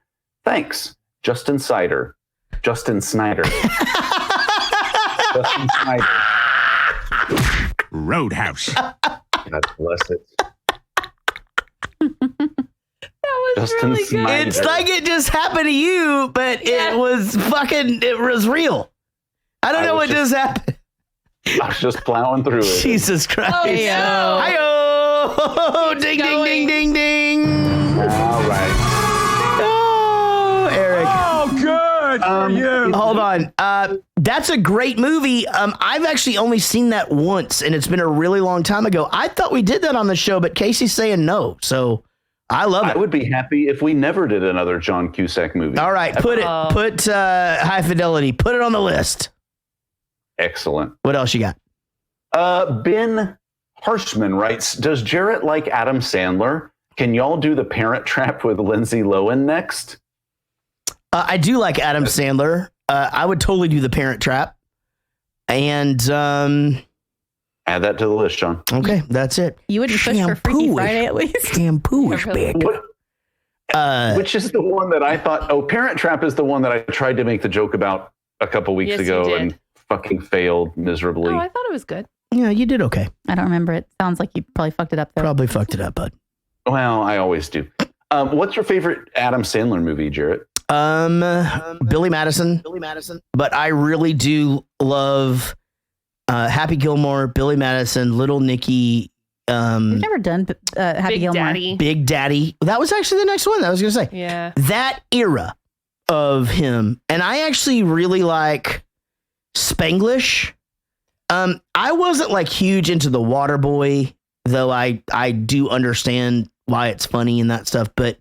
Thanks, Justin Snyder. Justin Snyder. Justin Snyder. Roadhouse. God bless it. Justin really Snyder. It's like it just happened to you, but it was real. I don't know what just happened. I was just plowing through it. Jesus Christ. Oh, yeah. Hi-yo. Ding, ding, ding, ding, ding. All right. Oh, Eric. Oh, good for you. Hold on. That's a great movie. I've actually only seen that once, and it's been a really long time ago. I thought we did that on the show, but Casey's saying no, so I love it. I would be happy if we never did another John Cusack movie. All right, put High Fidelity. Put it on the list. Excellent. What else you got? Ben Harshman writes, "Does Jarrett like Adam Sandler? Can y'all do The Parent Trap with Lindsay Lohan next?" I do like Adam Sandler. I would totally do The Parent Trap. And add that to the list, John. Okay, that's it. You wouldn't push for Freaky Friday at least? Shampoo-ish big. Which is the one that I thought, Parent Trap is the one that I tried to make the joke about a couple weeks ago and fucking failed miserably. Oh, I thought it was good. Yeah, you did okay. I don't remember it. Sounds like you probably fucked it up though. Probably fucked it up, bud. Well, I always do. What's your favorite Adam Sandler movie, Jarrett? Billy Madison. But I really do love Happy Gilmore, Billy Madison, Little Nicky. We've never done Happy Big Gilmore. Daddy. Big Daddy. That was actually the next one that I was going to say. Yeah. That era of him. And I actually really like Spanglish. I wasn't like huge into The Waterboy, though I do understand why it's funny and that stuff. But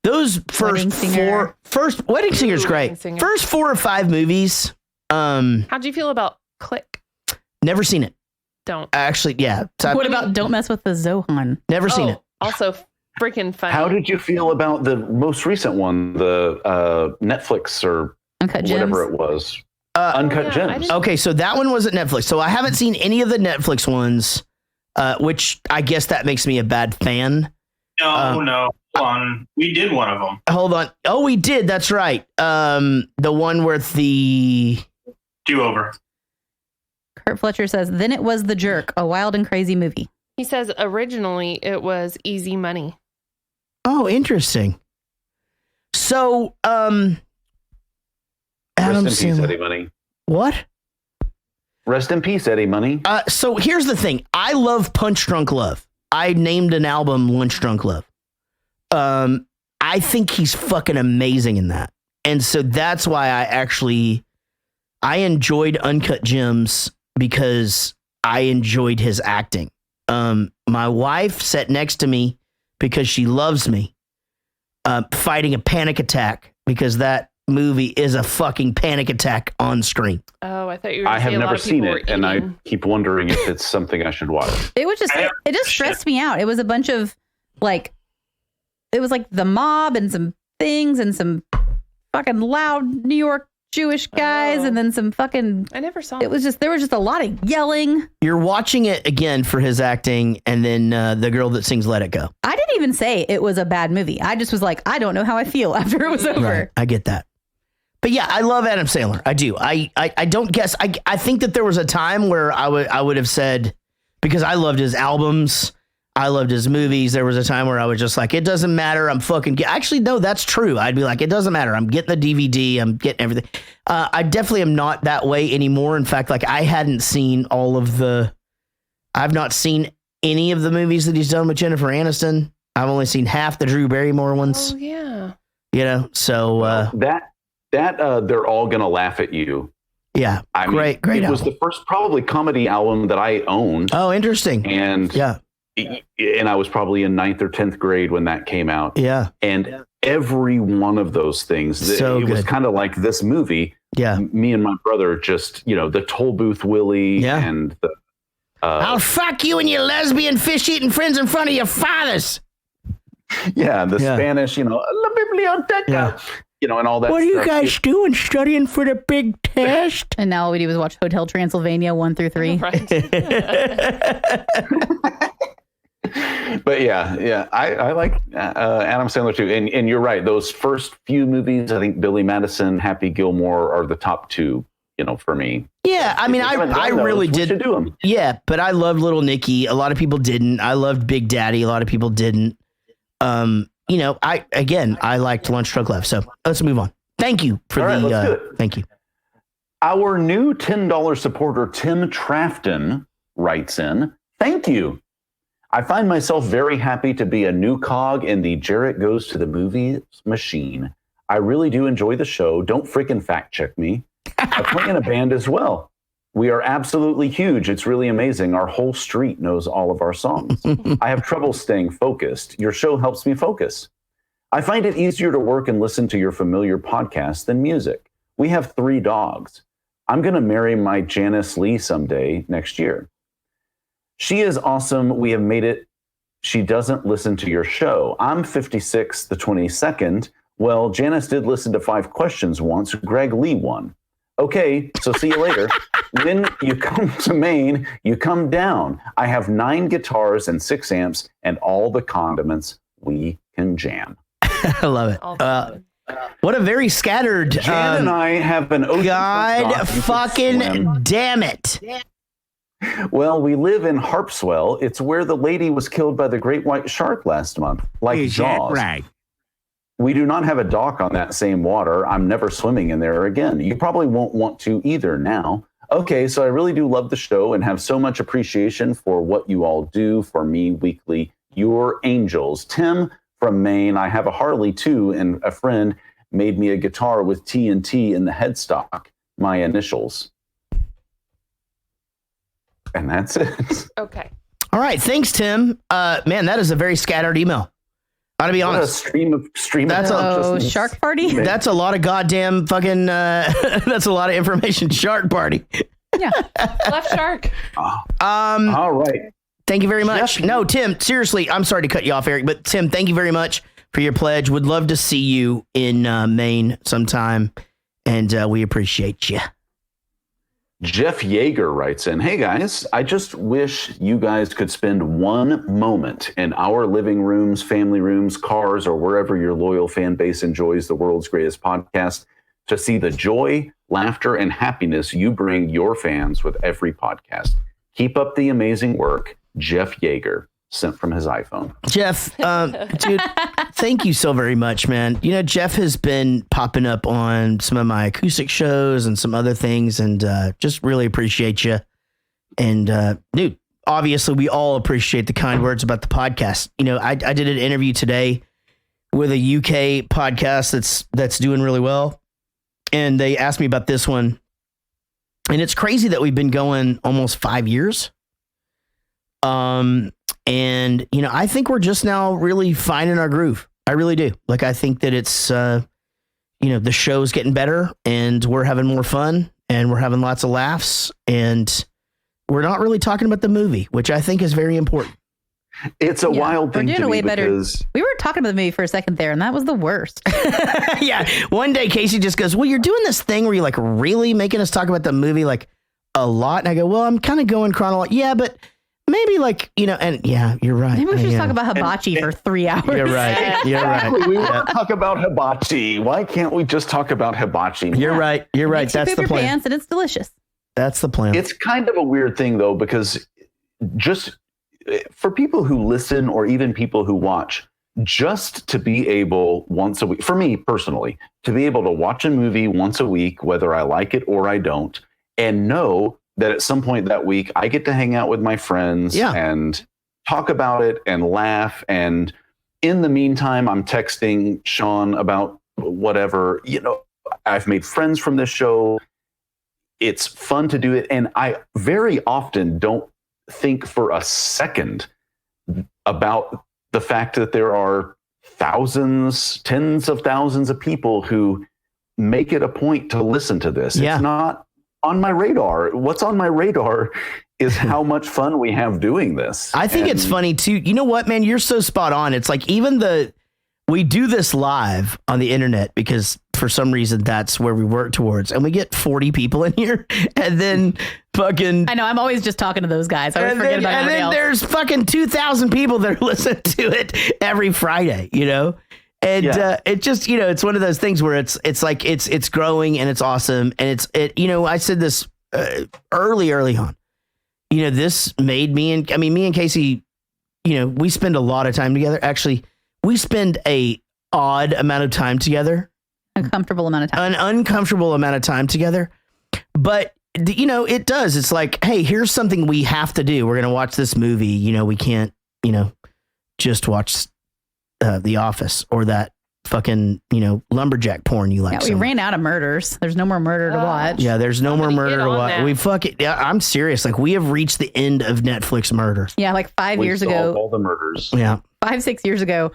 those first Wedding Singer's great. Wedding Singer. First 4 or 5 movies. How'd you feel about Click? Never seen it. Don't. Actually, yeah. So What about Don't Mess with the Zohan? Never seen it. Also freaking funny. How did you feel about the most recent one, the Netflix or Uncut Gems? whatever it was? Uncut Gems. Okay, so that one was at Netflix. So I haven't seen any of the Netflix ones, which I guess that makes me a bad fan. No. Hold on. We did one of them. Hold on. Oh, we did. That's right. The one with the do-over. Kurt Fletcher says, then it was The Jerk, a wild and crazy movie. He says originally it was Easy Money. Oh, interesting. So, Adam Rest in peace, Sandler. Eddie Money. What? Rest in peace, Eddie Money. So here's the thing. I love Punch Drunk Love. I named an album Lunch Drunk Love. I think he's fucking amazing in that. And so that's why I enjoyed Uncut Gems, because I enjoyed his acting. My wife sat next to me because she loves me, fighting a panic attack, because that movie is a fucking panic attack on screen. Oh, I thought you were I going to say have a lot never of people seen were it, and I eating. keep wondering if it's something I should watch. It was just, it just stressed me out. It was a bunch of it was like the mob and some things and some fucking loud New York Jewish guys, and then some fucking. I never saw it. Was just, there was just a lot of yelling. You're watching it again for his acting, and then the girl that sings "Let It Go." I didn't even say it was a bad movie. I just was like, I don't know how I feel after it was over. Right, I get that. But yeah, I love Adam Sandler. I do. I don't guess. I think that there was a time where I would have said, because I loved his albums, I loved his movies. There was a time where I was just like, it doesn't matter. I'm fucking. Actually, no, that's true. I'd be like, it doesn't matter. I'm getting the DVD. I'm getting everything. I definitely am not that way anymore. In fact, like I hadn't seen I've not seen any of the movies that he's done with Jennifer Aniston. I've only seen half the Drew Barrymore ones. Oh, yeah. You know, so that they're all gonna laugh at you. Yeah, great. It was the first probably comedy album that I owned. Oh, interesting. And yeah, and I was probably in 9th or 10th grade when that came out. Yeah, and every one of those things, it was kind of like this movie. Yeah, me and my brother just, the Toll Booth Willie and the. I'll fuck you and your lesbian fish-eating friends in front of your fathers. Yeah, the Spanish, La Biblioteca, and all that. What are you stuff. guys doing? Studying for the big test? And now all we do is watch Hotel Transylvania 1 through 3. Right. But yeah, I like Adam Sandler too. And you're right. Those first few movies, I think Billy Madison, Happy Gilmore are the top two, for me. Yeah, I mean, I really did do them. Yeah, but I loved Little Nicky. A lot of people didn't. I loved Big Daddy. A lot of people didn't. I liked Lunch Drunk Love. So let's move on. Thank you for let's do it. Thank you. Our new $10 supporter, Tim Trafton, writes in, thank you. I find myself very happy to be a new cog in the Jarrett Goes to the Movies machine. I really do enjoy the show. Don't freaking fact check me. I play in a band as well. We are absolutely huge. It's really amazing. Our whole street knows all of our songs. I have trouble staying focused. Your show helps me focus. I find it easier to work and listen to your familiar podcasts than music. We have 3 dogs. I'm going to marry my Janice Lee someday next year. She is awesome. We have made it. She doesn't listen to your show. I'm 56, the 22nd. Well, Janice did listen to 5 questions once. Greg Lee won. Okay, so see you later. When you come to Maine, you come down. I have 9 guitars and 6 amps and all the condiments. We can jam. I love it. What a very scattered. Jan and I have an ocean. God fucking damn it. Well, we live in Harpswell. It's where the lady was killed by the great white shark last month. Like Is Jaws. that right? We do not have a dock on that same water. I'm never swimming in there again. You probably won't want to either now. Okay, so I really do love the show and have so much appreciation for what you all do for me weekly. You're angels. Tim from Maine. I have a Harley too, and a friend made me a guitar with TNT in the headstock, my initials. And that's it. Okay. All right. Thanks, Tim. Man, that is a very scattered email. Gotta be honest. That's a shark party. That's a lot of goddamn fucking. That's a lot of information. Shark party. Yeah. Left shark. All right. Thank you very much. No, Tim. Seriously, I'm sorry to cut you off, Eric, but Tim, thank you very much for your pledge. Would love to see you in Maine sometime, and we appreciate you. Jeff Yeager writes in, hey guys, I just wish you guys could spend one moment in our living rooms, family rooms, cars, or wherever your loyal fan base enjoys the world's greatest podcast to see the joy, laughter, and happiness you bring your fans with every podcast. Keep up the amazing work. Jeff Yeager, sent from his iPhone. Jeff, dude, thank you so very much, man. You know, Jeff has been popping up on some of my acoustic shows and some other things, and just really appreciate you. And dude, obviously we all appreciate the kind words about the podcast. You know, I did an interview today with a UK podcast that's doing really well, and they asked me about this one. And it's crazy that we've been going almost 5 years. And, you know, I think we're just now really finding our groove. I really do. Like, I think that it's, you know, the show's getting better and we're having more fun and we're having lots of laughs and we're not really talking about the movie, which I think is very important. It's a wild thing to me because we were talking about the movie for a second there and that was the worst. Yeah. One day Casey just goes, well, you're doing this thing where you're like really making us talk about the movie like a lot. And I go, well, I'm kind of going chronological. Yeah, but maybe like, you know, and yeah, you're right. Maybe we should just talk about hibachi for 3 hours. You're right. You're right. We want to talk about hibachi. Why can't we just talk about hibachi? You're right. You're right. That's the plan. Pants and it's delicious. That's the plan. It's kind of a weird thing though, because just for people who listen or even people who watch, just to be able once a week, for me personally, to be able to watch a movie once a week, whether I like it or I don't, and know that at some point that week I get to hang out with my friends and talk about it and laugh. And in the meantime, I'm texting Sean about whatever, you know, I've made friends from this show. It's fun to do it. And I very often don't think for a second about the fact that there are thousands, tens of thousands of people who make it a point to listen to this. It's not on my radar. What's on my radar is how much fun we have doing this. I think it's funny too. You know what, man? You're so spot on. It's like we do this live on the internet because for some reason that's where we work towards, and we get 40 people in here, and then fucking. I know. I'm always just talking to those guys. I always forget about everybody else. And then there's fucking 2,000 people that listen to it every Friday. You know. And it just, you know, it's one of those things where it's like it's growing and it's awesome. And you know, I said this early on, you know, this made me and Casey, you know, we spend a lot of time together. Actually, we spend a odd amount of time together. Uncomfortable amount of time. An uncomfortable amount of time together. But, you know, it does. It's like, hey, here's something we have to do. We're going to watch this movie. You know, we can't, you know, just watch The Office or that fucking, you know, lumberjack porn you like. Yeah, we ran out of murders. There's no more murder to watch. Yeah, there's no more murder to watch. We fucking, I'm serious. Like, we have reached the end of Netflix murder. Yeah, like 5 years ago. All the murders. Yeah. 5-6 years ago,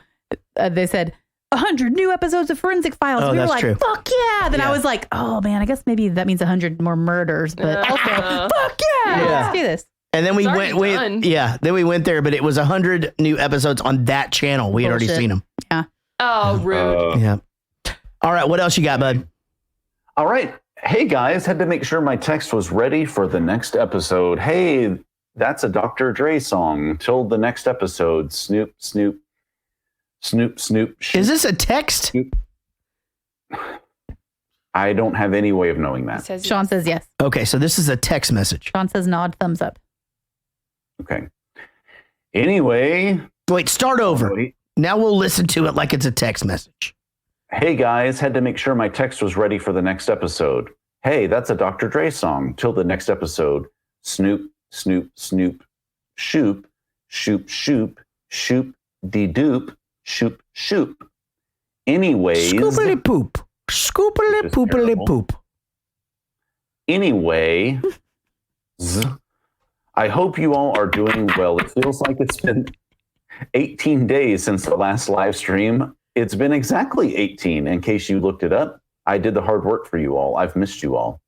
they said 100 new episodes of Forensic Files. Oh, we were that's like, true. fuck yeah. Then I was like, oh man, I guess maybe that means 100 more murders, but also, fuck yeah, let's do this. And then we then we went there, but it was 100 new episodes on that channel. We had already seen them. Yeah. Oh, rude. Yeah. All right. What else you got, bud? All right. Hey guys, had to make sure my text was ready for the next episode. Hey, that's a Dr. Dre song. Till the next episode. Snoop, Snoop, Snoop, Snoop. Is this a text? Snoop. I don't have any way of knowing that. Sean says yes. Okay, so this is a text message. Sean says nod, thumbs up. Okay. Anyway. Wait, start over. Now we'll listen to it like it's a text message. Hey guys, had to make sure my text was ready for the next episode. Hey, that's a Dr. Dre song. Till the next episode. Snoop, Snoop, Snoop, Shoop, Shoop, Shoop, Shoop, de Doop, Shoop, Shoop. Anyways. Scoopily poop. Scoopily poopily poop. Anyway, I hope you all are doing well. It feels like it's been 18 days since the last live stream. It's been exactly 18. In case you looked it up, I did the hard work for you all. I've missed you all.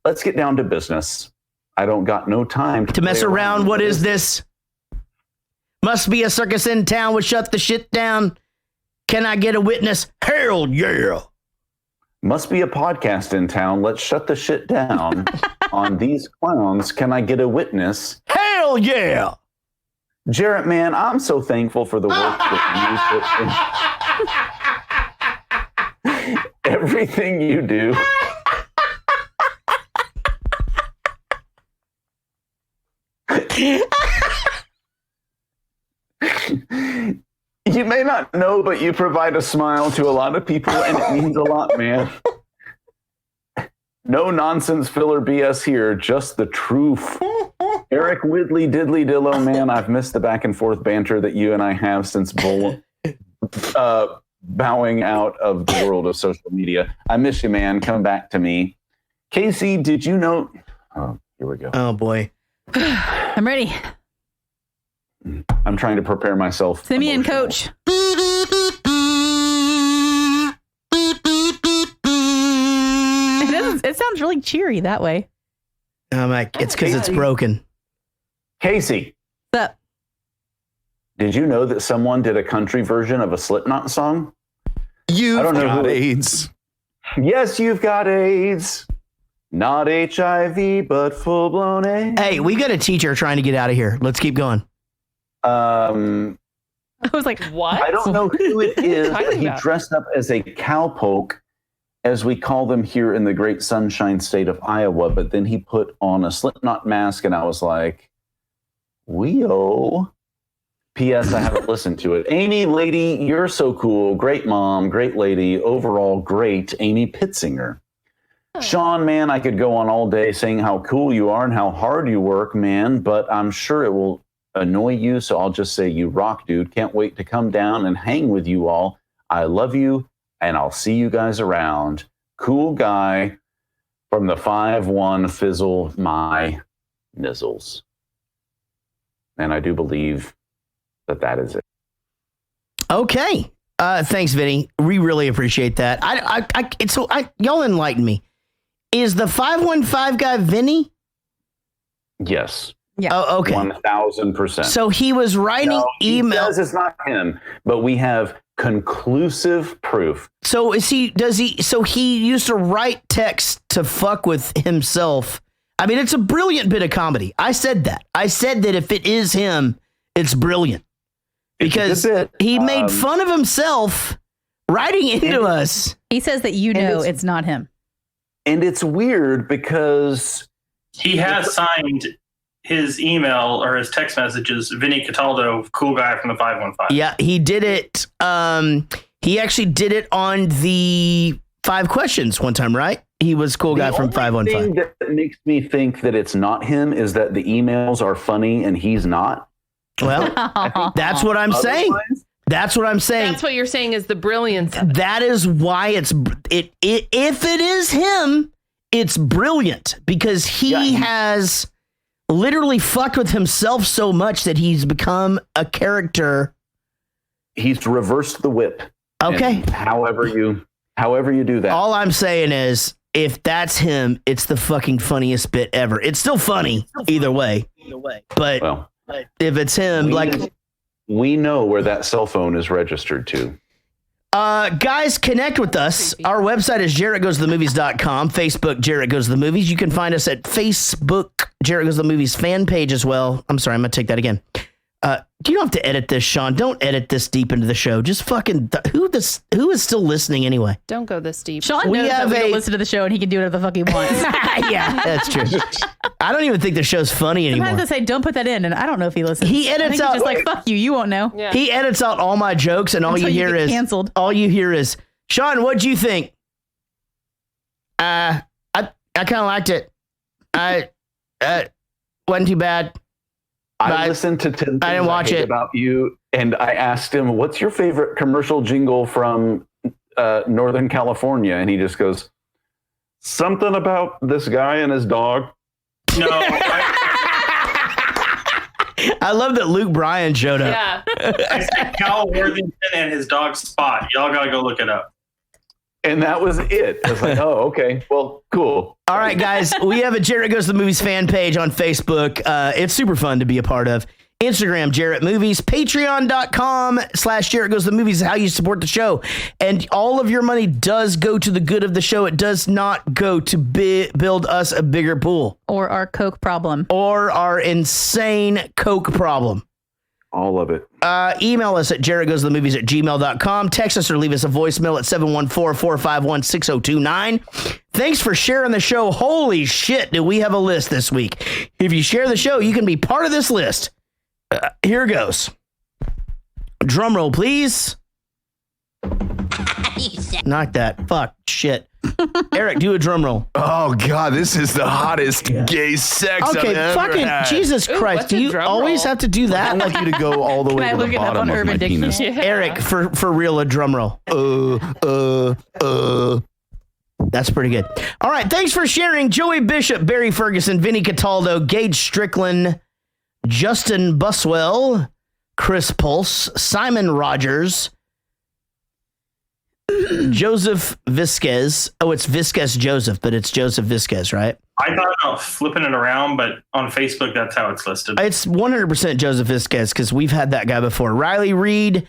Let's get down to business. I don't got no time to mess around. What is this? Must be a circus in town. Would shut the shit down. Can I get a witness? Hell yeah. Must be a podcast in town. Let's shut the shit down on these clowns. Can I get a witness? Hell yeah. Jarrett, man, I'm so thankful for the work that you put in. Everything you do. You may not know, but you provide a smile to a lot of people, and it means a lot, man. No nonsense filler BS here, just the truth. Eric Widley Diddley Dillo, man, I've missed the back and forth banter that you and I have since bowing out of the world of social media. I miss you, man. Come back to me. Casey, did you know? Oh, here we go. Oh, boy. I'm ready. I'm trying to prepare myself. Simeon, coach. It sounds really cheery that way. It's because it's broken. Casey. What's up? Did you know that someone did a country version of a Slipknot song? You've got AIDS. Yes, you've got AIDS. Not HIV, but full-blown AIDS. Hey, we got a teacher trying to get out of here. Let's keep going. I was like, what? I don't know who it is, but he dressed up as a cowpoke, as we call them here in the great sunshine state of Iowa, but then he put on a Slipknot mask, and I was like, Wee-oh. P.S. I haven't listened to it. Amy, lady, you're so cool. Great mom, great lady. Overall, great. Amy Pitzinger. Sean, man, I could go on all day saying how cool you are and how hard you work, man, but I'm sure it will annoy you, so I'll just say you rock, dude. Can't wait to come down and hang with you all. I love you, and I'll see you guys around. Cool guy from the 5-1 Fizzle My Nizzles. And I do believe that is it. Okay. Thanks, Vinny. We really appreciate that. Y'all enlighten me. Is the 515 guy Vinny? Yes. Yeah. Oh, okay. 1,000%. So he was writing email. It's not him, but we have conclusive proof. So so he used to write text to fuck with himself. I mean, it's a brilliant bit of comedy. I said that if it is him, it's brilliant. Because he made fun of himself writing into us. He says that it's not him. And it's weird because he has signed his email or his text messages, Vinny Cataldo, cool guy from the 515. Yeah, he did it. He actually did it on the 5 questions one time, right? He was cool guy from 515. The only thing that makes me think that it's not him is that the emails are funny and he's not. Well, that's what I'm saying. That's what I'm saying. That's what you're saying is the brilliance of it. That is why if it is him, it's brilliant because he has literally fucked with himself so much that he's become a character. He's reversed the whip. Okay. However you do that. All I'm saying is if that's him, it's the fucking funniest bit ever. It's still funny either way. But if it's him, we know where that cell phone is registered to. Guys, connect with us. Our website is JarrettGoesToTheMovies.com. Facebook, Jarrett Goes to the Movies. You can find us at Facebook, Jarrett Goes to the Movies fan page as well. I'm sorry, I'm going to take that again. You don't have to edit this, Sean. Don't edit this deep into the show. Just fucking who is still listening anyway? Don't go this deep. Sean knows that we don't listen to the show and he can do whatever the fuck he wants. Yeah, that's true. I don't even think the show's funny anymore. Sometimes I say, don't put that in, and I don't know if he listens. He edits out just like, fuck you, you won't know. Yeah. He edits out all my jokes, and all you hear is canceled. All you hear is, Sean, what'd you think? I kind of liked it. Wasn't too bad. I listened to 10 things I didn't watch it about you, and I asked him, "What's your favorite commercial jingle from Northern California?" And he just goes, "Something about this guy and his dog." No. I love that Luke Bryan showed up. Yeah. I said Cal Worthington and his dog Spot. Y'all gotta go look it up. And that was it. I was like, oh, okay. Well, cool. All right, guys. We have a Jarrett Goes to the Movies fan page on Facebook. It's super fun to be a part of. Instagram, Jarrett Movies. Patreon.com/Jarrett Goes to the Movies is how you support the show. And all of your money does go to the good of the show. It does not go to build us a bigger pool. Or our Coke problem. Or our insane Coke problem. All of it. Email us at jarrettgoestothemovies@gmail.com. Text us or leave us a voicemail at 714-451-6029. Thanks for sharing the show. Holy shit, do we have a list this week. If you share the show, you can be part of this list. Here goes. Drum roll, please. Not that. Fuck. Shit. Eric, do a drum roll. Oh, God, this is the hottest gay sex I've ever fucking had. Jesus Christ. Do you always have to do that? I'd like you to go all the way to the bottom of my penis. Yeah. Eric, for real, a drum roll. That's pretty good. All right, thanks for sharing. Joey Bishop, Barry Ferguson, Vinny Cataldo, Gage Strickland, Justin Buswell, Chris Pulse, Simon Rogers, Joseph Visquez. Oh, it's Visquez Joseph, but it's Joseph Visquez, right? I thought about flipping it around, but on Facebook, that's how it's listed. It's 100% Joseph Visquez because we've had that guy before. Riley Reed,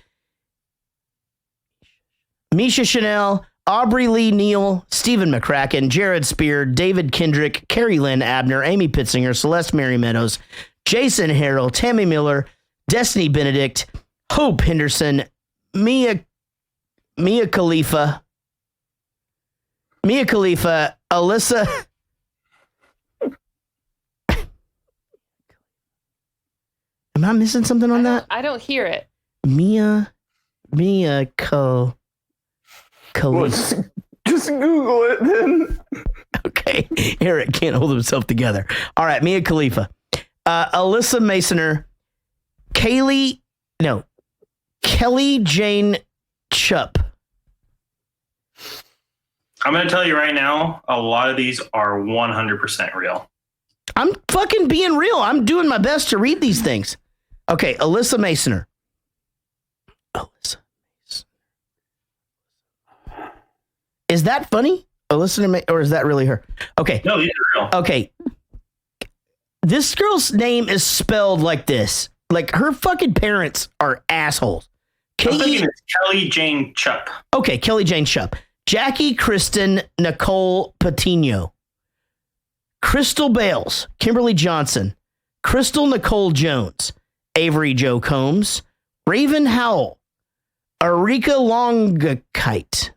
Misha Chanel, Aubrey Lee Neal, Stephen McCracken, Jared Spear, David Kendrick, Carrie Lynn Abner, Amy Pitzinger, Celeste Mary Meadows, Jason Harrell, Tammy Miller, Destiny Benedict, Hope Henderson, Mia Khalifa, Alyssa. Am I missing something on that? I don't hear it. Mia Khalifa. Just Google it then. Okay. Eric can't hold himself together. All right. Mia Khalifa. Alyssa Masoner. Kelly Jane Chupp. I'm going to tell you right now, a lot of these are 100% real. I'm fucking being real. I'm doing my best to read these things. Okay. Alyssa Masoner. Is that funny? Alyssa, or is that really her? Okay. No, these are real. Okay. This girl's name is spelled like this. Like her fucking parents are assholes. I'm thinking it's Kelly Jane Chupp. Okay, Kelly Jane Chupp. Jackie Kristen Nicole Patino. Crystal Bales, Kimberly Johnson, Crystal Nicole Jones, Avery Joe Combs, Raven Howell, Arika Longakit.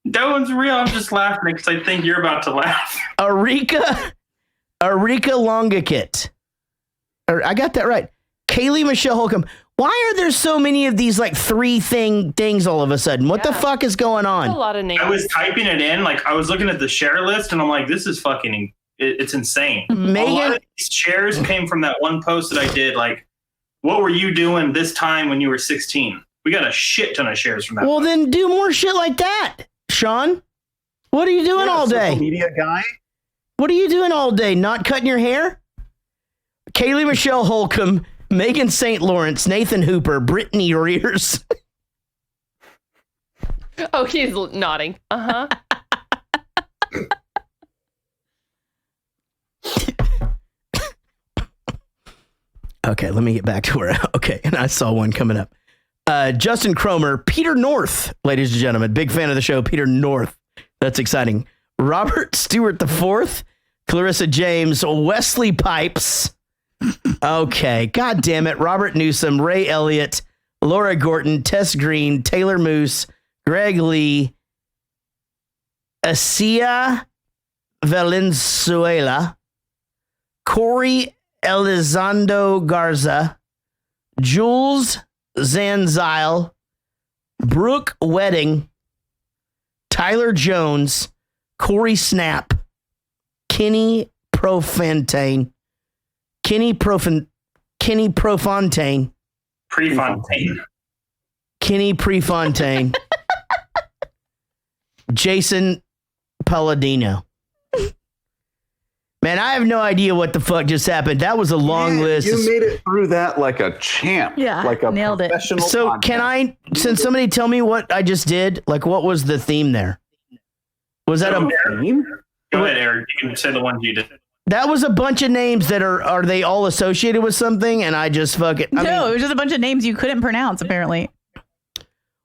That one's real. I'm just laughing because I think you're about to laugh. Arika Longakit. I got that right. Kaylee Michelle Holcomb. Why are there so many of these like three things all of a sudden? What the fuck is going on? That's a lot of names. I was typing it in, like I was looking at the share list, and I'm like, this is fucking, it's insane. Megan, a lot of these shares came from that one post that I did. Like, what were you doing this time when you were 16? We got a shit ton of shares from that. Well, then do more shit like that, Sean. What are you doing all day? Social media guy. What are you doing all day? Not cutting your hair? Kaylee Michelle Holcomb, Megan St. Lawrence, Nathan Hooper, Brittany Rears. Oh, he's nodding. Uh-huh. Okay, let me get back to where. Okay, and I saw one coming up. Justin Cromer, Peter North, ladies and gentlemen. Big fan of the show, Peter North. That's exciting. Robert Stewart IV, Clarissa James, Wesley Pipes. Okay, god damn it. Robert Newsom, Ray Elliott, Laura Gorton, Tess Green, Taylor Moose, Greg Lee, Asia Valenzuela, Corey Elizondo Garza, Jules Zanzile, Brooke Wedding, Tyler Jones, Corey Snap, Kenny Prefontaine, Kenny Prefontaine, Jason Palladino. Man, I have no idea what the fuck just happened. That was a long list. You made it through that like a champ. Yeah, like a nailed it. professional. So podcast. can somebody tell me what I just did? Like, what was the theme there? Was that Go ahead, Eric. You can say the ones you did. That was a bunch of names that are they all associated with something? And I just fuck it. No, it was just a bunch of names you couldn't pronounce, apparently.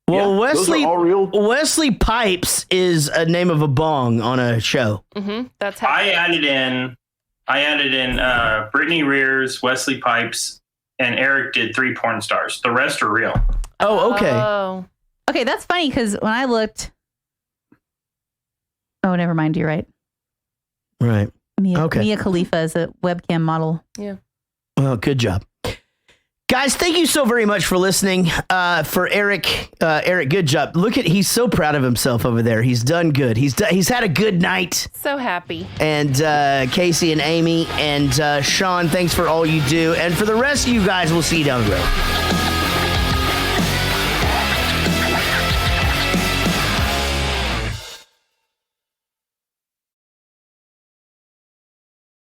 Well, Yeah, Wesley Pipes is a name of a bong on a show. Mm-hmm. That's how I added in Brittany Rears, Wesley Pipes, and Eric did 3 porn stars. The rest are real. Oh, okay. Oh. Okay, that's funny because when I looked. Oh, never mind. You're right. Right. Mia Khalifa is a webcam model. Yeah. Well, good job. Guys, thank you so very much for listening. For Eric, good job. He's so proud of himself over there. He's done good. He's had a good night. So happy. And Casey and Amy and Sean, thanks for all you do. And for the rest of you guys, we'll see you down the road.